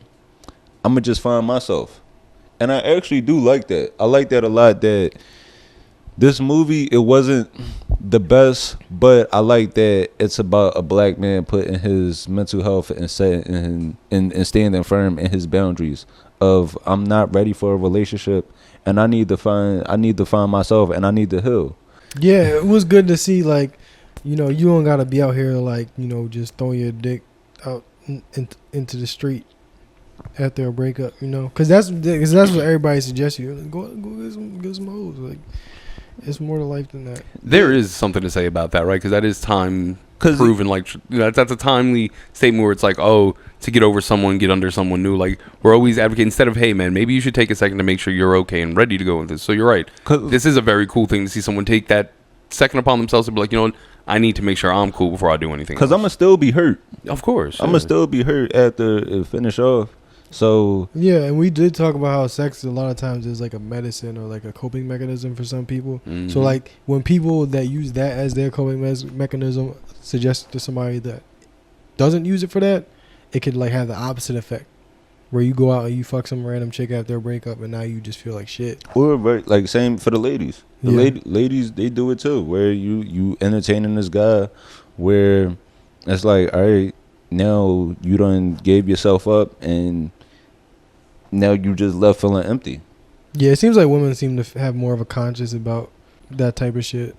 I'm gonna just find myself. And I actually do like that. I like that a lot, that this movie, it wasn't the best, but I like that it's about a black man putting his mental health and setting and standing firm in his boundaries of, I'm not ready for a relationship, and I need to find myself, and I need to heal. Yeah, it was good to see, like, you know, you don't gotta be out here like, you know, just throwing your dick out into the street after a breakup, you know, because that's what everybody suggests you. Go get some hoes. Like, it's more to life than that. There is something to say about that, right? Because that is time proven. Like, you know, that's a timely statement where it's like, oh, to get over someone, get under someone new. Like, we're always advocating, instead of, hey, man, maybe you should take a second to make sure you're okay and ready to go with this. So you're right. This is a very cool thing to see someone take that second upon themselves to be like, you know what, I need to make sure I'm cool before I do anything. Because I'm going to still be hurt. Of course. I'm going to still be hurt after it finish off. So yeah, and we did talk about how sex a lot of times is like a medicine or like a coping mechanism for some people. Mm-hmm. So like when people that use that as their coping mechanism suggest to somebody that doesn't use it for that, it could like have the opposite effect, where you go out and you fuck some random chick after a breakup and now you just feel like shit. Or like same for the ladies. Ladies, they do it too, where you entertaining this guy where it's like, all right, now you done gave yourself up and now you just left feeling empty. Yeah, it seems like women seem to have more of a conscience about that type of shit.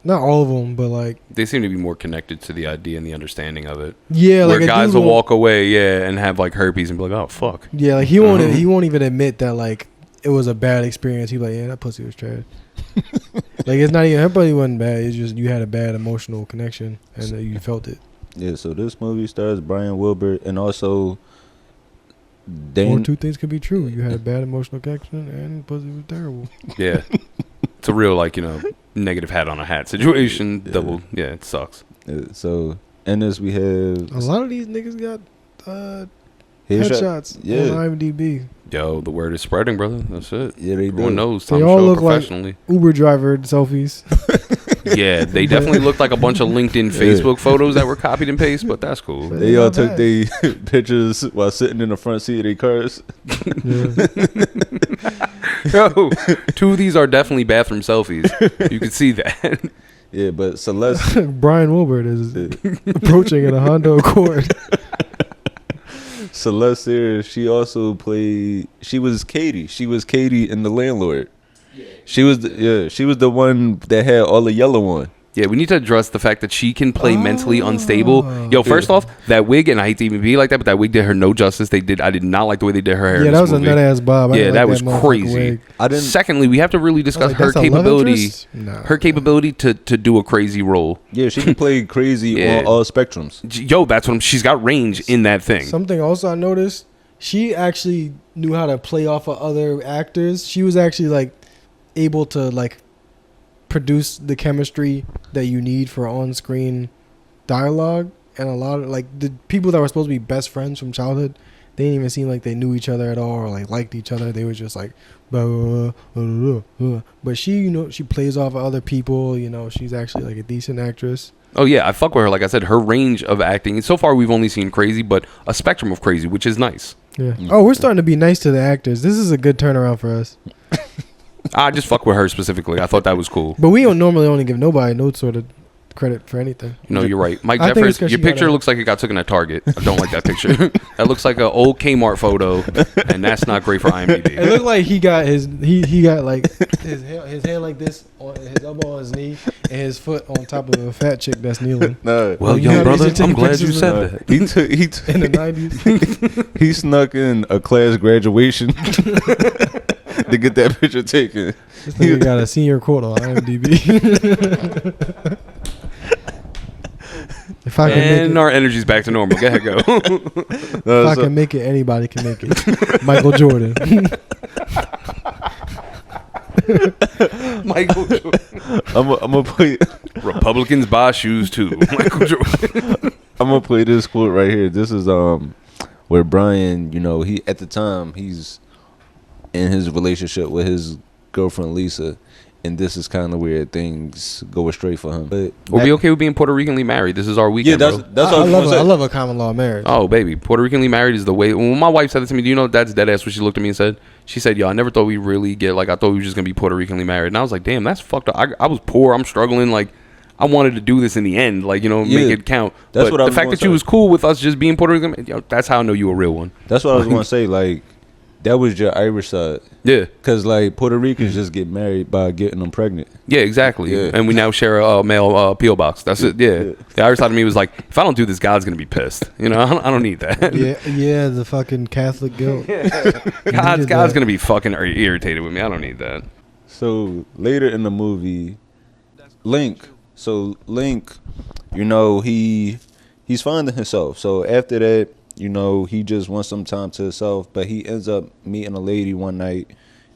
Not all of them, but like they seem to be more connected to the idea and the understanding of it. Yeah, where like guys will walk away, and have like herpes and be like, "Oh fuck." Yeah, like he won't even admit that like it was a bad experience. He's like, "Yeah, that pussy was trash." Like it's not even her pussy wasn't bad. It's just you had a bad emotional connection and you felt it. Yeah, so this movie stars Brian Wilbert and also. Or two things could be true. You had a bad emotional connection and pussy was terrible. Yeah. It's a real, like, you know, negative hat on a hat situation. Yeah. Double. Yeah, it sucks. So, in this we have... A lot of these niggas got headshots on IMDb. Yo, the word is spreading, brother. That's it. Yeah, they Everyone do. knows. They all look like Uber driver selfies. Yeah, they definitely looked like a bunch of LinkedIn, Facebook photos that were copied and pasted, but that's cool. They all took their pictures while sitting in the front seat of their cars. Yo, two of these are definitely bathroom selfies. You can see that. Yeah, but Celeste... Brian Wilbert is approaching in a Honda Accord. Celeste here, she also played... She was Katie. She was Katie in The Landlord. She was the one that had all the yellow on. Yeah, we need to address the fact that she can play mentally unstable. Yo, first off, that wig, and I hate to even be like that, but that wig did her no justice. I did not like the way they did her hair. Yeah, that was a nut ass bob. Yeah, that was crazy. Secondly, we have to really discuss her capability. Her capability to do a crazy role. Yeah, she can play crazy on all spectrums. Yo, that's what she's got range in that thing. Something else I noticed, she actually knew how to play off of other actors. She was actually like able to like produce the chemistry that you need for on-screen dialogue, and a lot of like the people that were supposed to be best friends from childhood, they didn't even seem like they knew each other at all or like liked each other. They were just like blah, blah, blah, blah, blah. But she, you know, she plays off of other people. You know, she's actually like a decent actress. Oh yeah, I fuck with her. Like I said, her range of acting, so far we've only seen crazy, but a spectrum of crazy, which is nice. Yeah. Oh, we're starting to be nice to the actors. This is a good turnaround for us. I just fuck with her specifically. I thought that was cool. But we don't normally only give nobody no sort of credit for anything. No, you're right. Mike Jeffers, your picture looks like it got taken at Target. I don't like that picture. That looks like an old Kmart photo, and that's not great for IMDb. It looked like he got he got like his hand like this, on his elbow on his knee, and his foot on top of a fat chick that's kneeling. Well, young brother, I'm glad you said that. He took in the 90s. He snuck in a class graduation to get that picture taken. This nigga got a senior quote on IMDb. If I can make it, our energy's back to normal. Go ahead, go. If I can make it, anybody can make it. Michael Jordan. Michael Jordan. I'm gonna play. Republicans buy shoes too. Michael Jordan. I'm gonna play this quote right here. This is where Brian, he at the time he's in his relationship with his girlfriend Lisa, and this is kind of where things go astray for him. But We'll be okay with being Puerto Ricanly married. This is our weekend, yeah, that's bro. what I was gonna say. I love a common law marriage. Oh, baby. Puerto Ricanly married is the way. When my wife said it to me, do you know that's dead ass what she looked at me and said? She said, yo, I never thought we'd really get, like, I thought we were just going to be Puerto Ricanly married. And I was like, damn, that's fucked up. I was poor. I'm struggling. Like, I wanted to do this in the end. Like, make it count. That's but what I the was fact gonna that you say. was cool with us just being Puerto Rican, that's how I know you a real one. That's what I was gonna say. Like, that was your Irish side. Yeah. Cause like Puerto Ricans just get married by getting them pregnant. Yeah, exactly. Yeah. And we now share a male P.O. box. That's it. Yeah. The Irish side of me was like, if I don't do this, God's going to be pissed. I don't need that. Yeah, the fucking Catholic guilt. God's going to be fucking irritated with me. I don't need that. So later in the movie, Link, he's finding himself. So after that, he just wants some time to himself, but he ends up meeting a lady one night.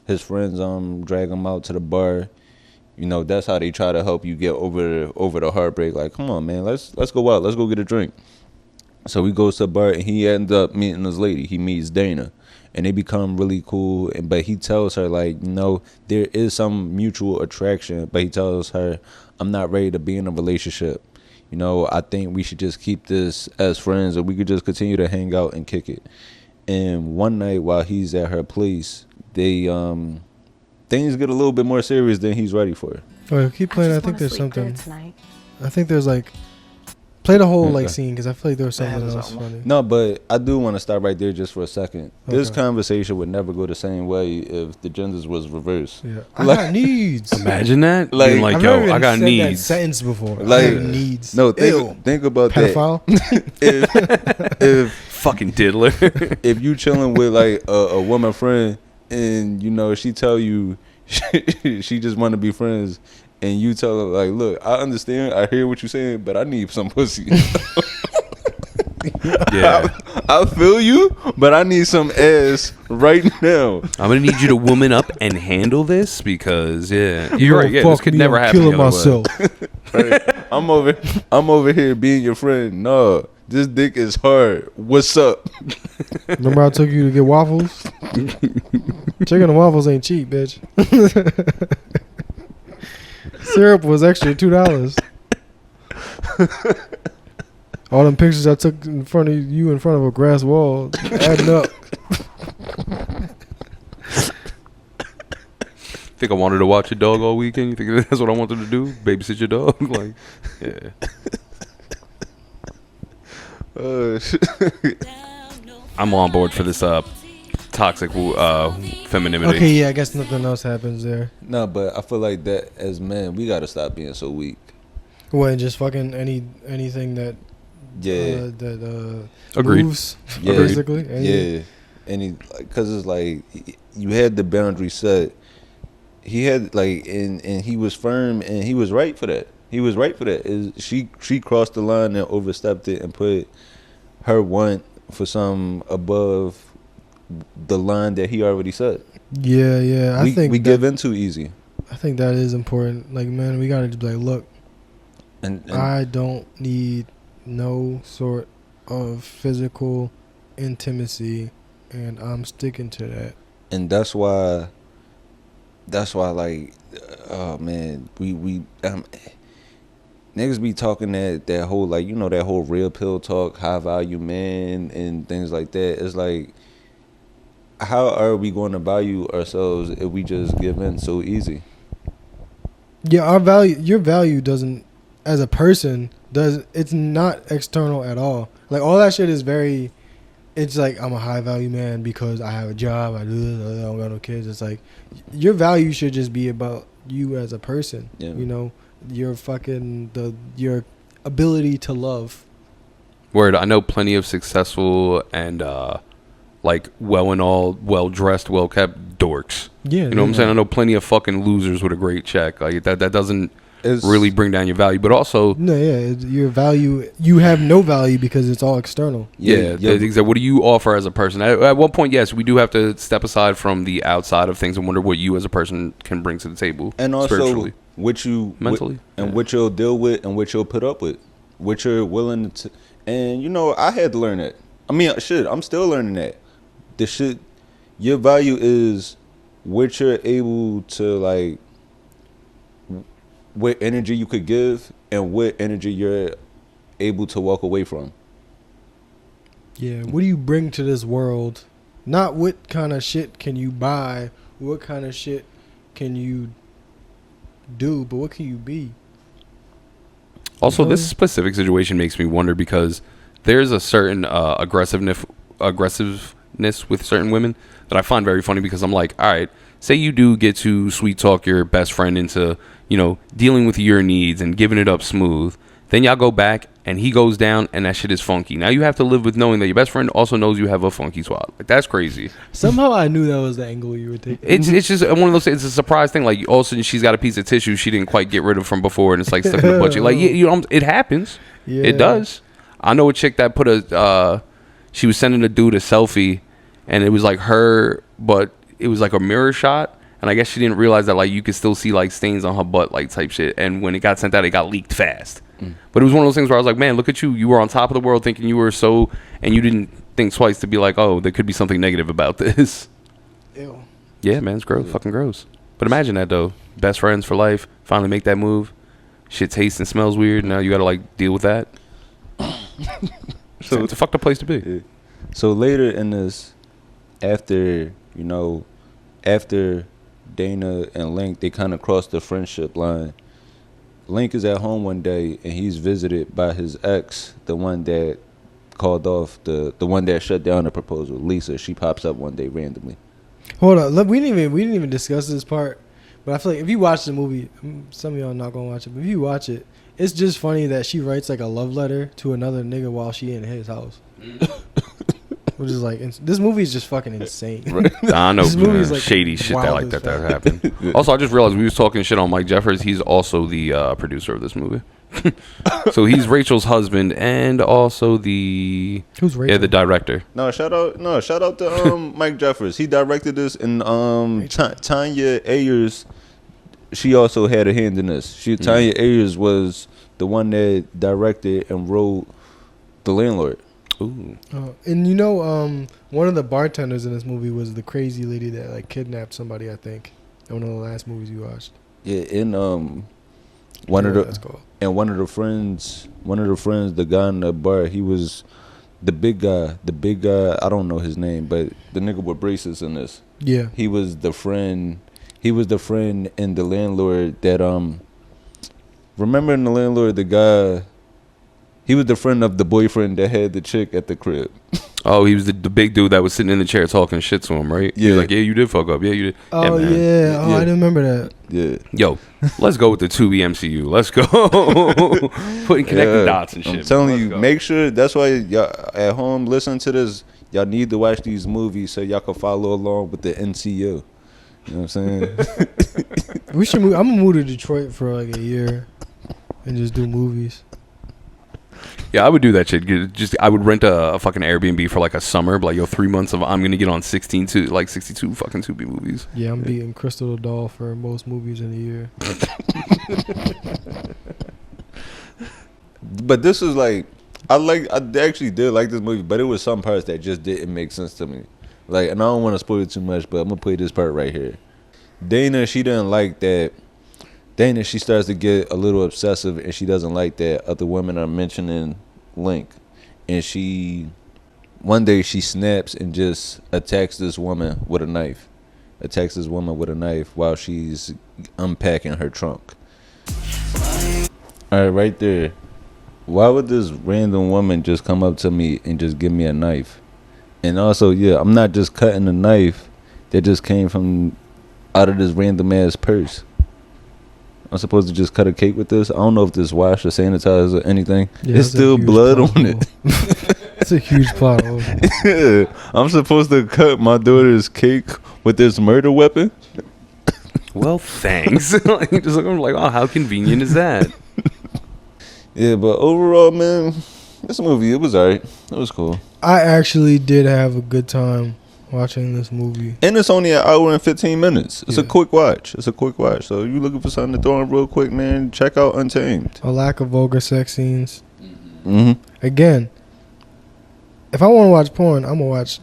His friends drag him out to the bar. That's how they try to help you get over the heartbreak. Like, come on, man, let's go out, let's go get a drink. So he goes to the bar and he ends up meeting this lady. He meets Dana, and they become really cool. But he tells her, like, there is some mutual attraction, but he tells her, I'm not ready to be in a relationship. I think we should just keep this as friends, or we could just continue to hang out and kick it. And one night while he's at her place, they things get a little bit more serious than he's ready for. Oh, keep playing. I think there's something. I think there's like, play the whole scene, because I feel like there was something else funny. No, but I do want to stop right there just for a second. Okay. This conversation would never go the same way if the genders was reversed. Yeah, I got needs. Imagine that. Like, Being like, I've yo, never I got said that needs. sentence before. Like, I have needs. No, Ew. think about Pedophile. that. If Fucking diddler. if you chilling with like a woman friend, and she tell you she just want to be friends, and you tell her, like, look, I understand, I hear what you're saying, but I need some pussy. Yeah. I feel you, but I need some ass right now. I'm going to need you to woman up and handle this because, you're right. Yeah, this could never happen. Killing myself. Right? I'm over here being your friend. No, this dick is hard. What's up? Remember I took you to get waffles? Chicken and waffles ain't cheap, bitch. Syrup was extra $2. All them pictures I took in front of you in front of a grass wall adding up. Think I wanted to watch your dog all weekend? You think that's what I wanted to do? Babysit your dog? Like, yeah. I'm on board for this toxic femininity. Okay, yeah, I guess nothing else happens there. No, but I feel like that as men, we gotta stop being so weak. What, just fucking anything that Agreed. moves, Yeah. basically? Yeah, because it's like you had the boundary set. He had and he was firm, and he was right for that. She crossed the line and overstepped it and put her want for some above the line that he already set. Yeah. I think we give in too easy. I think that is important. Like, man, we gotta just be like, look, And I don't need no sort of physical intimacy, and I'm sticking to that. And that's why like, oh man, we niggas be talking that whole, like, that whole real pill talk, high value man and things like that. It's like, how are we going to value ourselves if we just give in so easy? Yeah, your value doesn't, as a person, it's not external at all. Like, all that shit is it's like, I'm a high value man because I have a job, I do this, I don't got no kids. It's like, your value should just be about you as a person. Yeah. Your your ability to love. Word, I know plenty of successful and well dressed, well kept dorks. Yeah. You know what I'm saying? I know plenty of fucking losers with a great check. Like that doesn't really bring down your value. But also, No, yeah, your value. You have no value because it's all external. yeah. What do you offer as a person? At one point, yes, we do have to step aside from the outside of things and wonder what you as a person can bring to the table, and also spiritually, what you mentally, and what you'll deal with and what you'll put up with, what you're willing to. And you know, I had to learn that. I mean, shit, I'm still learning that. The shit, your value is what you're able to like. What energy you could give and what energy you're able to walk away from. Yeah, what do you bring to this world? Not what kind of shit can you buy, what kind of shit can you do, but what can you be? Also, this specific situation makes me wonder because there's a certain aggressiveness with certain women that I find very funny because I'm like, all right, say you do get to sweet talk your best friend into, you know, dealing with your needs and giving it up smooth. Then y'all go back and he goes down and that shit is funky. Now you have to live with knowing that your best friend also knows you have a funky swat. Like, that's crazy. Somehow I knew that was the angle you were taking. It's just one of those things. It's a surprise thing. Like, all of a sudden she's got a piece of tissue she didn't quite get rid of from before and it's like stuck in the butt cheek. Like, you know, it happens. Yeah. It does. I know a chick that put she was sending a dude a selfie and it was like her, but it was like a mirror shot. And I guess she didn't realize that, like, you could still see, like, stains on her butt, like, type shit. And when it got sent out, it got leaked fast. But it was one of those things where I was like, man, look at you. You were on top of the world thinking you were so... And you didn't think twice to be like, oh, there could be something negative about this. Ew. Yeah, man, it's gross. Fucking gross. But imagine that, though. Best friends for life. Finally make that move. Shit tastes and smells weird. Now you got to, like, deal with that. So it's a fucked up place to be. Yeah. So later in this, after Dana and Link, they kind of crossed the friendship line. Link is at home one day and he's visited by his ex, the one that called off the one that shut down the proposal. Lisa, she pops up one day randomly. Hold on, look, we didn't even discuss this part, but I feel like if you watch the movie, some of y'all are not gonna watch it, but if you watch it, it's just funny that she writes like a love letter to another nigga while she in his house. Which is like, this movie is just fucking insane. Right. I know, like shady shit that like wild that as happened. Also, I just realized we was talking shit on Mike Jeffers. He's also the producer of this movie. So he's Rachel's husband and also the... Who's Rachel? Yeah, the director. Shout out to Mike Jeffers. He directed this, and Tanya Ayers, she also had a hand in this. Tanya Ayers was the one that directed and wrote The Landlord. Ooh. And you know, one of the bartenders in this movie was the crazy lady that like kidnapped somebody, I think, in one of the last movies you watched. Yeah, in one of the friends, the guy in the bar, he was the big guy. I don't know his name, but the nigga with braces in this. Yeah, he was the friend. He was the friend in The Landlord that remember in The Landlord, the guy. He was the friend of the boyfriend that had the chick at the crib. Oh, he was the big dude that was sitting in the chair talking shit to him, right? Yeah. He was like, yeah, you did fuck up. Yeah, you did. Oh, yeah. Oh, I didn't remember that. Yeah. Yo, let's go with the Tubi MCU. Let's go. Putting connected dots and shit. I'm telling you, make sure, that's why y'all at home listen to this. Y'all need to watch these movies so y'all can follow along with the NCU. You know what I'm saying? We should move. I'm going to move to Detroit for like a year and just do movies. Yeah, I would do that shit. I would rent a fucking Airbnb for like a summer, but like, yo, 3 months of I'm gonna get on 62 fucking Tubi movies. Yeah, I'm beating Crystal the Doll for most movies in a year. But this is like, I actually did like this movie, but it was some parts that just didn't make sense to me. Like, and I don't want to spoil it too much, but I'm gonna play this part right here. Dana, she didn't like that. Dana, she starts to get a little obsessive, and she doesn't like that other women are mentioning Link. And one day she snaps and just attacks this woman with a knife. While she's unpacking her trunk. All right, right there. Why would this random woman just come up to me and just give me a knife? And also, yeah, I'm not just cutting a knife that just came from out of this random ass purse. I'm supposed to just cut a cake with this. I don't know if this wash or sanitize or anything. Yeah, it's still blood on it. It's a huge plot hole. Yeah, I'm supposed to cut my daughter's cake with this murder weapon. Well, thanks. Like, just I'm like, oh, how convenient is that? Yeah, but overall, man, this movie, it was alright. It was cool. I actually did have a good time watching this movie. And it's only an hour and 15 minutes. It's a Yeah. quick watch. So you looking for something to throw in real quick, man, check out Untamed. A lack of vulgar sex scenes. Mm-hmm. Again, if I want to watch porn, I'm going to watch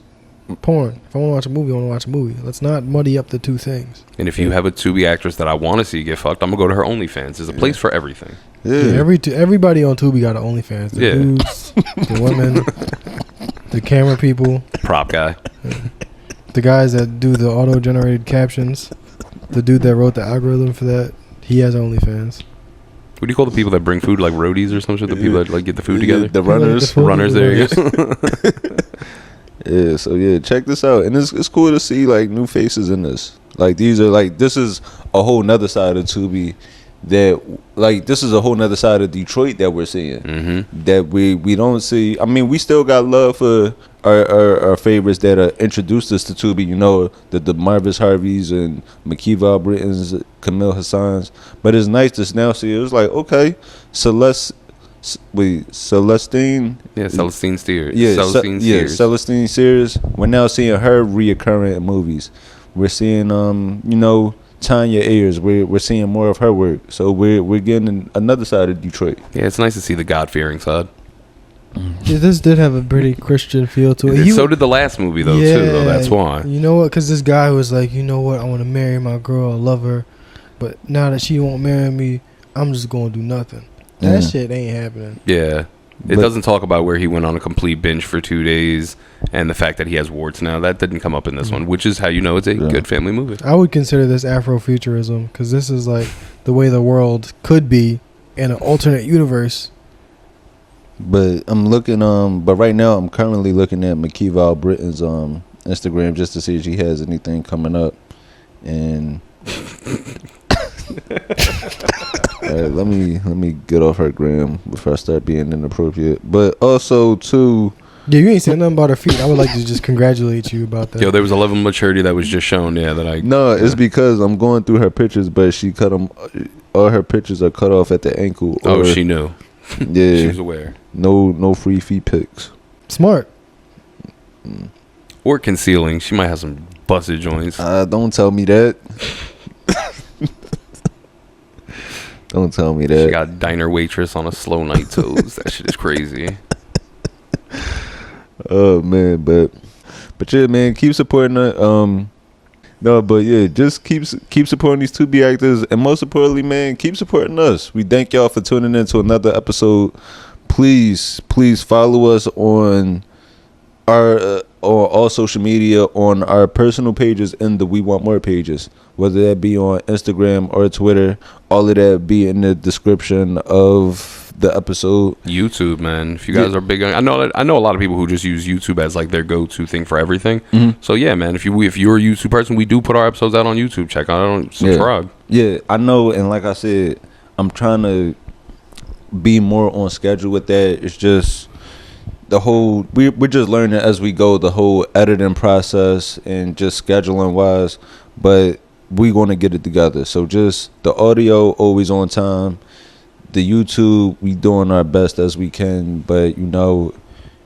porn. If I want to watch a movie, I want to watch a movie. Let's not muddy up the two things. And if you have a Tubi actress that I want to see get fucked, I'm gonna go to her OnlyFans. There's a place for everything. Yeah. Everybody on Tubi got an OnlyFans. The dudes, the women, the camera people, Prop guy. the guys that do the auto-generated captions, the dude that wrote the algorithm for that, he has OnlyFans. What do you call the people that bring food, like roadies or some shit? The people that like get the food together. The runners. Runners. There you go. Yeah, so yeah, check this out. And it's cool to see like new faces in this. Like these are like, this is a whole nother side of Tubi that like, this is a whole nother side of Detroit that we're seeing. Mm-hmm. That we don't see. I mean, we still got love for our favorites that introduced us to Tubi, you know, the Marvis Harveys and McKeeval Brittons, Camille Hassans. But it's nice to now see it was like, okay, Celestine. Yeah, Celestine Steers. Yeah, Celestine Sears. Celestine Sears. We're now seeing her reoccurring in movies. We're seeing you know, Tanya Ayers. We're seeing more of her work. So we're getting another side of Detroit. Yeah, it's nice to see the God-fearing side. Yeah, this did have a pretty Christian feel to it. So did the last movie, though, too, though. That's why. You know what? Because this guy was like, you know what? I want to marry my girl. I love her. But now that she won't marry me, I'm just going to do nothing. That shit ain't happening. Yeah. It doesn't talk about where he went on a complete binge for 2 days and the fact that he has warts now. That didn't come up in this one, which is how you know it's a good family movie. I would consider this Afrofuturism because this is like the way the world could be in an alternate universe. But I'm looking but right now I'm currently looking at McKeeval Britton's Instagram just to see if she has anything coming up. And all right, let me get off her gram before I start being inappropriate. But also too, yeah, you ain't saying nothing about her feet. I would like to just congratulate you about that. Yo, there was a level of maturity that was just shown. Yeah, that I. No, it's because I'm going through her pictures, but she cut them. All her pictures are cut off at the ankle. Oh, she knew. Yeah, she was aware. No free feet pics. Smart. Or concealing. She might have some busted joints. Don't tell me that. Don't tell me that. She got diner waitress on a slow night toes. That shit is crazy. Oh man, but yeah, man, keep supporting her. No, but yeah, just keep supporting these Tubi actors, and most importantly, man, keep supporting us. We thank y'all for tuning in to another episode. Please follow us on our on all social media, on our personal pages and the We Want More pages, whether that be on Instagram or Twitter. All of that be in the description of the episode. YouTube, man. If you guys are big on, I know a lot of people who just use YouTube as like their go-to thing for everything. Mm-hmm. So yeah, man, if you're a YouTube person, we do put our episodes out on YouTube. Check out it, subscribe. Yeah, I know, and like I said, I'm trying to be more on schedule with that. It's just the whole we're just learning as we go, the whole editing process and just scheduling wise, but we gonna get it together. So just the audio always on time, the YouTube we doing our best as we can, but you know,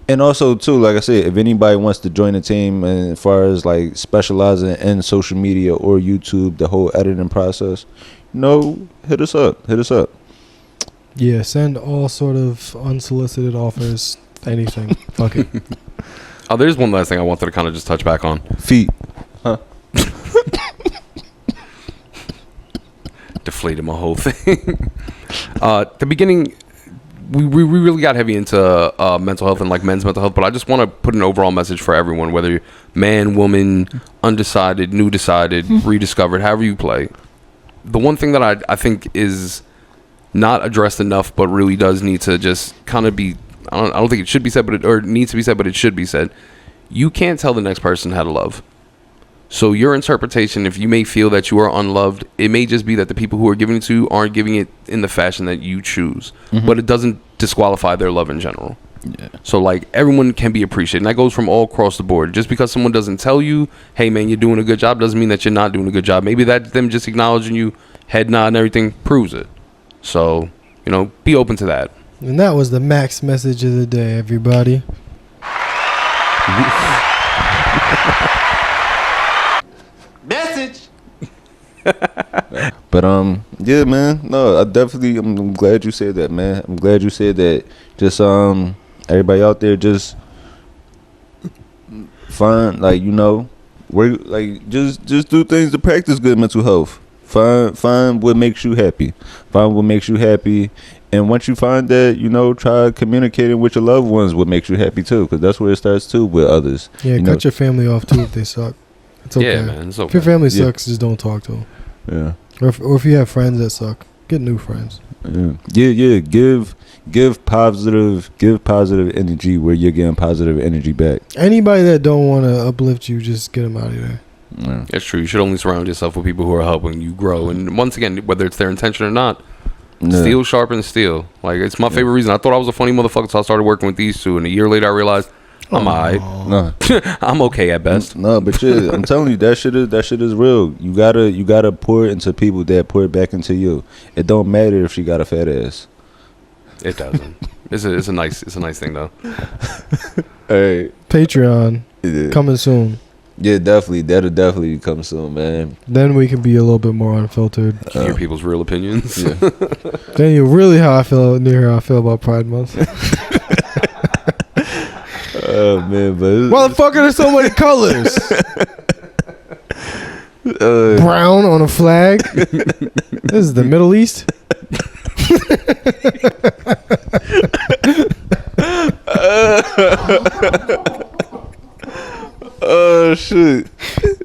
and also too, like I said, if anybody wants to join the team and as far as like specializing in social media or YouTube, the whole editing process, you know, hit us up. Yeah, send all sort of unsolicited offers. Anything. Fuck it. Oh, there's one last thing I wanted to kind of just touch back on. Feet. Huh? Deflated my whole thing. The beginning, we really got heavy into mental health and like men's mental health, but I just want to put an overall message for everyone, whether you're man, woman, undecided, new decided, rediscovered, however you play. The one thing that I think is not addressed enough, but really does need to just kind of be, I don't think it should be said, but it needs to be said, but it should be said. You can't tell the next person how to love. So your interpretation, if you may feel that you are unloved, it may just be that the people who are giving it to you aren't giving it in the fashion that you choose. Mm-hmm. But it doesn't disqualify their love in general. Yeah. So like everyone can be appreciated, and that goes from all across the board. Just because someone doesn't tell you, hey man, you're doing a good job, doesn't mean that you're not doing a good job. Maybe that them just acknowledging you, head nod and everything proves it. So, you know, be open to that. And that was the Max message of the day, everybody. Message. But yeah, man. No, I'm glad you said that, man. I'm glad you said that. Just everybody out there, just find, like, you know, work, like, just do things to practice good mental health. Find what makes you happy. Find what makes you happy. And once you find that, you know, try communicating with your loved ones what makes you happy too, because that's where it starts too with others. Yeah, you cut your family off too if they suck. It's okay. Yeah, man. It's okay. If your family sucks, just don't talk to them. Yeah. Or if you have friends that suck, get new friends. Yeah. Give positive energy where you're getting positive energy back. Anybody that don't want to uplift you, just get them out of there. Yeah. It's true. You should only surround yourself with people who are helping you grow. And once again, whether it's their intention or not, steel sharpens steel. Like, it's my favorite reason. I thought I was a funny motherfucker, so I started working with these two. And a year later, I realized I'm alright. No. I'm okay at best. No, but yeah, I'm telling you, that shit is real. You gotta pour it into people that pour it back into you. It don't matter if she got a fat ass. It doesn't. It's a nice thing though. Hey, Patreon coming soon. Yeah, definitely. That'll definitely come soon, man. Then we can be a little bit more unfiltered. Hear people's real opinions. Yeah. Then you really how I feel about Pride Month. Oh man, but Motherfucker, there's so many colors. Brown on a flag. This is the Middle East. Oh shit,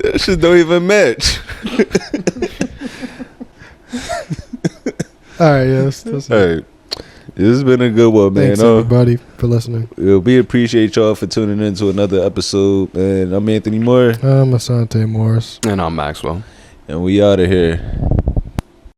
that shit don't even match. All right, yes. All right, this has been a good one, man. Thanks everybody for listening. We appreciate y'all for tuning in to another episode, man. I'm Anthony Moore. I'm Asante Morris. And I'm Maxwell. And we out of here.